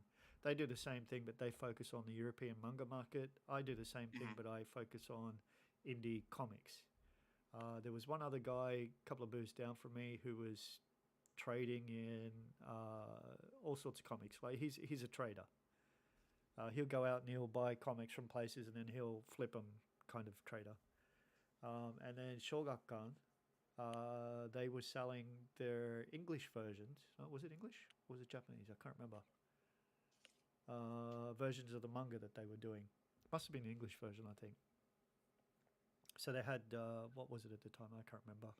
They do the same thing, but they focus on the European manga market. I do the same thing, Hmm. but I focus on indie comics. There was one other guy, a couple of booths down from me, who was trading in all sorts of comics. Like he's a trader. He'll go out and he'll buy comics from places and then he'll flip them, kind of trader. And then Shogakukan, they were selling their English versions. Was it English? Or was it Japanese? I can't remember. Versions of the manga that they were doing. Must have been the English version, I think. So they had, what was it at the time? I can't remember.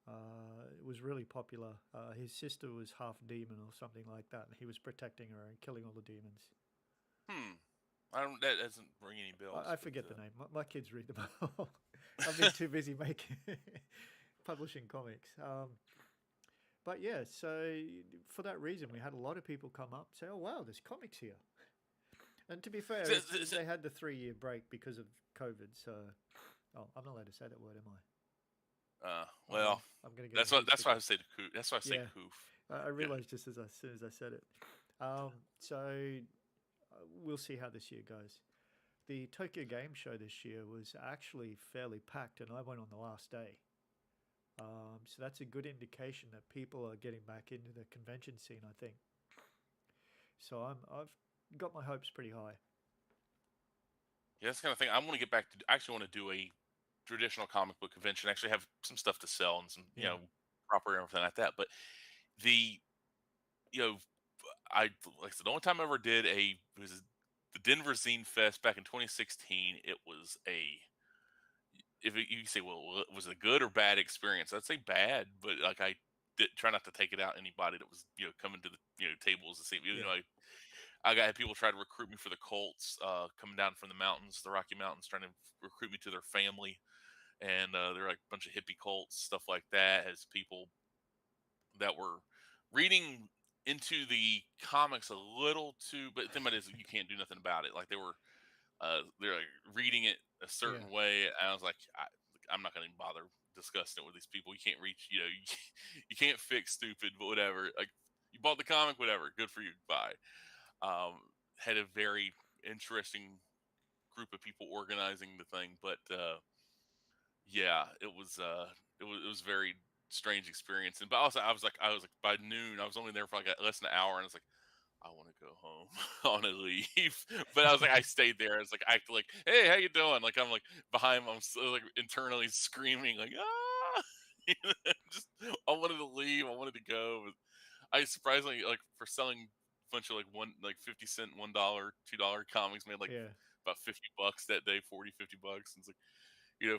It was really popular. His sister was half demon or something like that, and he was protecting her and killing all the demons. Hmm. I don't. That doesn't ring any bells. I But forget the name. My kids read them all. I've been too busy making publishing comics. But yeah, so for that reason, we had a lot of people come up say, "Oh wow, there's comics here." And to be fair, they had the 3 year break because of COVID. So, oh, I'm not allowed to say that word, am I? well, I'm gonna get a that's what heat that's why I ticket. say the coo. That's why I say Yeah, coof. I Yeah. realized just as soon as I said it. So we'll see how this year goes. The Tokyo Game Show this year was actually fairly packed, and I went on the last day. So that's a good indication that people are getting back into the convention scene, I think. So I've got my hopes pretty high. Yeah, that's the kind of thing I want to get back to. I actually want to do a traditional comic book convention. Actually, have some stuff to sell and some Yeah, proper and everything like that. But the you know I like I said, the only time I ever did a was the Denver Zine Fest back in 2016. It was a if it, you say, well, was it a good or bad experience? I'd say bad, but like I did try not to take it out on anybody that was coming to the tables to see. yeah, I got had people try to recruit me for the Colts, coming down from the mountains, the Rocky Mountains, trying to recruit me to their family, and they're like a bunch of hippie cults, stuff like that. As people that were reading into the comics a little too, but the thing about it is you can't do nothing about it. Like they're like reading it a yeah, certain way, and I was like, I'm not going to bother discussing it with these people. You can't reach, you can't fix stupid, but whatever. Like you bought the comic, whatever. Good for you. Bye. Um, had a very interesting group of people organizing the thing, but yeah, it was very strange experience. And but also I was like by noon, I was only there for like less than an hour, and I was like, I want to go home. I want to leave. But I was like, I stayed there. I was like, acting like, hey, how you doing? Like I'm like behind him. I'm so, like internally screaming like, ah. Just I wanted to leave. I wanted to go. But I surprisingly like for selling a bunch of like 50 cent $1 $2 comics made like yeah, about $50 that day, 40 50 bucks. And it's like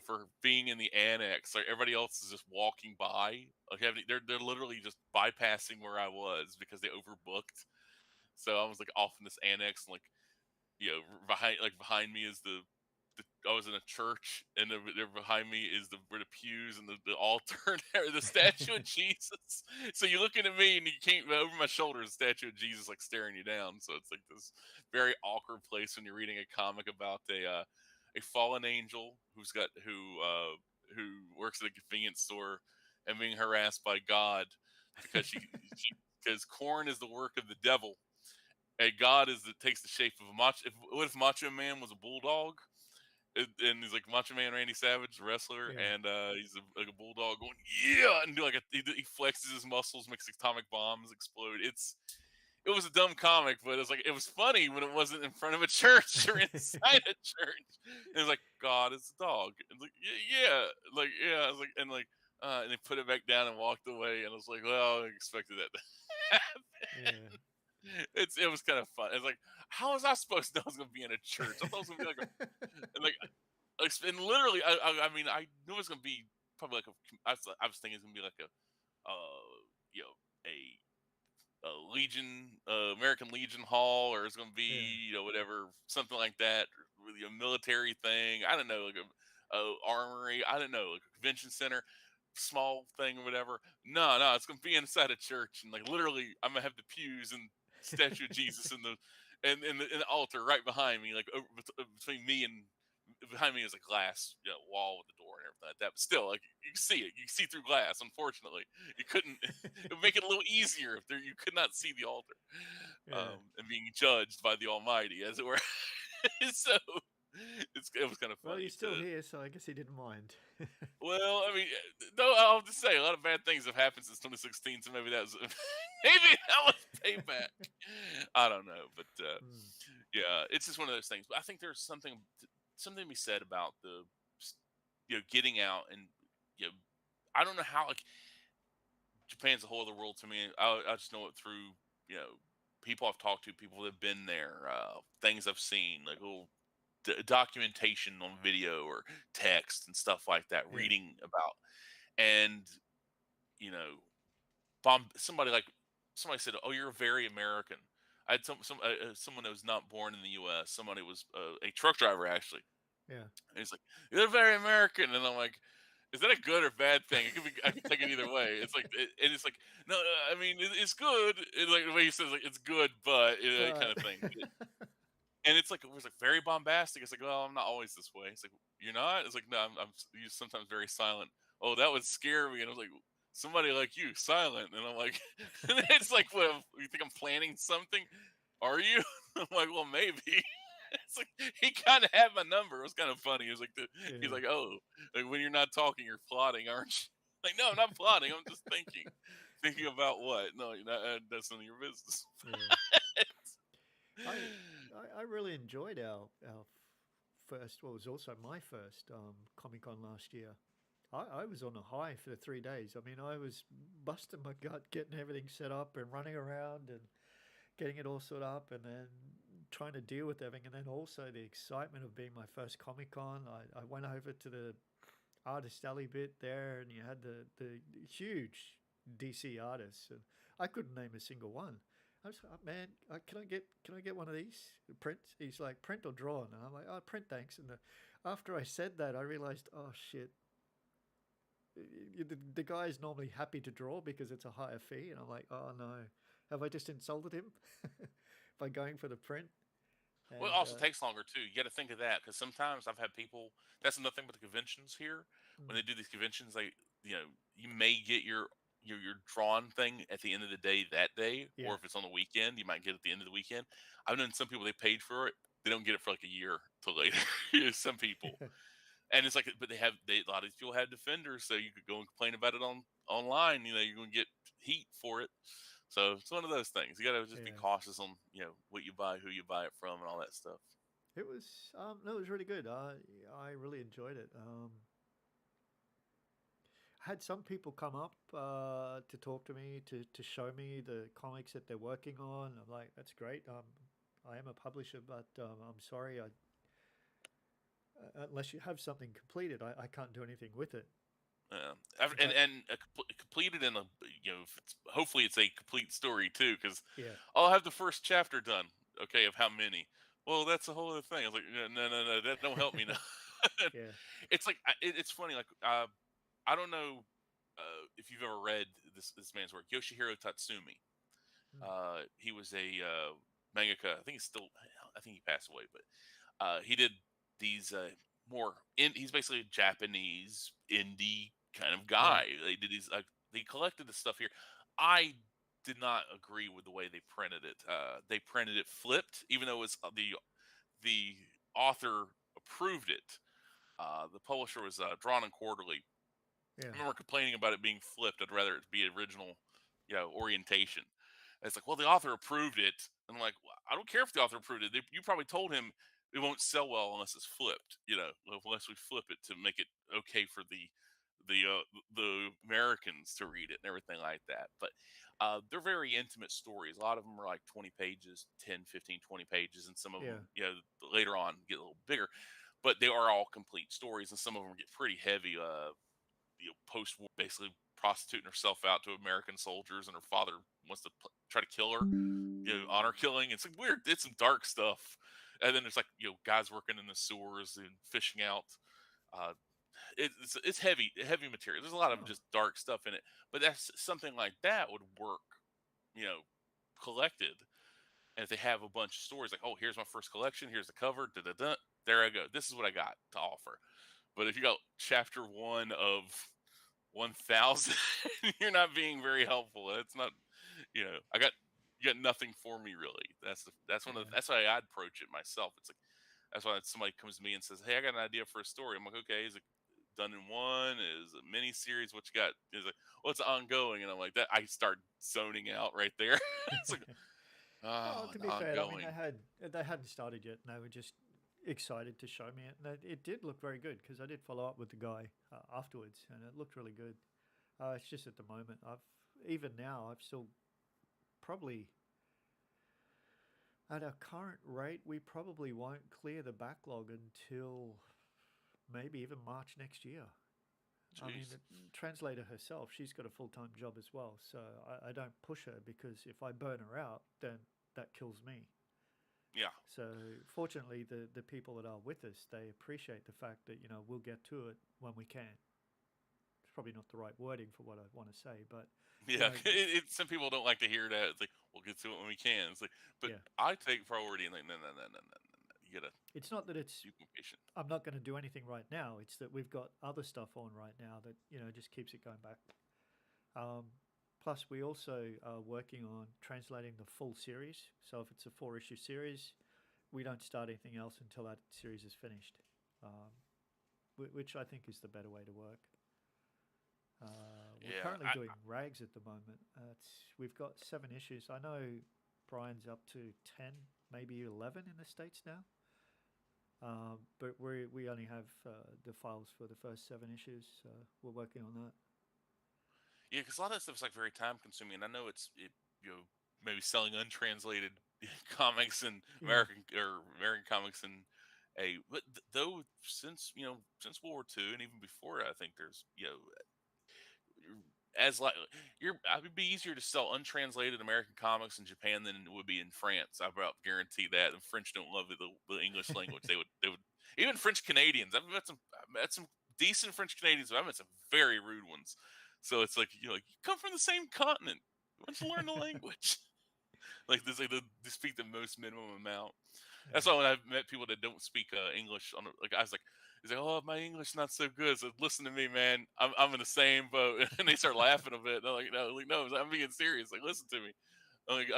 for being in the annex, like everybody else is just walking by, like they're literally just bypassing where I was because they overbooked. So I was like off in this annex, and like behind me is I was in a church, and there behind me is where the pews and the altar and there, the statue of Jesus. So you're looking at me, and you can't over my shoulder is the statue of Jesus like staring you down. So it's like this very awkward place when you're reading a comic about a fallen angel who works at a convenience store and being harassed by God because because corn is the work of the devil. A god is that takes the shape of a macho. What if Macho Man was a bulldog? And he's like Macho Man Randy Savage, the wrestler, yeah, and he's like a bulldog going yeah, and do like he flexes his muscles, makes atomic bombs explode. It was a dumb comic, but it was funny when it wasn't in front of a church or inside a church. And it's like God is a dog. It's like yeah, like yeah. I was like and they put it back down and walked away, and I was like, well, I expected that to happen. yeah, It was kind of fun. It's like, how was I supposed to know I was going to be in a church? I thought it was going to be like and and literally, I mean, I knew it was going to be probably like I was thinking it's going to be like you know, a Legion, American Legion Hall, or it's going to yeah, be, whatever, something like that, really a military thing. I don't know, like a armory. I don't know, like a convention center, small thing or whatever. No, it's going to be inside a church, and like literally, I'm gonna have the pews and statue of Jesus and the altar right behind me, like between me and behind me is a glass wall with the door and everything like that. But still, like you can see it. You can see through glass. Unfortunately, you couldn't. It would make it a little easier if you could not see the altar, yeah. and being judged by the Almighty, as it were. So it was kind of Well, you're funny still to. here, so I guess he didn't mind. Well, I mean, no, I'll just say a lot of bad things have happened since 2016, so maybe that was maybe that was payback. I don't know, but Mm, yeah, it's just one of those things. But I think there's something to be said about the getting out and you know I don't know how like Japan's a whole other world to me. I just know it through people I've talked to, people that have been there, things I've seen, like little documentation on video or text and stuff like that, yeah, reading about. And you know, bomb somebody like somebody said, "Oh, you're very American." I had someone that was not born in the U.S. Somebody was a truck driver actually, Yeah. and he's like, "You're very American," and I'm like, "Is that a good or bad thing? It could be. I could take it either way." It's like, and it's like, no, I mean, it's good. It's like the way he says, like, it's good, but kind But of thing. And it's like it was like very bombastic. It's like, well, I'm not always this way. It's like, you're not. It's like, no, I'm sometimes very silent. Oh, that would scare me. And I was like, somebody like you, silent. And I'm like, and it's like, well, you think I'm planning something? Are you? I'm like, well, maybe. It's like he kind of had my number. It was kind of funny. He was like, he's yeah. like, oh, like when you're not talking, you're plotting, aren't you? Like, no, I'm not plotting. I'm just thinking. Thinking about what? No, you're not, that's none of your business. Yeah. I, I really enjoyed our first. Well, it was also my first Comic Con last year. I was on a high for the 3 days. I mean, I was busting my gut getting everything set up and running around and getting it all set up, and then trying to deal with everything, and then also the excitement of being my first Comic Con. I went over to the artist alley bit there, and you had the huge DC artists, and I couldn't name a single one. I was like, oh, man, can I get one of these print? He's like, print or drawn, and I'm like, oh, print, thanks. And after I said that, I realized, oh shit, the guy is normally happy to draw because it's a higher fee, and I'm like, oh no, have I just insulted him by going for the print? Well, it And also takes longer too. You got to think of that because sometimes I've had people. That's another thing with the conventions here. When mm, they do these conventions, they, you may get your drawn thing at the end of the day that day, yeah, or if it's on the weekend, you might get it at the end of the weekend. I've known some people they paid for it, they don't get it for like a year till later. Some people, and it's like, but a lot of these people have defenders, so you could go and complain about it online. You're going to get heat for it. So it's one of those things. You got to just be yeah. cautious on what you buy, who you buy it from, and all that stuff. It was no, it was really good. I really enjoyed it. Had some people come up to talk to me to show me the comics that they're working on. I'm like, that's great. I am a publisher, but I'm sorry, unless you have something completed, I can't do anything with it. Yeah, and But completed in a if hopefully it's a complete story too, because yeah, I'll have the first chapter done. Okay, of how many? Well, that's a whole other thing. I was like, no, no, no, no, that don't help me now. yeah, It's like it's funny. Like I don't know if you've ever read this man's work, Yoshihiro Tatsumi. mm, He was a mangaka. I think he's still. I think he passed away, but he did these more. He's basically a Japanese indie kind of right, guy. They did these. They collected the stuff here. I did not agree with the way they printed it. They printed it flipped, even though it's the author approved it. The publisher was Drawn and Quarterly. yeah, I remember complaining about it being flipped. I'd rather it be original, orientation. And it's like, well, the author approved it. And I'm like, well, I don't care if the author approved it. You probably told him it won't sell well unless it's flipped. Unless we flip it to make it okay for the Americans to read it and everything like that. But they're very intimate stories. A lot of them are like 20 pages, 10, 15, 20 pages, and some of yeah, them, later on get a little bigger. But they are all complete stories, and some of them get pretty heavy. Post-war, basically prostituting herself out to American soldiers, and her father wants to try to kill her. Honor killing. It's like weird. It's some dark stuff. And then there's like guys working in the sewers and fishing out. Uh, it's heavy material. There's a lot of oh, just dark stuff in it. But that's something like that would work, you know, collected. And if they have a bunch of stories, like, oh, here's my first collection, here's the cover, da da da, there I go. This is what I got to offer. But if you got chapter one of 1,000, you're not being very helpful. It's not, you got nothing for me really. yeah, That's why I'd approach it myself. It's like that's why somebody comes to me and says, "Hey, I got an idea for a story." I'm like, "Okay, is it done in one? Is it a mini series? What you got?" Is like, "Well, it's ongoing," and I'm like, "That." I start zoning out right there. It's like, Well, oh, to an be fair, I mean ongoing. they hadn't started yet, and they were just excited to show me it, and it did look very good because I did follow up with the guy afterwards, and it looked really good. It's just at the moment, even now I've still probably at our current rate we probably won't clear the backlog until maybe even March next year. I mean, Jeez. the translator herself, she's got a full time job as well. So I don't push her because if I burn her out, then that kills me. Yeah. So fortunately, the people that are with us, they appreciate the fact that we'll get to it when we can. It's probably not the right wording for what I want to say, but you Yeah. know, Some people don't like to hear that. It's like, we'll get to it when we can. It's like, but yeah, I take priority and like, no, no, no, no, no, no, no. You gotta it's not that it's be patient. I'm not going to do anything right now. It's that we've got other stuff on right now that just keeps it going back. Um, Plus, we also are working on translating the full series. So if it's a 4 issue series, we don't start anything else until that series is finished, which I think is the better way to work. We're Yeah. currently doing rags at the moment. We've got 7 issues. I know Brian's up to 10, maybe 11 in the States now. But we only have the files for the first 7 issues, so we're working on that. Yeah, because a lot of that stuff is like very time consuming. And I know maybe selling untranslated comics and Yeah. American comics and but though since World War II and even before, I think there's as like it would be easier to sell untranslated American comics in Japan than it would be in France. I about guarantee that. The French don't love the English language. They would even French Canadians. I've met some decent French Canadians, but I've met some very rude ones. So it's like you come from the same continent. Why don't you learn the language? Like this, like they speak the most minimum amount. That's Yeah. why when I've met people that don't speak English, like I was like, he's like, "Oh, my English not so good." So listen to me, man. I'm in the same boat, and they start laughing a bit. They're like, no, I'm being serious. Like, listen to me. I'm like,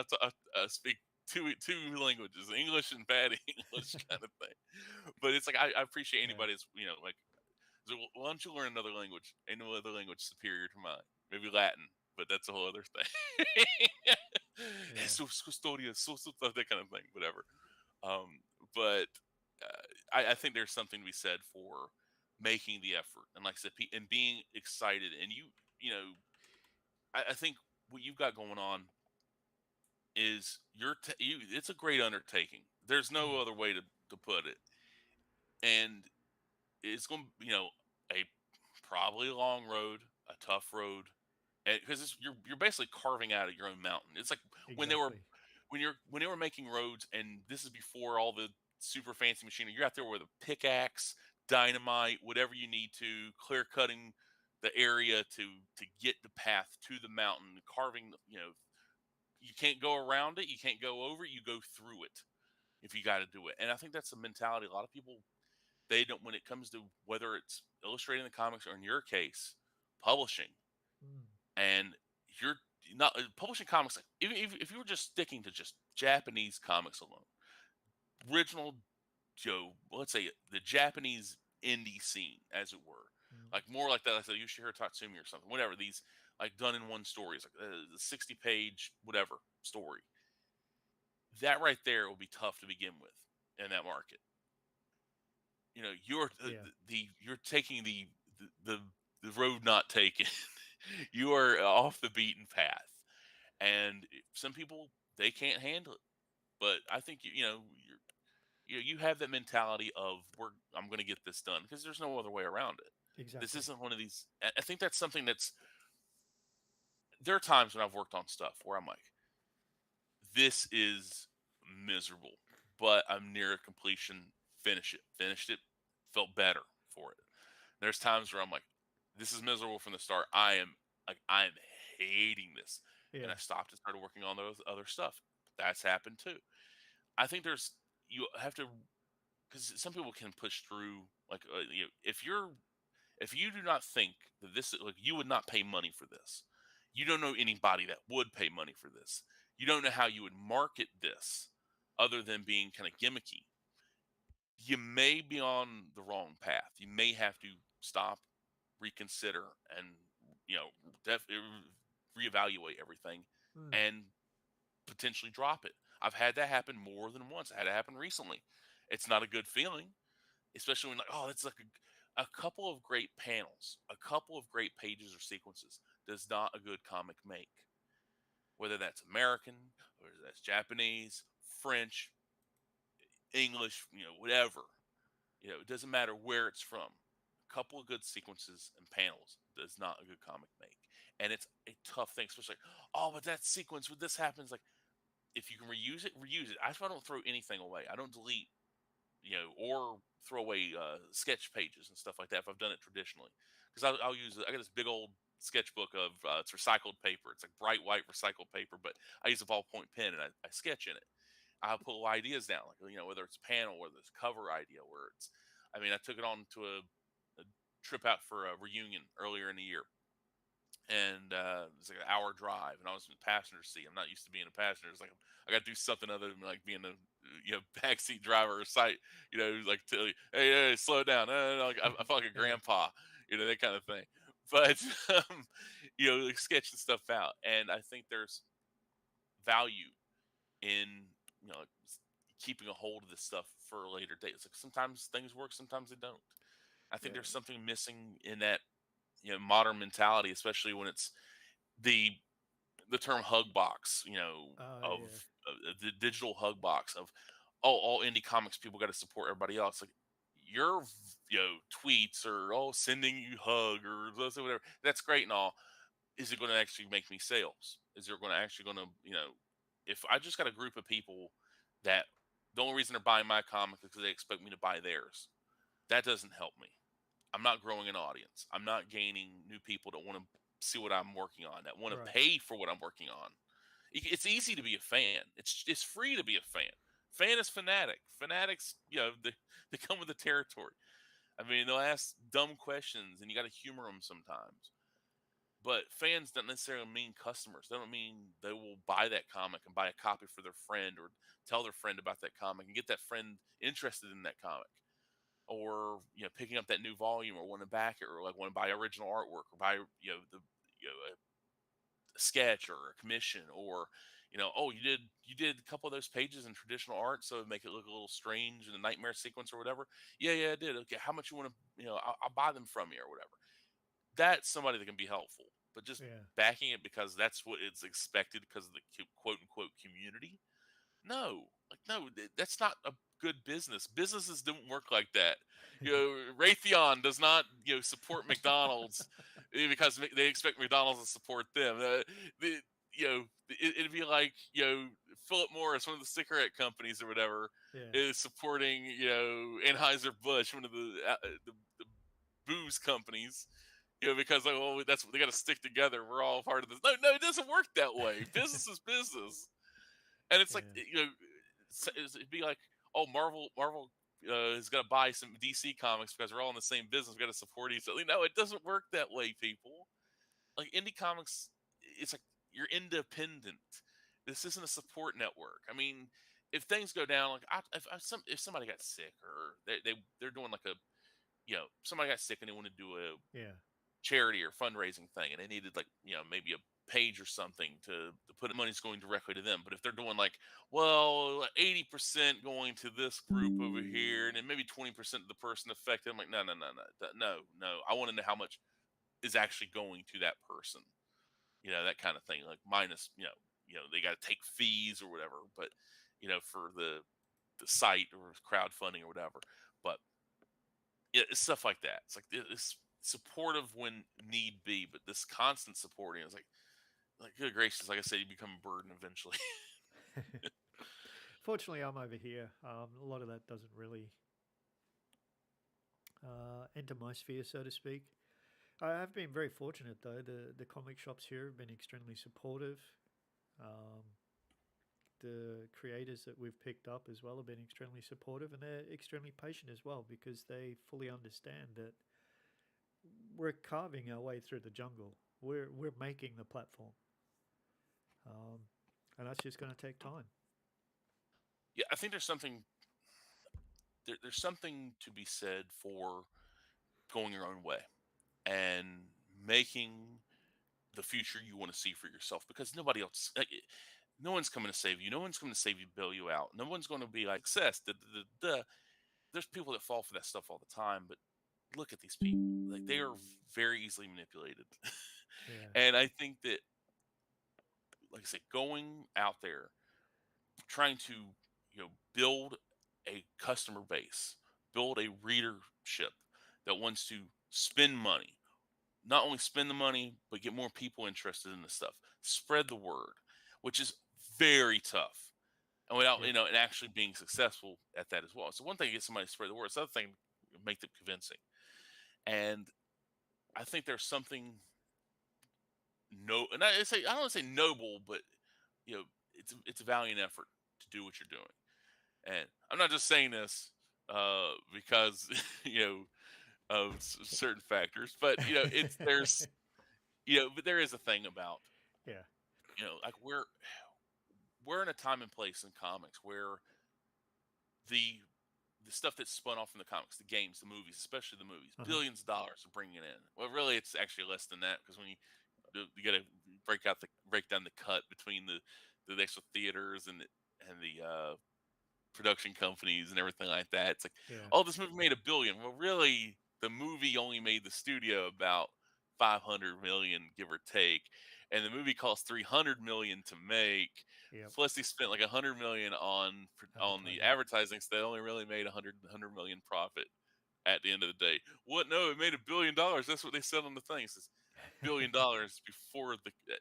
I speak two languages, English and bad English kind of thing. But it's like I appreciate Yeah. anybody that's like, so why don't you learn another language? Ain't no other language superior to mine. Maybe Latin, but that's a whole other thing. Yeah. So custodia, that kind of thing, whatever. Um, but I think there's something to be said for making the effort, and like I said, and being excited. And I think what you've got going on is it's a great undertaking. There's Mm. no other way to put it, and it's going to a probably a long road, a tough road, because you're basically carving out of your own mountain. It's like when they were Exactly. when they were making roads, and this is before all the super fancy machinery. You're out there with a pickaxe, dynamite, whatever you need to, clear cutting the area to get the path to the mountain, carving. You can't go around it, you can't go over it, you go through it if you got to do it. And I think that's the mentality a lot of people they don't when it comes to whether it's illustrating the comics or in your case publishing Mm. and you're not publishing comics like if you were just sticking to just Japanese comics alone, original let's say the Japanese indie scene, as it were, Mm. like more like that, like the Yoshihiro Tatsumi or something, whatever. These like done in one stories, like the 60-page whatever story. That right there will be tough to begin with in that market. You're Yeah. you're taking the the road not taken. You are off the beaten path, and some people they can't handle it. But I think you have that mentality of I'm going to get this done because there's no other way around it. This Exactly. isn't one of these. I think that's something that's there are times when I've worked on stuff where I'm like, this is miserable, but I'm near completion. Finished it, felt better for it. There's times where I'm like, this is miserable from the start. I'm hating this, and Yeah. I stopped and started working on those other stuff. That's happened too. I think you have to because some people can push through like if you do not think that this like you would not pay money for this, you don't know anybody that would pay money for this. You don't know how you would market this other than being kind of gimmicky. You may be on the wrong path. You may have to stop, reconsider, and you know reevaluate everything Mm. and potentially drop it. I've had that happen more than once. I had it happen recently. It's not a good feeling, especially when like, oh, it's like a couple of great panels, a couple of great pages or sequences does not a good comic make. Whether that's American, whether that's Japanese, French, English, whatever. It doesn't matter where it's from. couple of good sequences and panels does not a good comic make. And it's a tough thing, especially like, oh, but that sequence with this happens. Like, if you can reuse it, reuse it. I don't throw anything away. I don't delete, or throw away sketch pages and stuff like that if I've done it traditionally. Because I'll use I got this big old sketchbook of it's recycled paper. It's like bright white recycled paper, but I use a ballpoint pen and I sketch in it. I put little ideas down, like whether it's a panel, whether it's a cover idea, where it's. I mean, I took it on to a trip out for a reunion earlier in the year, and it's like an hour drive, and I was in the passenger seat. I'm not used to being a passenger. It's like I got to do something other than like being a backseat driver or sight. Like tell you, hey, slow down. Like, I feel like a Yeah. grandpa, that kind of thing. But like sketching stuff out, and I think there's value in like keeping a hold of this stuff for a later date. It's like sometimes things work, sometimes they don't. I think Yeah. there's something missing in that modern mentality, especially when it's the the term hug box, of Yeah. the digital hug box of, oh, all indie comics people got to support everybody else. Like your tweets or sending you hug or whatever, that's great and all. Is it going to actually make me sales? Is there going to actually going to if I just got a group of people that the only reason they're buying my comic is because they expect me to buy theirs, that doesn't help me. I'm not growing an audience. I'm not gaining new people that want to see what I'm working on, that want to Right. pay for what I'm working on. It's easy to be a fan. It's free to be a fan. Fan is fanatic. Fanatics, they come with the territory. I mean, they'll ask dumb questions, and you got to humor them sometimes. But fans don't necessarily mean customers. They don't mean they will buy that comic and buy a copy for their friend or tell their friend about that comic and get that friend interested in that comic, or picking up that new volume, or want to back it, or like want to buy original artwork, or buy a sketch or a commission, or oh, you did a couple of those pages in traditional art, so make it look a little strange in the nightmare sequence or whatever. Yeah, I did. Okay, how much you want to, I'll buy them from you or whatever. That's somebody that can be helpful. But just Yeah. backing it because that's what it's expected because of the quote unquote community. No, like no, that's not a good business. Businesses don't work like that. Raytheon does not support McDonald's because they expect McDonald's to support them. It'd be like Philip Morris, one of the cigarette companies or whatever, Yeah. is supporting Anheuser Busch, one of the booze companies. Because like, well, that's what they got to stick together. We're all part of this. No, no, it doesn't work that way. Business is business. And it's like Yeah. it'd be like, oh, Marvel is gonna buy some DC comics because we're all in the same business. We got to support each other. No, it doesn't work that way, people. Like indie comics, it's like you're independent. This isn't a support network. I mean, if things go down, like if somebody got sick or they're doing like a somebody got sick and they want to do a Yeah. charity or fundraising thing and they needed like maybe a page or something to put money's going directly to them. But if they're doing like, well, 80% going to this group over here and then maybe 20% of the person affected, I'm like, no, I want to know how much is actually going to that person, that kind of thing, like minus they got to take fees or whatever, but for the site or crowdfunding or whatever. But yeah, it's stuff like that. It's like it's supportive when need be, but this constant supporting is like good gracious, like I said, you become a burden eventually. Fortunately, I'm over here. A lot of that doesn't really enter my sphere, so to speak. I have been very fortunate though. The comic shops here have been extremely supportive. Um, the creators that we've picked up as well have been extremely supportive, and they're extremely patient as well because they fully understand that we're carving our way through the jungle. We're making the platform, um, and that's just going to take time. Yeah, I think there's something to be said for going your own way and making the future you want to see for yourself because nobody else no one's coming to save you. No one's coming to save you, bail you out. No one's going to be like success. There's people that fall for that stuff all the time, but look at these people. Like they are very easily manipulated. Yeah, And I think that, like I said, going out there, trying to, build a customer base, build a readership that wants to spend money. Not only spend the money, but get more people interested in this stuff. Spread the word, which is very tough. And without, Yep. and actually being successful at that as well. So one thing to get somebody to spread the word. It's another thing to make them convincing. And I think there's something no, and I don't want to say noble, but it's a valiant effort to do what you're doing. And I'm not just saying this because you know of certain factors, but it's there's but there is a thing about Yeah. like we're in a time and place in comics where the the stuff that's spun off from the comics, the games, the movies, especially the movies, Uh-huh. billions of dollars are bringing in. Well, really, it's actually less than that because when you got to break down the cut between the actual theaters and the production companies and everything like that. It's like, Yeah. oh, this movie made $1 billion. Well, really, the movie only made the studio about 500 million, give or take, and the movie cost 300 million to make. Yep. Plus, they spent like 100 million on the Advertising. advertising, so they only really made 100 million profit at the end of the day. What? No, it made $1 billion. That's what they said on the thing. It says $1 billion before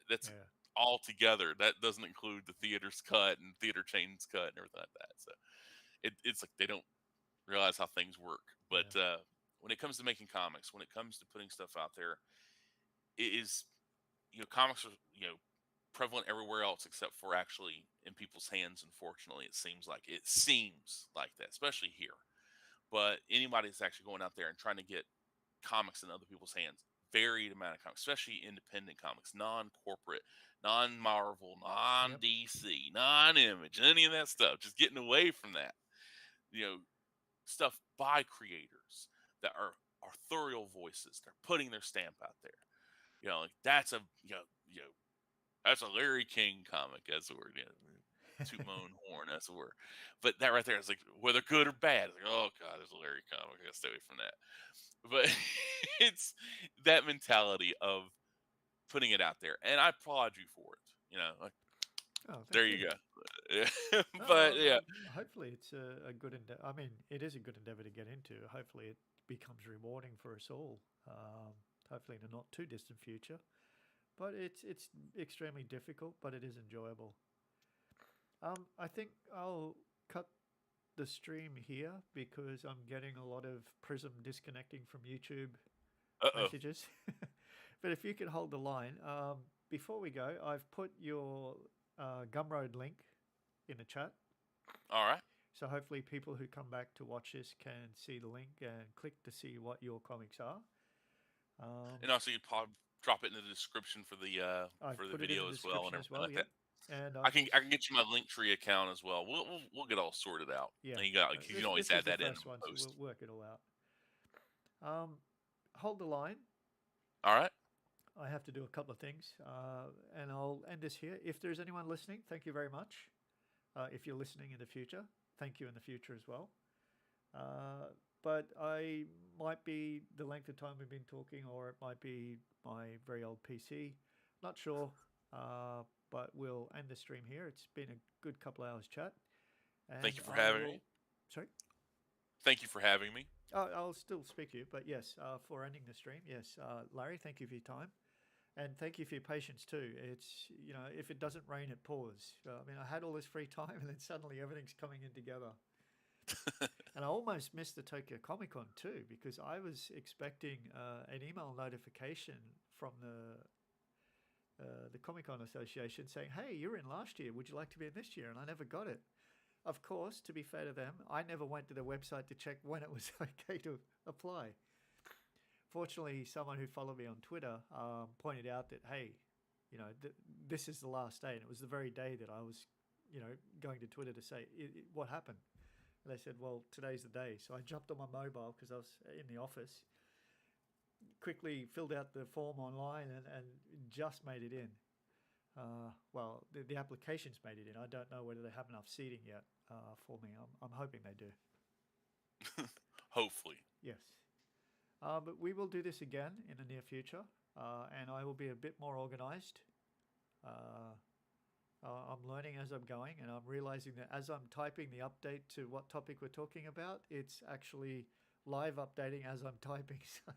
that's Yeah. all together. That doesn't include the theater's cut and theater chain's cut and everything like that. So it's like they don't realize how things work. But Yeah. when it comes to making comics, when it comes to putting stuff out there, it is comics are prevalent everywhere else except for actually in people's hands. Unfortunately, it seems like that, especially here. But anybody that's actually going out there and trying to get comics in other people's hands, varied amount of comics, especially independent comics, non-corporate, non-Marvel, Yep. non-DC, non-Image, any of that stuff. Just getting away from that. You know, stuff by creators that are authorial voices. They're putting their stamp out there. Like that's a that's a Larry King comic. That's the word. Toot my own horn. That's the word. But that right there is like whether good or bad. It's like, oh god, there's a Larry comic. I gotta stay away from that. But it's that mentality of putting it out there, and I applaud you for it. Like, Oh, there thank you. you go. No, But yeah, hopefully it's a good endeavor. I mean, it is a good endeavor to get into. Hopefully it becomes rewarding for us all. Hopefully in a not too distant future. But it's extremely difficult, but it is enjoyable. I think I'll cut the stream here because I'm getting a lot of Prism disconnecting from YouTube uh-oh. messages. But if you could hold the line, before we go, I've put your Gumroad link in the chat. All right. So hopefully people who come back to watch this can see the link and click to see what your comics are. And also, you'd probably drop it in the description for the I've put it in video the as well and description as everything well. like Yep. that. And I I've can I can get you my Linktree account as well. We'll get all sorted out. yeah. And you can always This is add the that in first one, so post. we'll work it all out. Hold the line. All right. I have to do a couple of things, and I'll end this here. If there's anyone listening, thank you very much. If you're listening in the future, thank you in the future as well. But I might be the length of time we've been talking, or it might be my very old PC. Not sure, but we'll end the stream here. It's been a good couple hours chat, and Thank you for I having will. me. Sorry. Thank you for having me. I'll still speak to you, but yes, for ending the stream, yes, Larry, thank you for your time. And thank you for your patience too. It's, if it doesn't rain, it pours. I mean, I had all this free time and then suddenly everything's coming in together. And I almost missed the Tokyo Comicon too because I was expecting an email notification from the Comic Con Association saying, hey, you were in last year. Would you like to be in this year? And I never got it. Of course, to be fair to them, I never went to their website to check when it was okay to apply. Fortunately, someone who followed me on Twitter pointed out that, hey, this is the last day. And it was the very day that I was, going to Twitter to say, what happened? And they said, well, today's the day. So I jumped on my mobile because I was in the office, quickly filled out the form online and just made it in. Well, the applications made it in. I don't know whether they have enough seating yet for me. I'm hoping they do. Hopefully. Yes. But we will do this again in the near future, and I will be a bit more organized. I'm learning as I'm going, and I'm realizing that as I'm typing the update to what topic we're talking about, it's actually live updating as I'm typing. So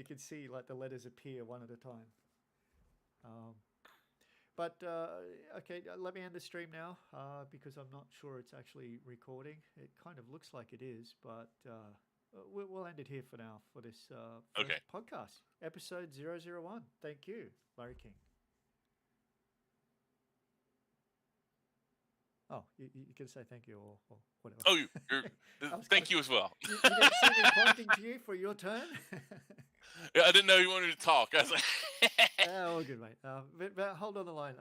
you can see like the letters appear one at a time. But okay, let me end the stream now because I'm not sure it's actually recording. It kind of looks like it is, but we'll end it here for now for this first podcast, episode 001. Thank you, Larry King. Oh, you can say thank you or whatever. Oh, thank you as well. You didn't see me pointing to you for your turn? I didn't know you wanted to talk. I was like, all good, mate. But hold on the line.